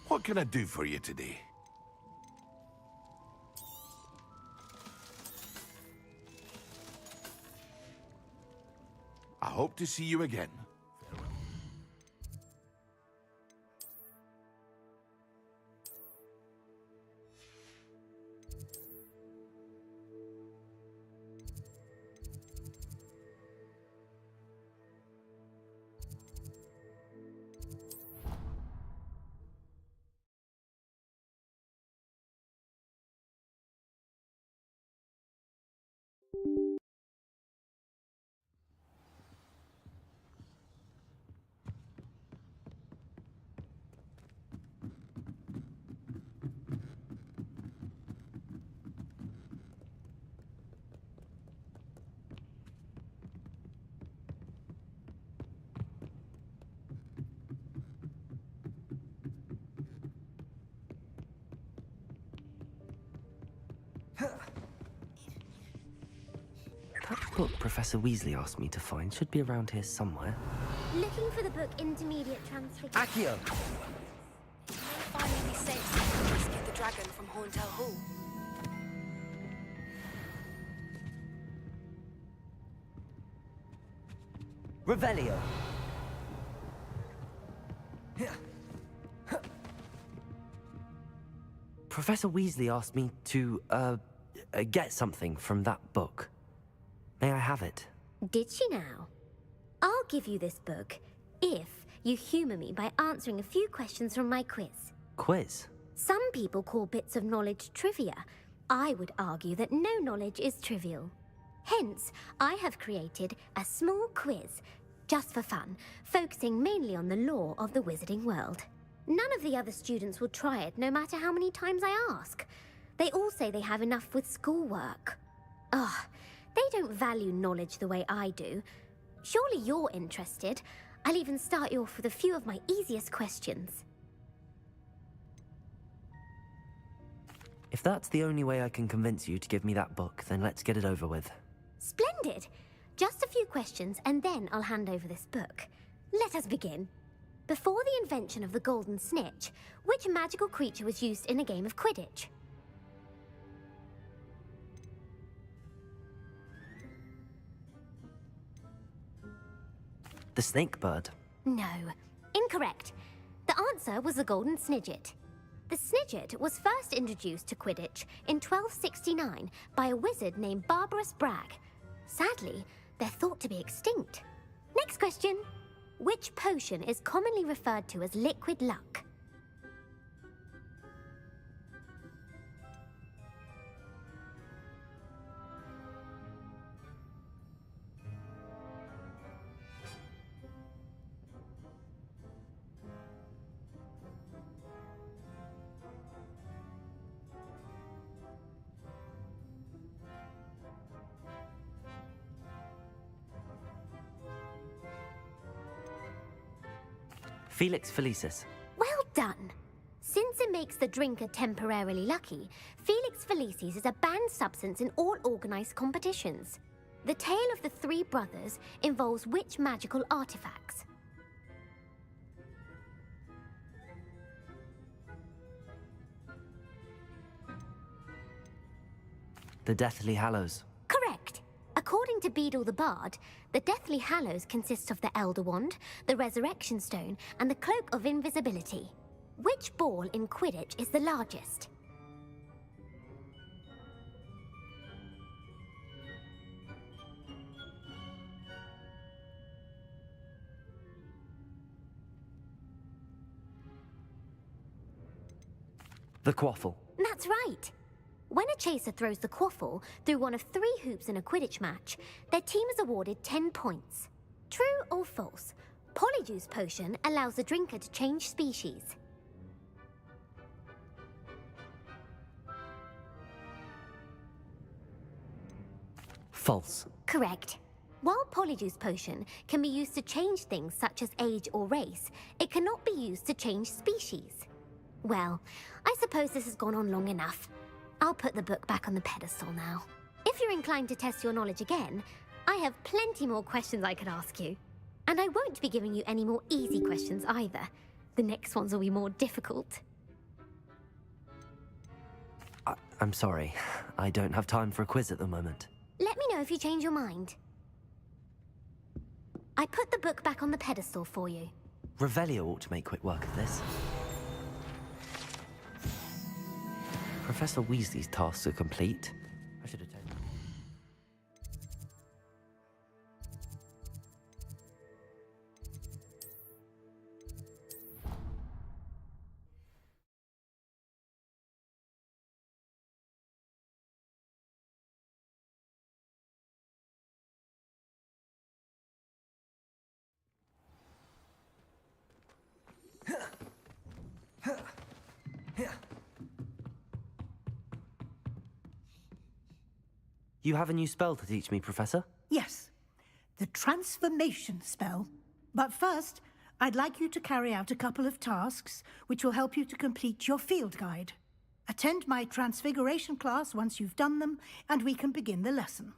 What can I do for you today? I hope to see you again. That book Professor Weasley asked me to find should be around here somewhere. Looking for the book Intermediate Transfiguration. Accio! It may finally be safe to rescue the dragon from Hauntel Hall. Revelio! Professor Weasley asked me to, get something from that book. May I have it? Did she now? I'll give you this book if you humour me by answering a few questions from my quiz. Quiz? Some people call bits of knowledge trivia. I would argue that no knowledge is trivial. Hence, I have created a small quiz, just for fun, focusing mainly on the lore of the wizarding world. None of the other students will try it, no matter how many times I ask. They all say they have enough with schoolwork. Ugh, they don't value knowledge the way I do. Surely you're interested. I'll even start you off with a few of my easiest questions. If that's the only way I can convince you to give me that book, then let's get it over with. Splendid! Just a few questions, and then I'll hand over this book. Let us begin. Before the invention of the golden snitch, which magical creature was used in a game of Quidditch? The snake bird. No, incorrect. The answer was the golden snidget. The snidget was first introduced to Quidditch in 1269 by a wizard named Barbarous Bragg. Sadly, they're thought to be extinct. Next question. Which potion is commonly referred to as liquid luck? Felix Felicis. Well done. Since it makes the drinker temporarily lucky, Felix Felicis is a banned substance in all organized competitions. The tale of the three brothers involves which magical artifacts? The Deathly Hallows. Correct. According to Beadle the Bard, the Deathly Hallows consists of the Elder Wand, the Resurrection Stone, and the Cloak of Invisibility. Which ball in Quidditch is the largest? The Quaffle. That's right. When a chaser throws the quaffle through one of 3 hoops in a Quidditch match, their team is awarded 10 points. True or false? Polyjuice Potion allows the drinker to change species. False. Correct. While Polyjuice Potion can be used to change things such as age or race, it cannot be used to change species. Well, I suppose this has gone on long enough. I'll put the book back on the pedestal now. If you're inclined to test your knowledge again, I have plenty more questions I could ask you. And I won't be giving you any more easy questions either. The next ones will be more difficult. I'm sorry. I don't have time for a quiz at the moment. Let me know if you change your mind. I put the book back on the pedestal for you. Revelio ought to make quick work of this. Professor Weasley's tasks are complete. I should have taken... You have a new spell to teach me, Professor? Yes, the transformation spell. But first, I'd like you to carry out a couple of tasks which will help you to complete your field guide. Attend my transfiguration class once you've done them, and we can begin the lesson.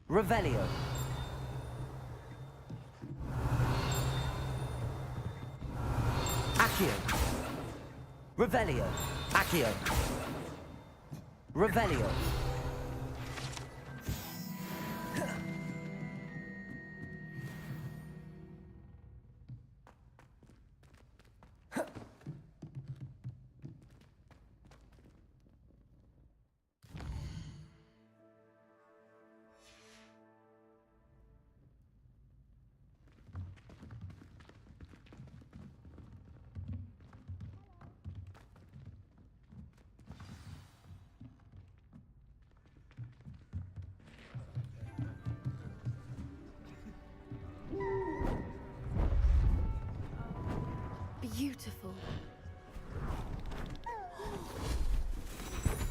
Revelio. Accio. Revelio. Accio. Revelio. Beautiful.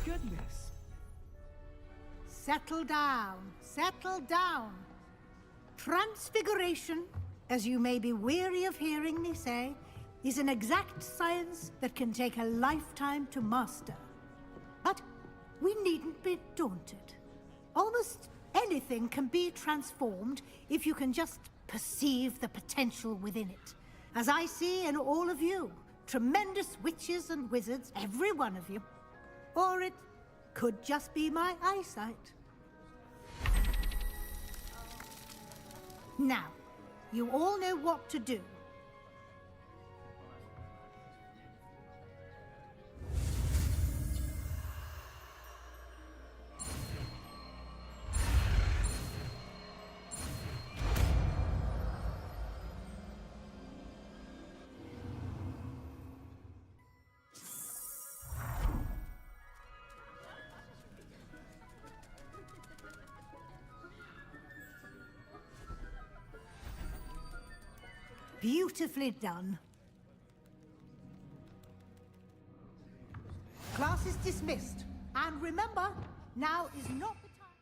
Goodness. Settle down, settle down. Transfiguration, as you may be weary of hearing me say, is an exact science that can take a lifetime to master. But we needn't be daunted. Almost anything can be transformed if you can just perceive the potential within it. As I see in all of you, tremendous witches and wizards, every one of you. Or it could just be my eyesight. Now, you all know what to do. Beautifully done. Class is dismissed. And remember, now is not the time.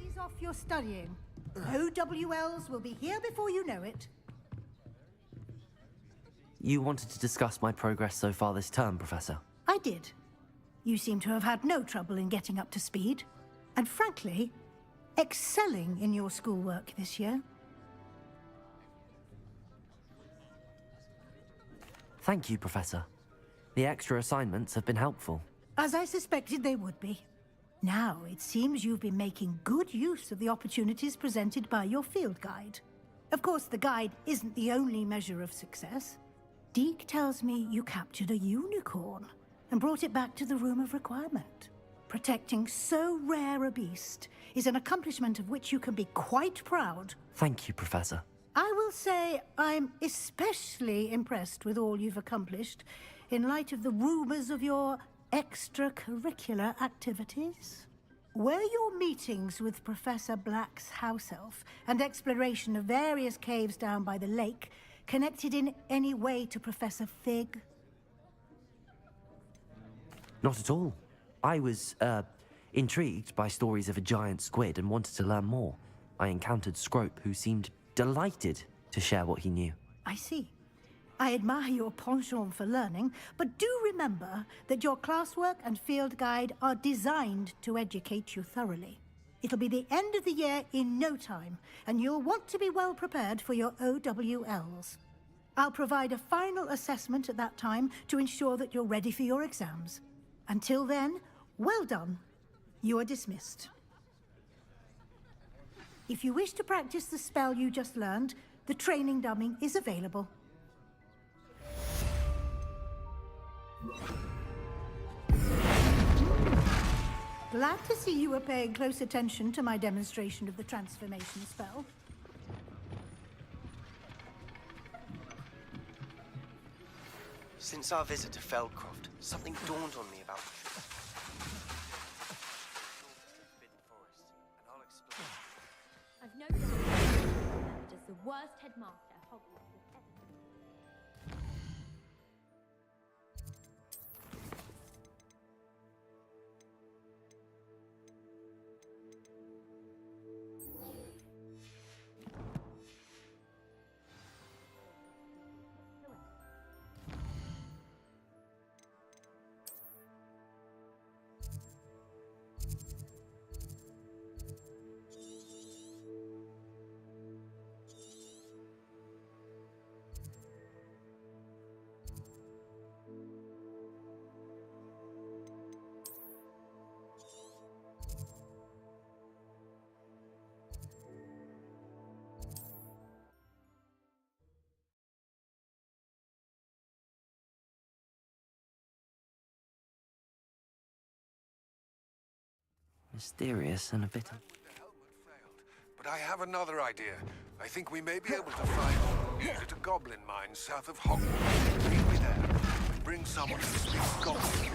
Ease off your studying. OWLs will be here before you know it. You wanted to discuss my progress so far this term, Professor? I did. You seem to have had no trouble in getting up to speed. And frankly, excelling in your schoolwork this year. Thank you, Professor. The extra assignments have been helpful. As I suspected they would be. Now, it seems you've been making good use of the opportunities presented by your field guide. Of course, the guide isn't the only measure of success. Deke tells me you captured a unicorn and brought it back to the Room of Requirement. Protecting so rare a beast is an accomplishment of which you can be quite proud. Thank you, Professor. I will say I'm especially impressed with all you've accomplished in light of the rumors of your extracurricular activities. Were your meetings with Professor Black's house elf and exploration of various caves down by the lake connected in any way to Professor Fig? Not at all. I was, intrigued by stories of a giant squid and wanted to learn more. I encountered Scrope, who seemed delighted to share what he knew. I see. I admire your penchant for learning, but do remember that your classwork and field guide are designed to educate you thoroughly. It'll be the end of the year in no time, and you'll want to be well prepared for your OWLs. I'll provide a final assessment at that time to ensure that you're ready for your exams. Until then, well done. You are dismissed. If you wish to practice the spell you just learned, the training dummy is available. Glad to see you were paying close attention to my demonstration of the transformation spell. Since our visit to Feldcroft, something dawned on me about I've no doubt that is the worst headmaster Hogwarts has ever. Mysterious and a bit... But I have another idea. I think we may be able to find lead at a goblin mine south of Hogwarts. Meet me there. Bring someone who speaks goblin.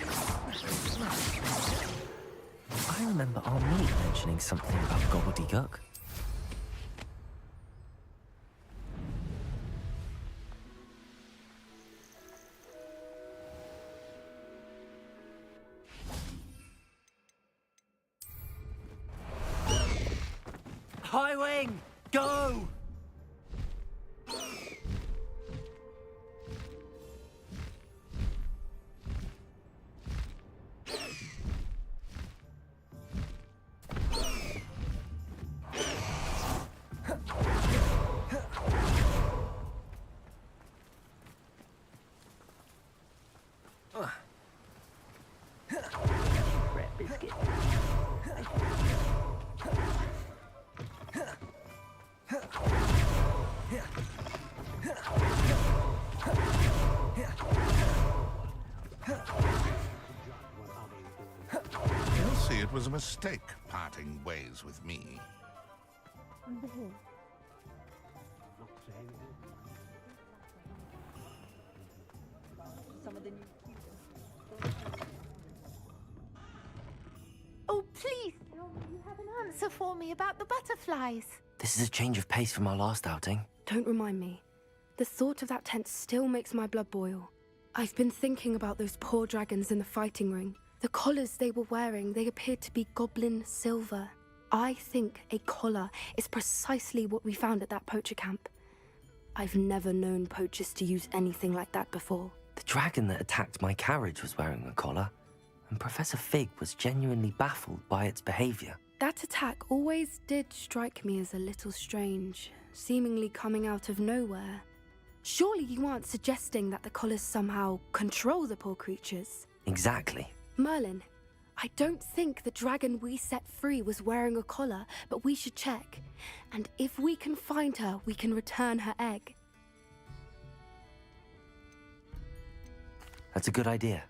I remember our mate mentioning something about gobbledygook. High wing, go! Red biscuit. You'll see it was a mistake parting ways with me. Oh, please, you have an answer for me about the butterflies. This is a change of pace from our last outing. Don't remind me. The thought of that tent still makes my blood boil. I've been thinking about those poor dragons in the fighting ring. The collars they were wearing, they appeared to be goblin silver. I think a collar is precisely what we found at that poacher camp. I've never known poachers to use anything like that before. The dragon that attacked my carriage was wearing a collar, and Professor Fig was genuinely baffled by its behavior. That attack always did strike me as a little strange, seemingly coming out of nowhere. Surely you aren't suggesting that the collars somehow control the poor creatures? Exactly. Merlin, I don't think the dragon we set free was wearing a collar, but we should check. And if we can find her, we can return her egg. That's a good idea.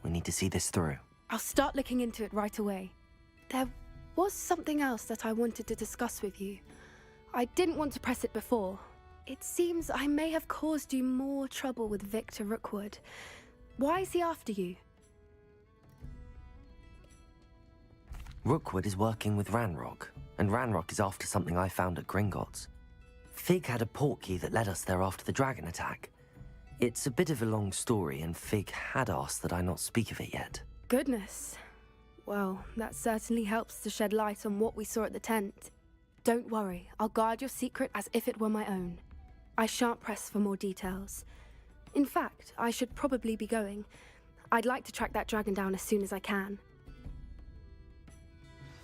We need to see this through. I'll start looking into it right away. There was something else that I wanted to discuss with you. I didn't want to press it before. It seems I may have caused you more trouble with Victor Rookwood. Why is he after you? Rookwood is working with Ranrock, and Ranrock is after something I found at Gringotts. Fig had a portkey that led us there after the dragon attack. It's a bit of a long story, and Fig had asked that I not speak of it yet. Goodness. Well, that certainly helps to shed light on what we saw at the tent. Don't worry, I'll guard your secret as if it were my own. I shan't press for more details. In fact, I should probably be going. I'd like to track that dragon down as soon as I can.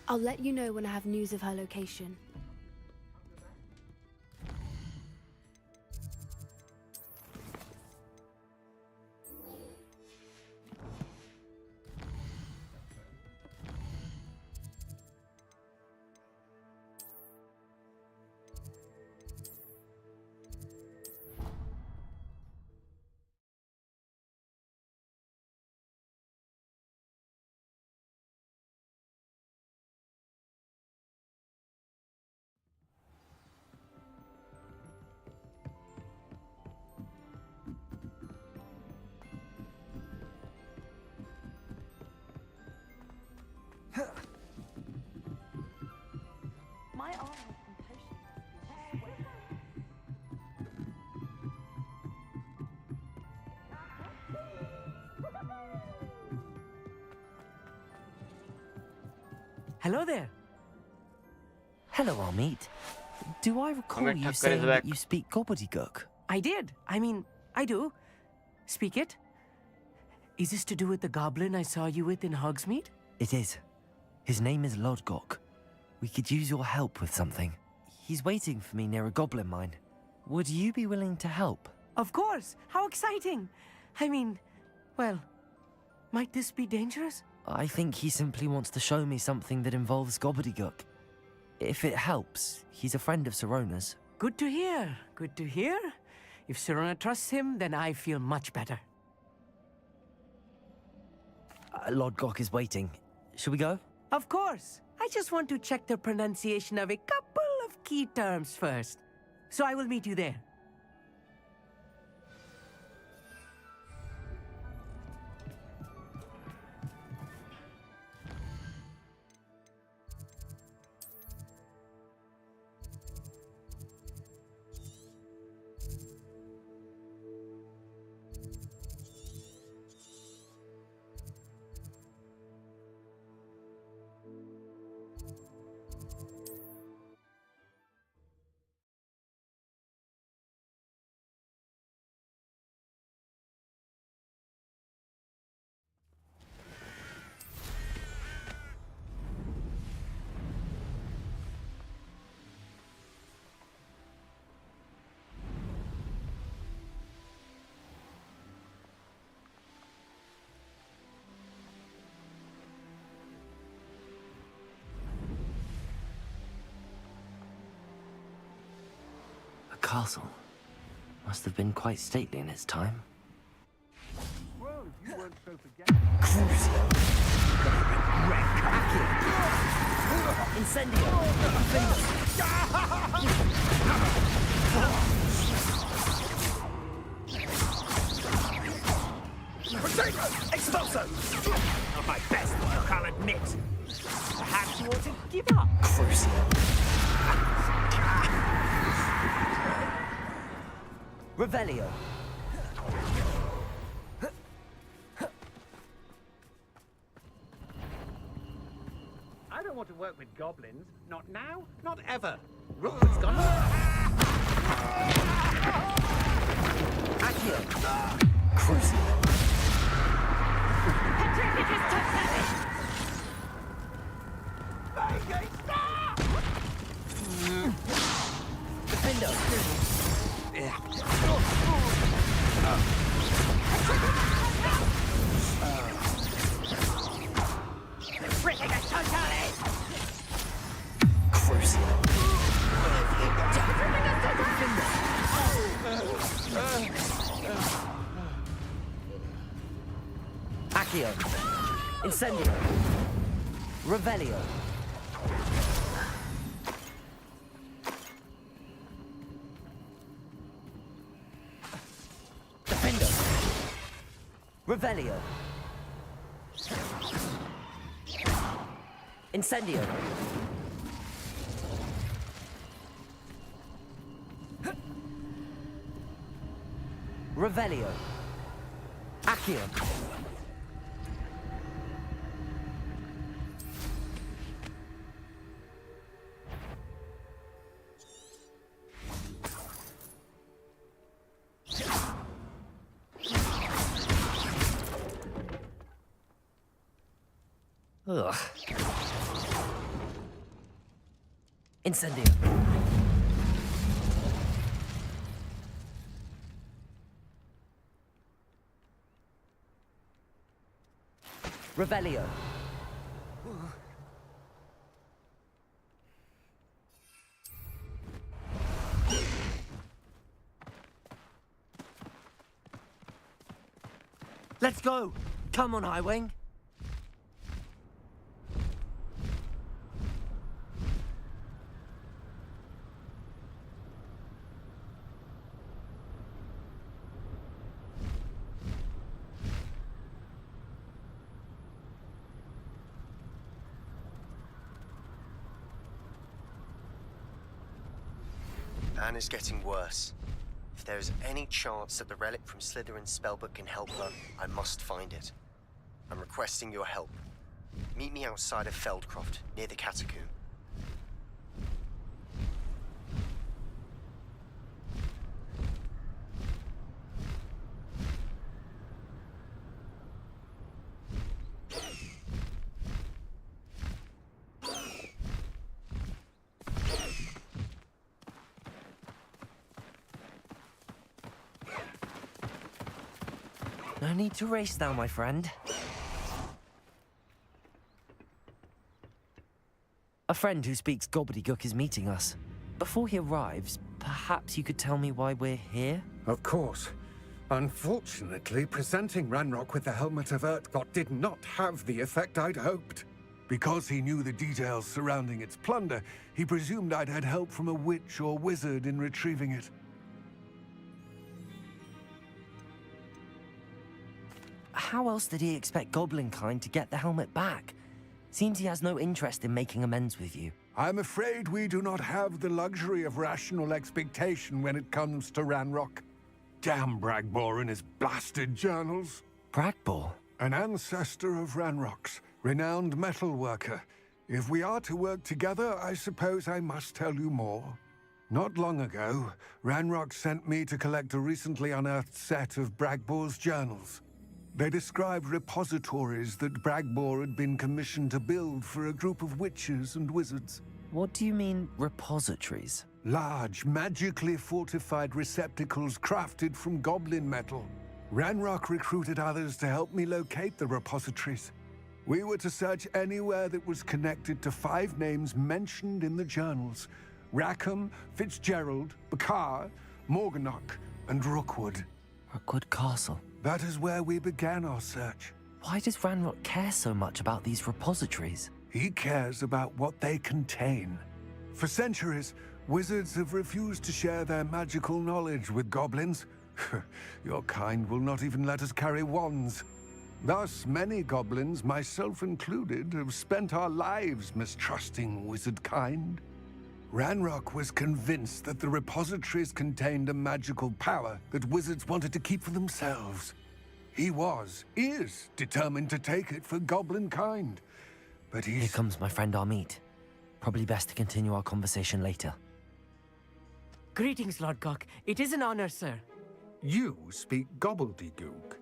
I'll let you know when I have news of her location. My arm has been potioned. Hello there. Hello, Hogsmeade. Do I recall gonna you tuck saying his that back. you speak gobbledygook? I did. I do. Speak it. Is this to do with the goblin I saw you with in Hogsmeade? It is. His name is Lodgok. We could use your help with something. He's waiting for me near a goblin mine. Would you be willing to help? Of course. How exciting. Well, might this be dangerous? I think he simply wants to show me something that involves gobbledygook. If it helps, he's a friend of Sirona's. Good to hear. Good to hear. If Sirona trusts him, then I feel much better. Lodgok is waiting. Shall we go? Of course. I just want to check the pronunciation of a couple of key terms first. So I will meet you there. Castle. Must have been quite stately in its time. Well, if you weren't so forgetful. Potato! Expulso! Not my best work, I'll admit. Perhaps you want to give up. Revelio. I don't want to work work with goblins. Not now, not ever. Rookwood's gone. Accio! Crucial. Defender! Crucial. Accio. Incendio. Revelio. Defender. Revelio. Incendio. Revelio. Accio. Ugh. Incendio. Revelio. Let's go! Come on, Highwing! Anne is getting worse. If there is any chance that the relic from Slytherin's spellbook can help her, I must find it. I'm requesting your help. Meet me outside of Feldcroft, near the Catacomb. No need to race now, my friend. A friend who speaks gobbledygook is meeting us. Before he arrives, perhaps you could tell me why we're here? Of course. Unfortunately, presenting Ranrock with the Helmet of Urtkot did not have the effect I'd hoped. Because he knew the details surrounding its plunder, he presumed I'd had help from a witch or wizard in retrieving it. How else did he expect Goblinkind to get the helmet back? Seems he has no interest in making amends with you. I'm afraid we do not have the luxury of rational expectation when it comes to Ranrock. Damn Bragbor and his blasted journals. Bragbor? An ancestor of Ranrock's, renowned metalworker. If we are to work together, I suppose I must tell you more. Not long ago, Ranrock sent me to collect a recently unearthed set of Bragbor's journals. They described repositories that Bragbor had been commissioned to build for a group of witches and wizards. What do you mean, repositories? Large, magically fortified receptacles crafted from goblin metal. Ranrock recruited others to help me locate the repositories. We were to search anywhere that was connected to 5 names mentioned in the journals: Rackham, Fitzgerald, Bakar, Morganach, and Rookwood. Rookwood Castle. That is where we began our search. Why does Ranrock care so much about these repositories? He cares about what they contain. For centuries, wizards have refused to share their magical knowledge with goblins. Your kind will not even let us carry wands. Thus, many goblins, myself included, have spent our lives mistrusting wizard kind. Ranrock was convinced that the repositories contained a magical power that wizards wanted to keep for themselves. He is determined to take it for goblin kind. But Here comes my friend Amit. Probably best to continue our conversation later. Greetings, Lodgok. It is an honor, sir. You speak gobbledygook.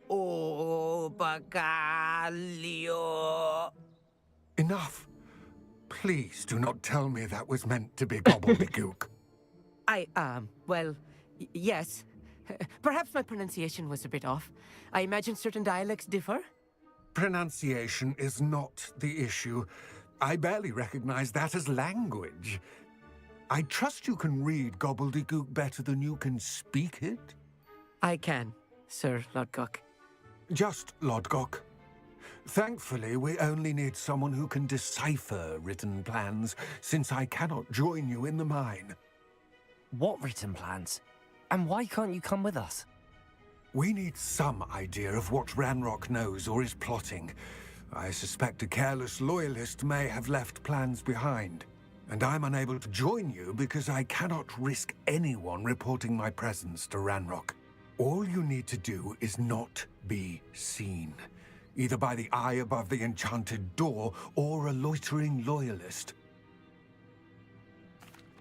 Oh, bagaglio. Enough. Please do not tell me that was meant to be gobbledygook. Well, yes. Perhaps my pronunciation was a bit off. I imagine certain dialects differ? Pronunciation is not the issue. I barely recognize that as language. I trust you can read gobbledygook better than you can speak it? I can, Sir Lodgok. Just Lodgok. Thankfully, we only need someone who can decipher written plans, since I cannot join you in the mine. What written plans? And why can't you come with us? We need some idea of what Ranrock knows or is plotting. I suspect a careless loyalist may have left plans behind. And I'm unable to join you because I cannot risk anyone reporting my presence to Ranrock. All you need to do is not be seen, either by the eye above the enchanted door or a loitering loyalist.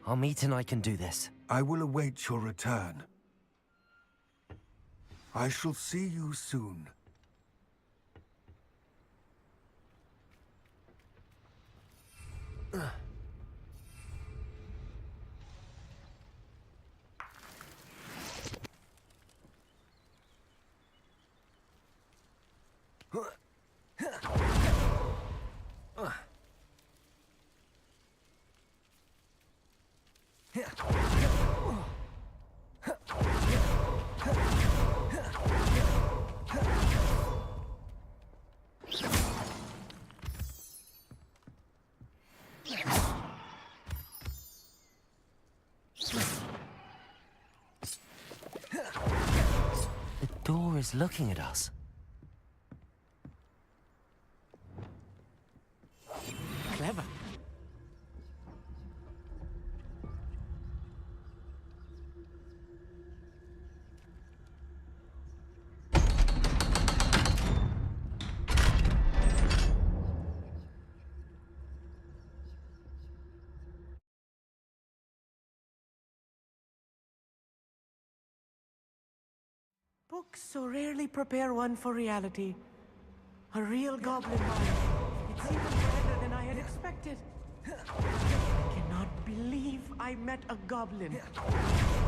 Amit and I can do this. I will await your return. I shall see you soon. The door is looking at us. Clever. Books so rarely prepare one for reality. A real goblin mind. It's even better than I had expected. I cannot believe I met a goblin.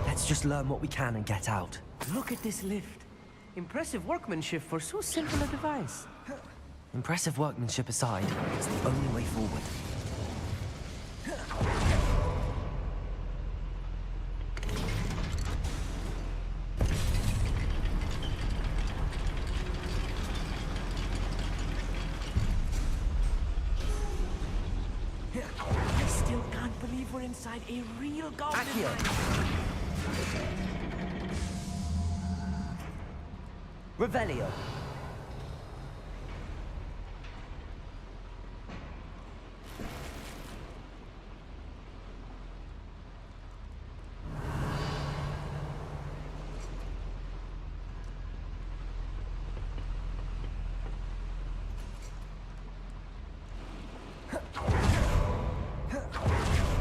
Let's just learn what we can and get out. Look at this lift. Impressive workmanship for so simple a device. Impressive workmanship aside, it's the only way forward. I still can't believe we're inside a real goblin mine. Revelio.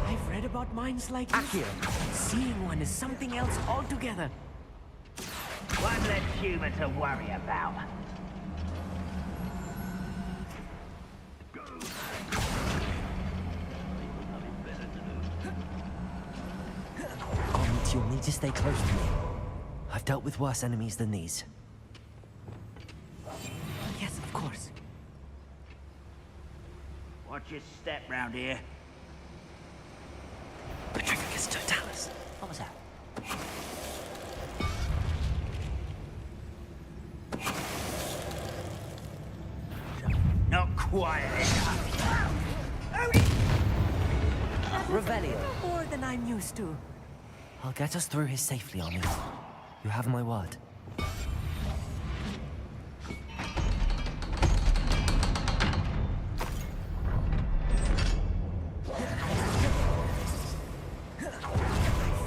I've read about mines like this. Seeing one is something else altogether. One less human to worry about. Amit, you'll need to stay close to me. I've dealt with worse enemies than these. Yes, of course. Watch your step round here. Petrificus totalis. What was that? Not quiet enough. Revelio. More than I'm used to. I'll get us through here safely, Amit. You have my word. I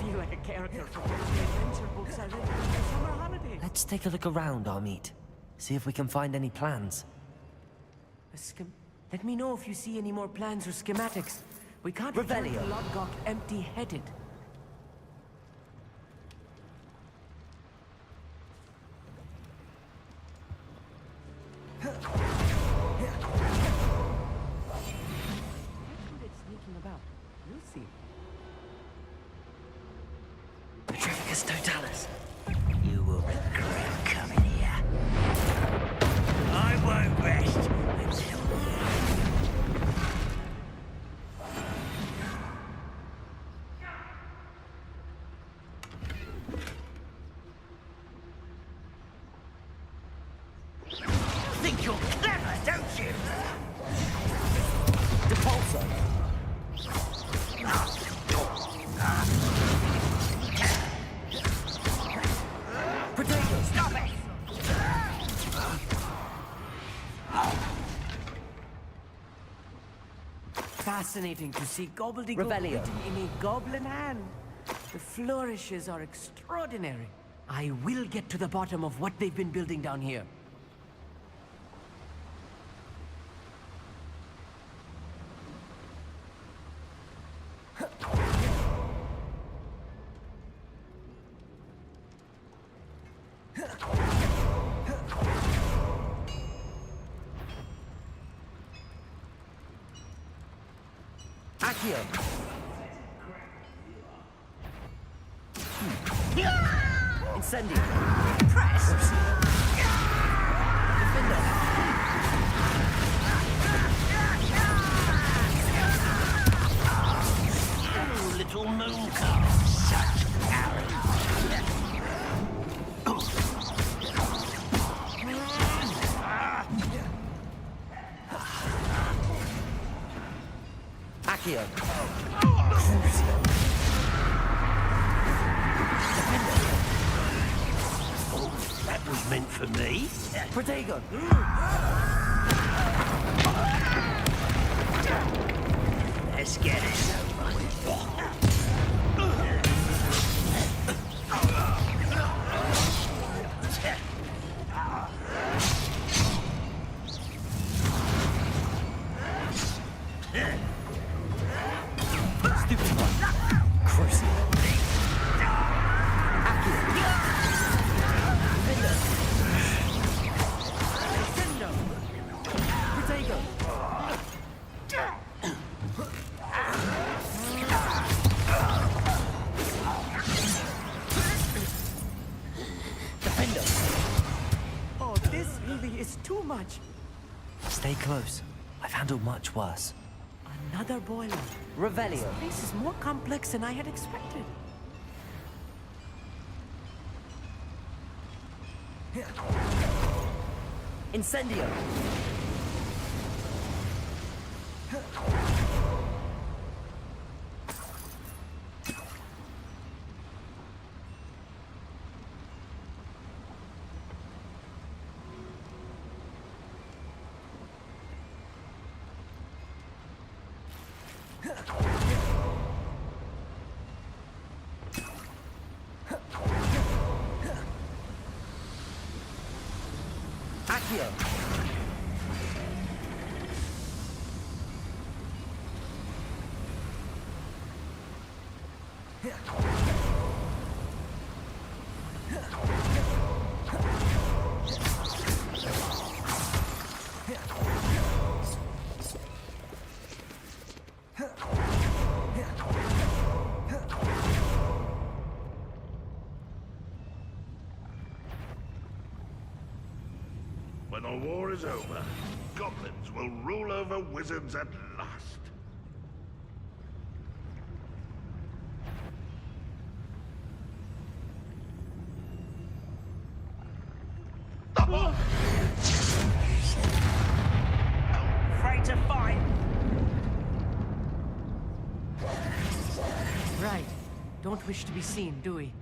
feel like a character from one of the adventure books I read during my summer holiday. Let's take a look around, Amit. See if we can find any plans. Let me know if you see any more plans or schematics. We can't Revelio. return to Lodgok empty-headed. Sneaking about. You'll see. Petrificus totalis. You will regret coming here. I won't rest until... You think you're clever, don't you? Depulso. Potatoes. Stop it! Fascinating to see gobbledygook Revelio. written in a goblin hand. The flourishes are extraordinary. I will get to the bottom of what they've been building down here. Accio. Incendio. Press! Oh, little mooncalf, such talent. Accio. Oh, that was meant for me. Protego. Let's get it over with. Stupid one. Crucial. Protego. Oh, this really is too much. Stay close. I've handled much worse. Another boiler. Revelio. This place is more complex than I had expected. Incendio. Accio. When the war is over, goblins will rule over wizards at last. Afraid to fight? Right. Don't wish to be seen, do we?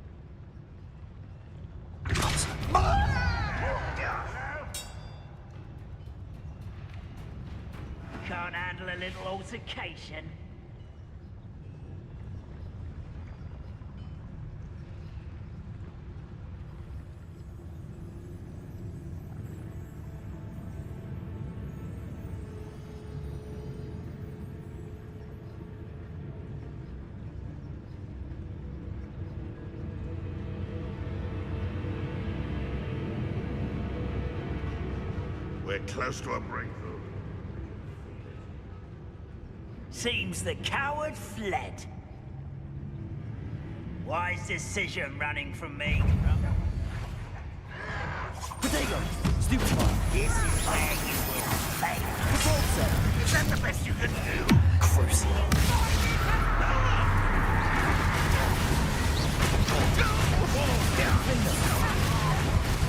Can't handle a little altercation. We're close to a breakthrough. Seems the coward fled. Wise decision running from me. Potato! Stupid one! This is where you will fail. Is that the best you can do? Crucial.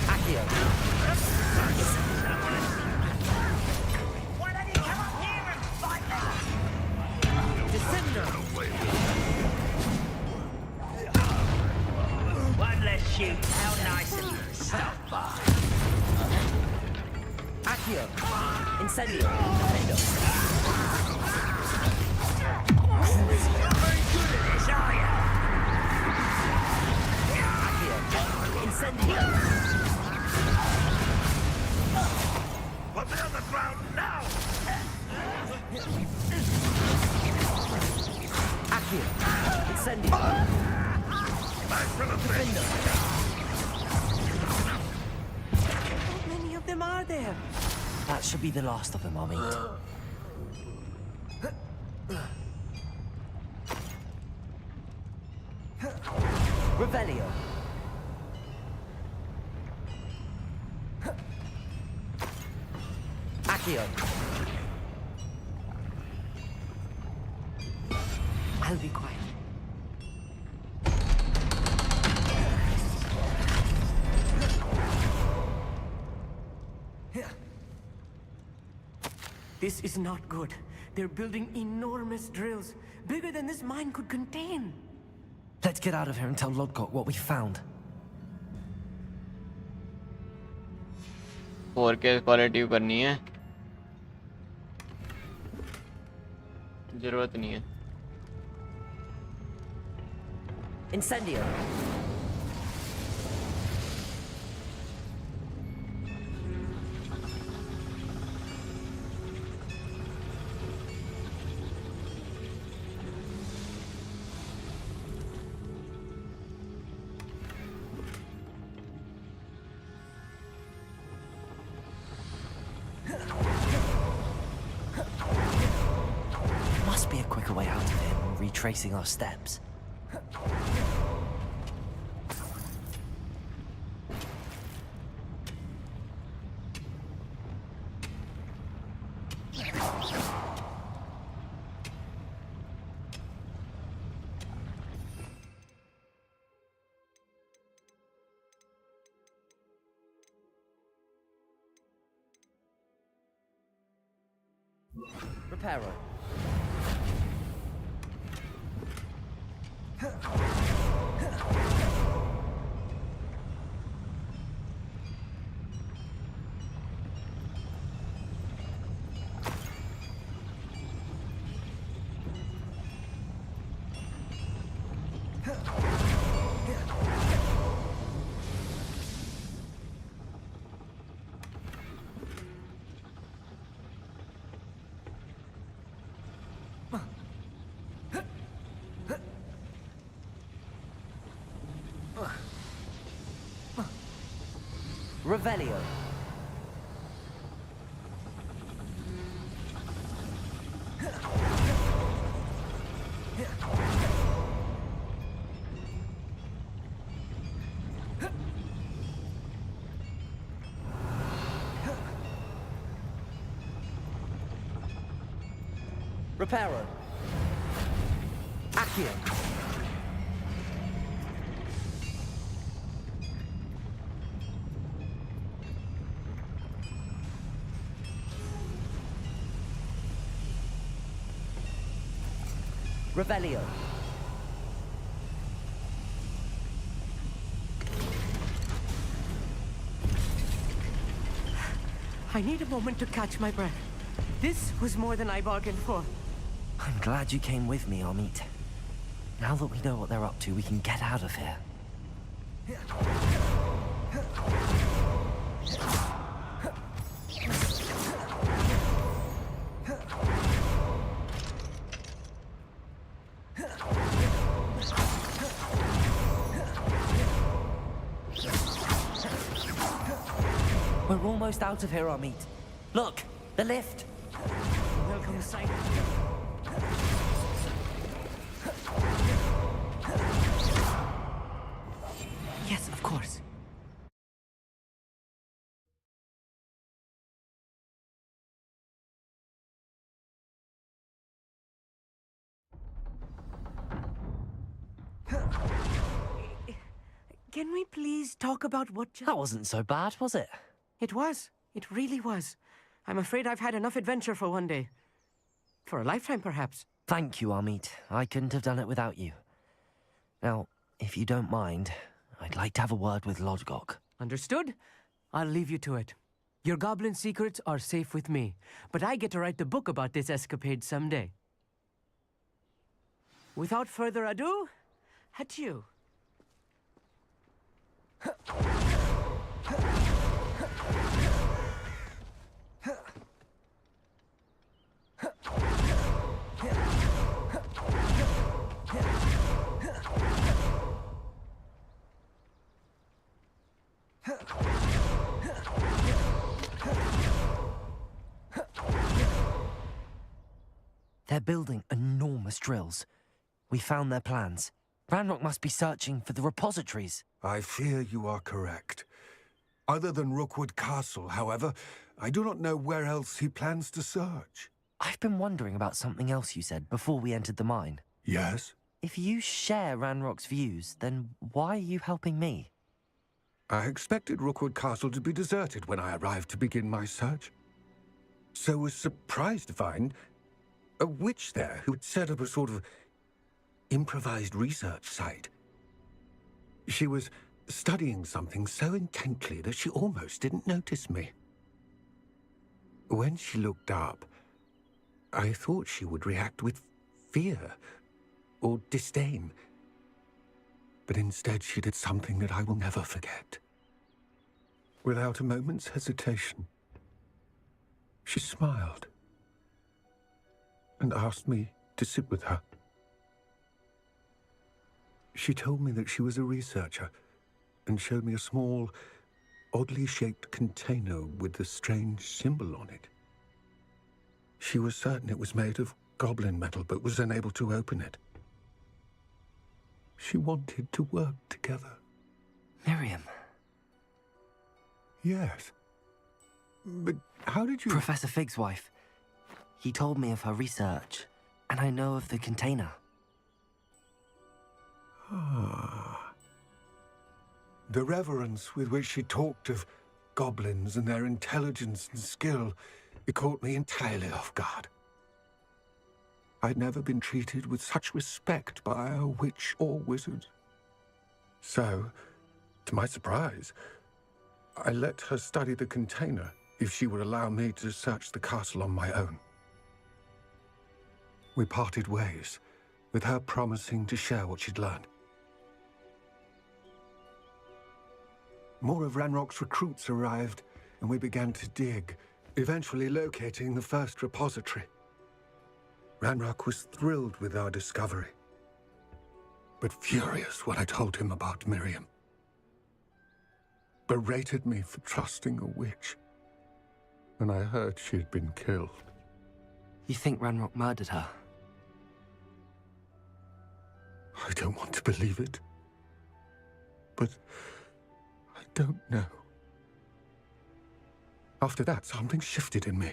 Accio. Why don't you come up here and fight them? Descender! One less shoot. How nice of you to stop by. Accio. Incendio. Defendo. You're very good at this, are you? Accio. Incendio. On the other ground now! Accio. Incendio. Nice little thing. How many of them are there? That should be the last of them, I'll meet. Revelio. Accio. I'll be quiet. This is not good. They're building enormous drills, bigger than this mine could contain. Let's get out of here and tell Lodgok what we found. और क्या quality करनी है? जरूरत नहीं है. Incendio. Must be a quicker way out of here than retracing our steps. Reparo. Revelio. Reparo. Accio. Revelio. I need a moment to catch my breath. This was more than I bargained for. I'm glad you came with me, Amit. Now that we know what they're up to, we can get out of here. We're almost out of here, Amit. Look, the lift. Welcome, sight. Yes, of course. Can we please talk about what just... That wasn't so bad, was it? It was. It really was. I'm afraid I've had enough adventure for one day. For a lifetime, perhaps. Thank you, Amit. I couldn't have done it without you. Now, if you don't mind, I'd like to have a word with Lodgok. Understood? I'll leave you to it. Your goblin secrets are safe with me, but I get to write the book about this escapade someday. Without further ado, adieu. They're building enormous drills. We found their plans. Ranrock must be searching for the repositories. I fear you are correct. Other than Rookwood Castle, however, I do not know where else he plans to search. I've been wondering about something else you said before we entered the mine. Yes? If you share Ranrock's views, then why are you helping me? I expected Rookwood Castle to be deserted when I arrived to begin my search. So was surprised to find a witch there who had set up a sort of improvised research site. She was studying something so intently that she almost didn't notice me. When she looked up, I thought she would react with fear or disdain. But instead she did something that I will never forget. Without a moment's hesitation, she smiled and asked me to sit with her. She told me that she was a researcher and showed me a small, oddly shaped container with a strange symbol on it. She was certain it was made of goblin metal, but was unable to open it. She wanted to work together. Miriam. Yes. But how did you... Professor Fig's wife. He told me of her research, and I know of the container. Ah. The reverence with which she talked of goblins and their intelligence and skill, it caught me entirely off guard. I'd never been treated with such respect by a witch or wizard. So, to my surprise, I let her study the container if she would allow me to search the castle on my own. We parted ways, with her promising to share what she'd learned. More of Ranrock's recruits arrived, and we began to dig, eventually locating the first repository. Ranrock was thrilled with our discovery, but furious when I told him about Miriam. Berated me for trusting a witch, and I heard she had been killed. You think Ranrock murdered her? I don't want to believe it, but I don't know. After that, something shifted in me.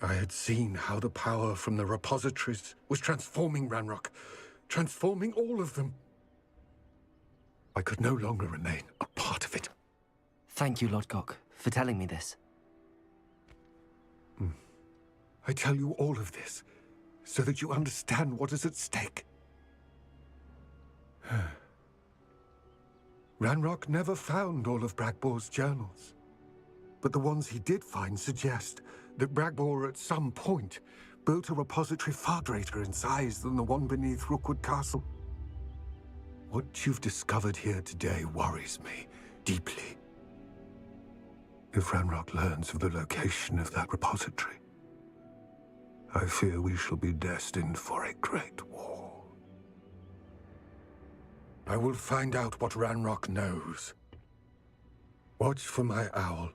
I had seen how the power from the repositories was transforming Ranrock, transforming all of them. I could no longer remain a part of it. Thank you, Lodgok, for telling me this. I tell you all of this so that you understand what is at stake. Ranrock never found all of Bragbor's journals, but the ones he did find suggest that Bragbor at some point built a repository far greater in size than the one beneath Rookwood Castle. What you've discovered here today worries me deeply. If Ranrock learns of the location of that repository, I fear we shall be destined for a great war. I will find out what Ranrock knows. Watch for my owl.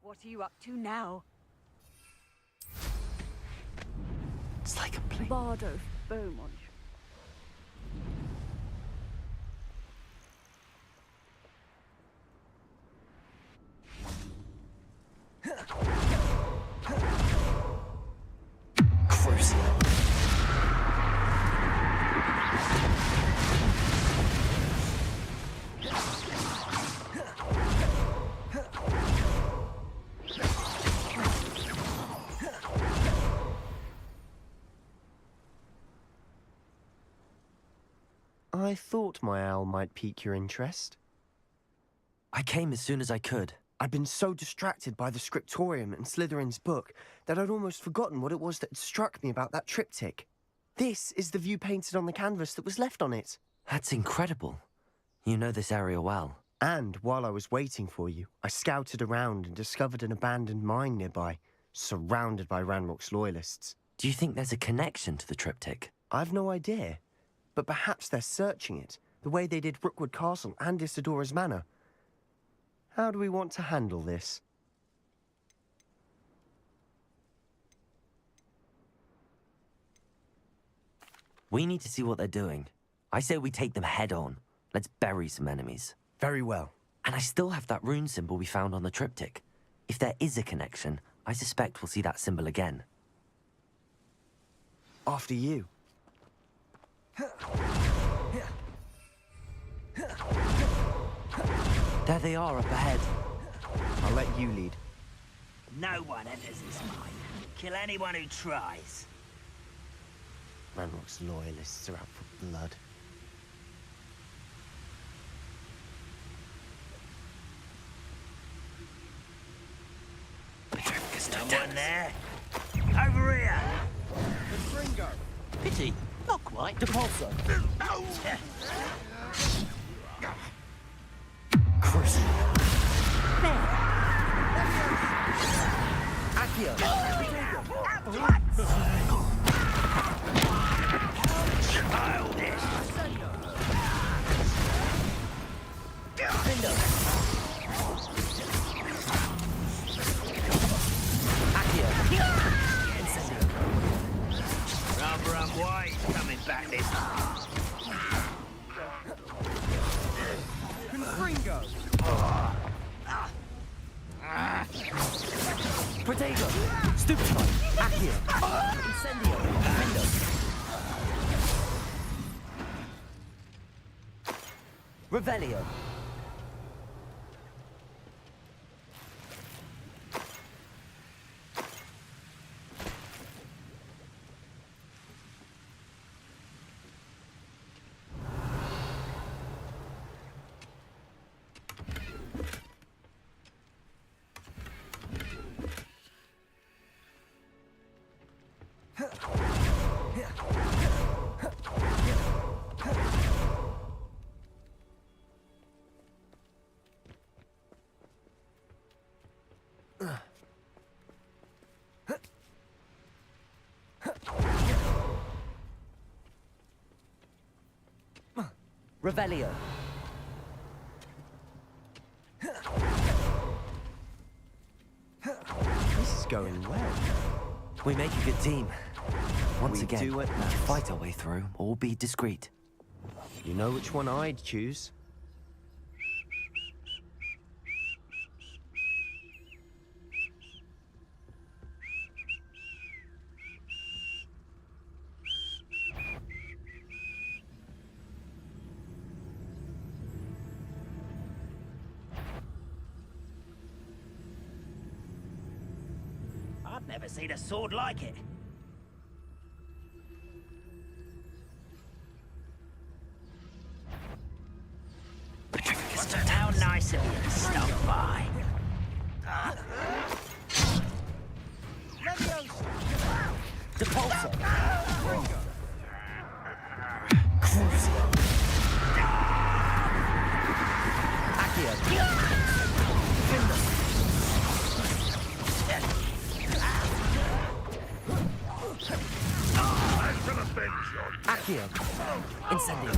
What are you up to now? It's like a plane. Bardo Beaumont. Crucial. I thought my owl might pique your interest. I came as soon as I could. I'd been so distracted by the scriptorium and Slytherin's book that I'd almost forgotten what it was that had struck me about that triptych. This is the view painted on the canvas that was left on it. That's incredible. You know this area well. And while I was waiting for you, I scouted around and discovered an abandoned mine nearby, surrounded by Ranrock's loyalists. Do you think there's a connection to the triptych? I've no idea, but perhaps they're searching it, the way they did Rookwood Castle and Isidora's Manor. How do we want to handle this? We need to see what they're doing. I say we take them head on. Let's bury some enemies. Very well. And I still have that rune symbol we found on the triptych. If there is a connection, I suspect we'll see that symbol again. After you. There they are up ahead. I'll let you lead. No one enters this mine. Kill anyone who tries. Ranrock's loyalists are out for blood. Someone there? Over here! The Gringo. Pity, not quite. Depulso. Crucial. Accio. Childish. Rather unwise coming back this far. Gringo. Protego. Stupefy. Accio. Incendio. Defendo. Revelio. Revelio. This is going well. We make a good team. Once We again, do it we can fight our way through, or be discreet. You know which one I'd choose. Never seen a sword like it. How nice of you to stop by. Depulso! Crucio! Accio! Finder! Accio! Incendio!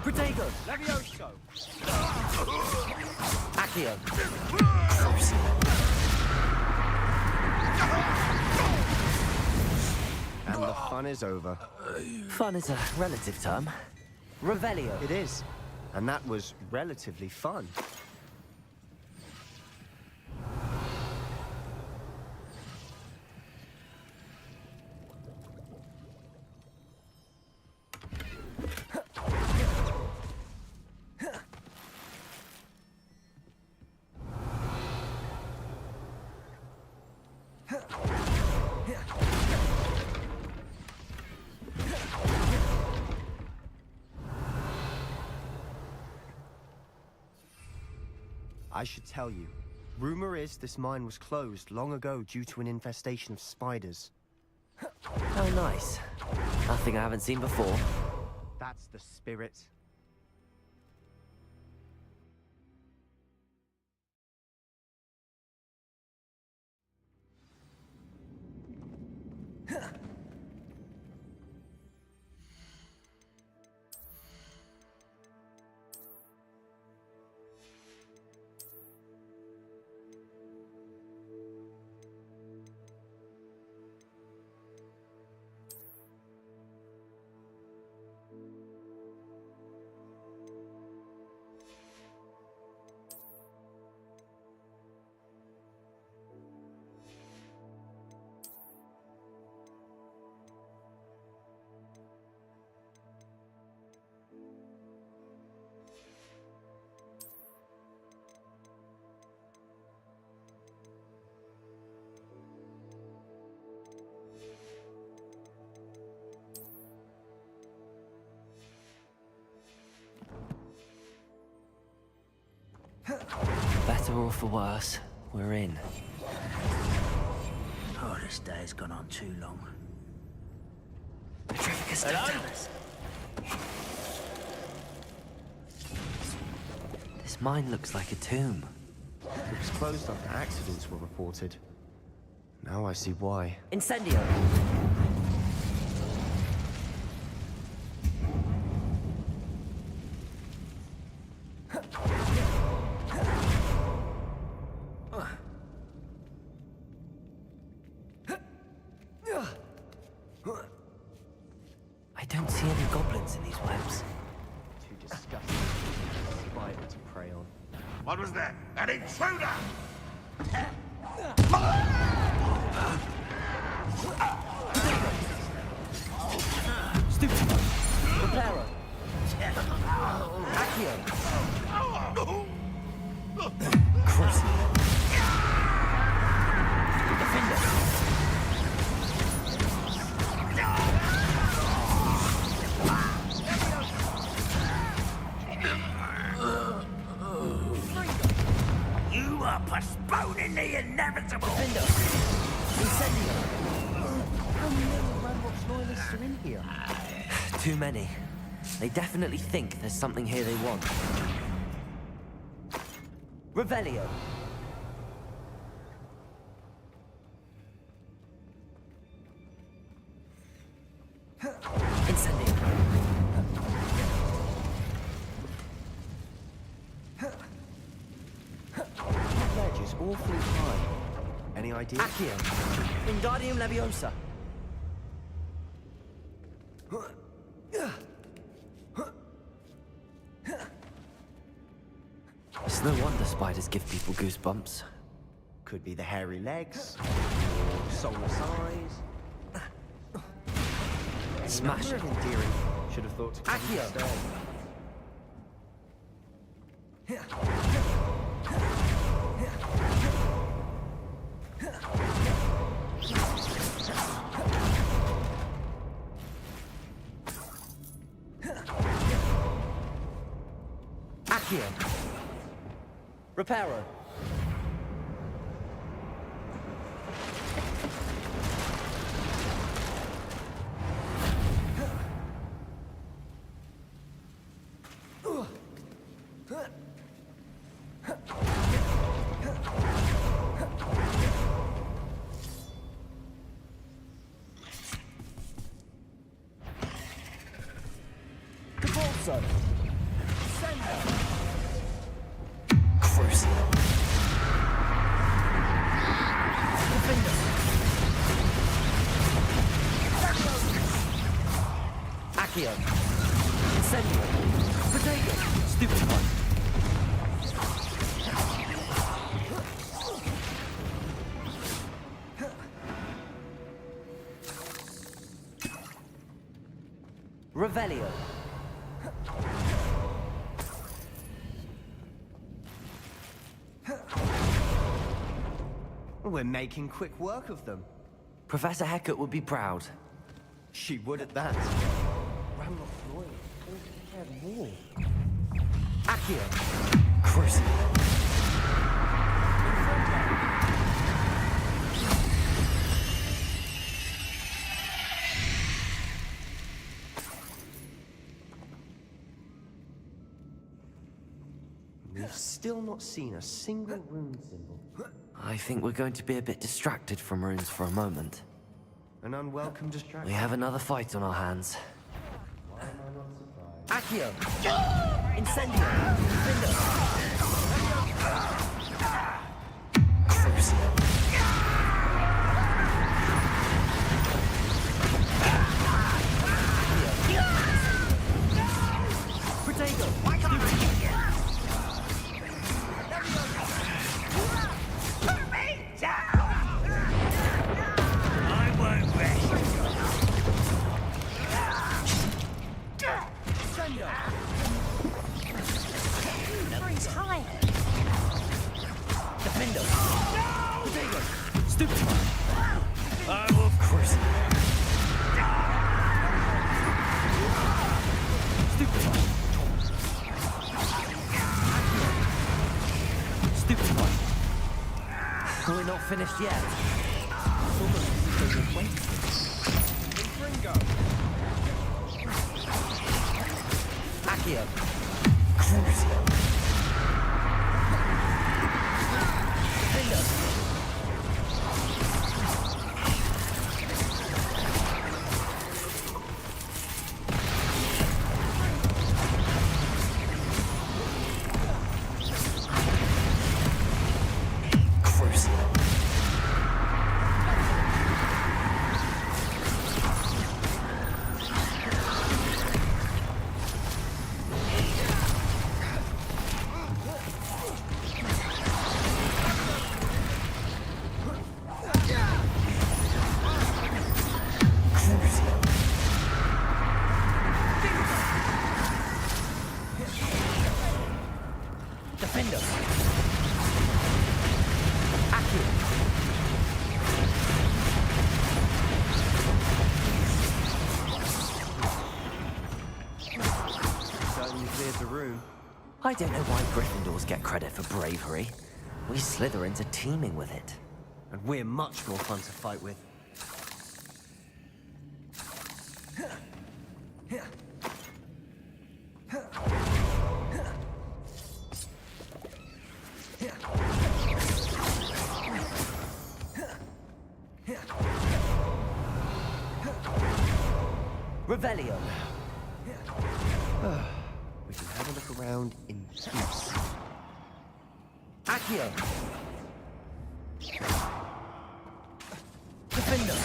Protego! Levioso! Accio! And the fun is over. Fun is a relative term. Revelio. It is. And that was relatively fun. I should tell you. Rumor is this mine was closed long ago due to an infestation of spiders. Oh, nice. Nothing I haven't seen before. That's the spirit. Better or for worse, we're in. Oh, this day's gone on too long. This mine looks like a tomb. It was closed after accidents were reported. Now I see why. Incendio! I don't see any goblins in these webs. Too disgusting. Spider to prey on. What was that? An intruder! Stupido! Replero! Accio! Crucio! Defender! You are postponing the inevitable! Defender! Incendio! How many Landlock's loyalists are in here? Too many. They definitely think there's something here they want. Revelio! Incendio! That ledge is awfully high. Any idea? Accio! Wingardium Leviosa! It's no wonder spiders give people goosebumps. Could be the hairy legs, or soulless eyes. Smash it. Endearing. Should have thought to come Accio! instead. Accio. Reparo. Capulso. Crucial. Accio. Incendio. Potato. Stupefy. Revelio. We're making quick work of them. Professor Hecat would be proud. She would at that. Ramrock's loyal. Don't care more. Accio. Crucial. We've still not seen a single rune symbol. I think we're going to be a bit distracted from runes for a moment. An unwelcome distraction. We have another fight on our hands. Why am I not surprised? Accio! Incendio! Crucial. Protego! We're not finished yet. Accio. Crucial. I don't know why Gryffindors get credit for bravery. We Slytherins are teeming with it. And we're much more fun to fight with. Revelio. We can have a look around in peace. Accio. Defender.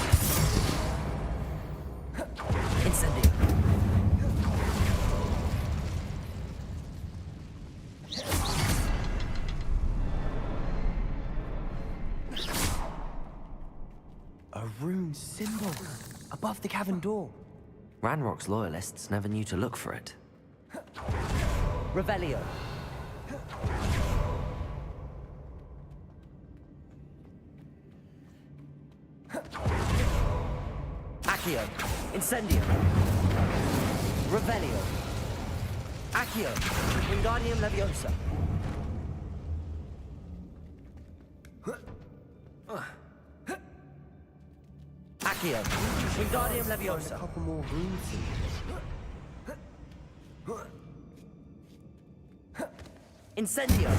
Incendio. A rune symbol above the cavern door. Ranrock's loyalists never knew to look for it. Revelio. Accio. Incendio. Revelio. Accio, Wingardium Leviosa. Accio, Wingardium Leviosa. A couple more rune symbols. Incendio.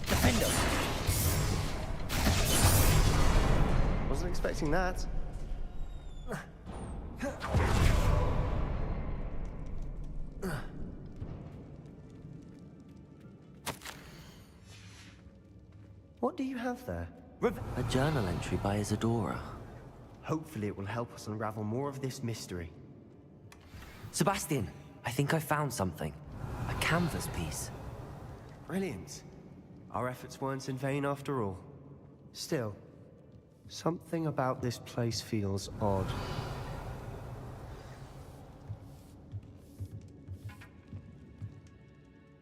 Defendo. Wasn't expecting that. What do you have there? A journal entry by Isadora. Hopefully it will help us unravel more of this mystery. Sebastian, I think I found something. A canvas piece. Brilliant. Our efforts weren't in vain after all. Still, something about this place feels odd.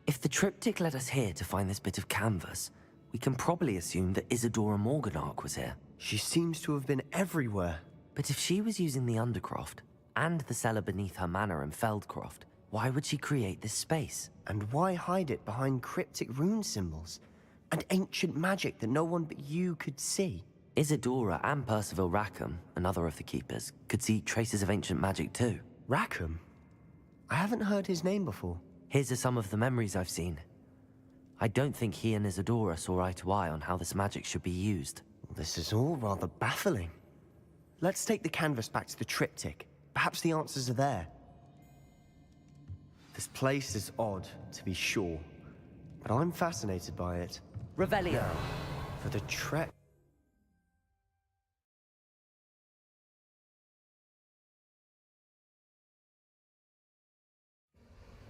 If the triptych led us here to find this bit of canvas, we can probably assume that Isadora Morganach was here. She seems to have been everywhere. But if she was using the Undercroft, and the cellar beneath her manor in Feldcroft, why would she create this space? And why hide it behind cryptic rune symbols? And ancient magic that no one but you could see? Isadora and Percival Rackham, another of the Keepers, could see traces of ancient magic too. Rackham? I haven't heard his name before. Here's are some of the memories I've seen. I don't think he and Isadora saw eye to eye on how this magic should be used. This is all rather baffling. Let's take the canvas back to the triptych. Perhaps the answers are there. This place is odd, to be sure, but I'm fascinated by it. Revelio. Now, for the trek.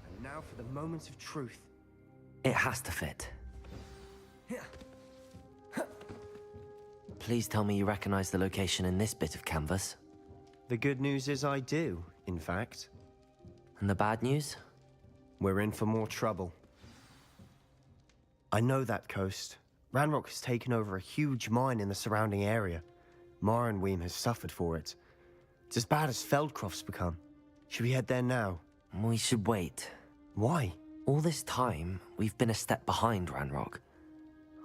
And now for the moment of truth. It has to fit. Please tell me you recognize the location in this bit of canvas. The good news is I do, in fact. And the bad news? We're in for more trouble. I know that coast. Ranrock has taken over a huge mine in the surrounding area. Marrenweem has suffered for it. It's as bad as Feldcroft's become. Should we head there now? We should wait. Why? All this time, we've been a step behind Ranrock.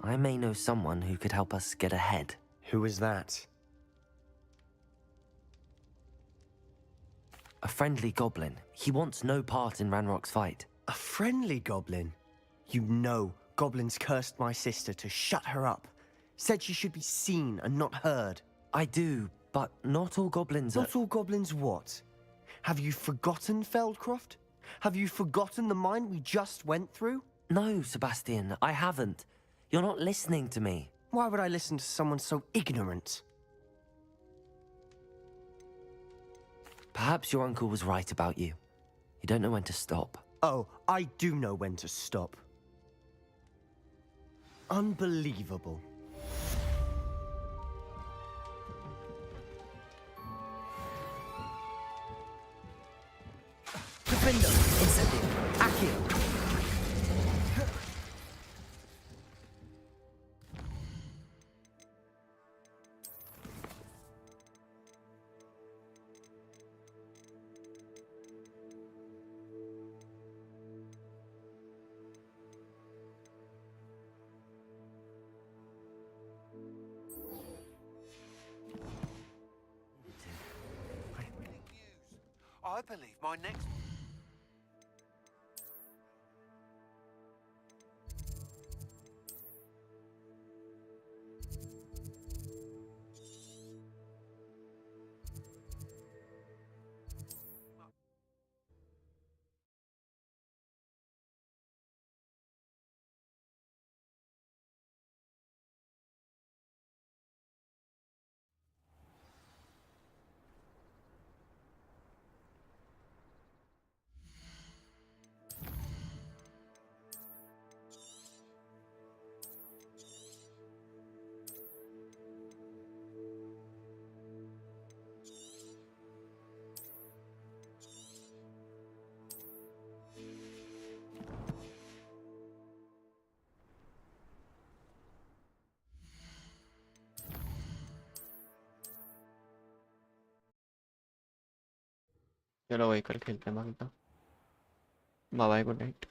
I may know someone who could help us get ahead. Who is that? A friendly goblin. He wants no part in Ranrock's fight. A friendly goblin? You know, goblins cursed my sister to shut her up. Said she should be seen and not heard. I do, but not all goblins are... Not all goblins what? Have you forgotten Feldcroft? Have you forgotten the mine we just went through? No, Sebastian, I haven't. You're not listening to me. Why would I listen to someone so ignorant? Perhaps your uncle was right about you. You don't know when to stop. Oh, I do know when to stop. Unbelievable. Defendo, Incendio, Accio. I believe my next... चलो वही कल खेलते हैं बाकी तो। Bye bye, good night.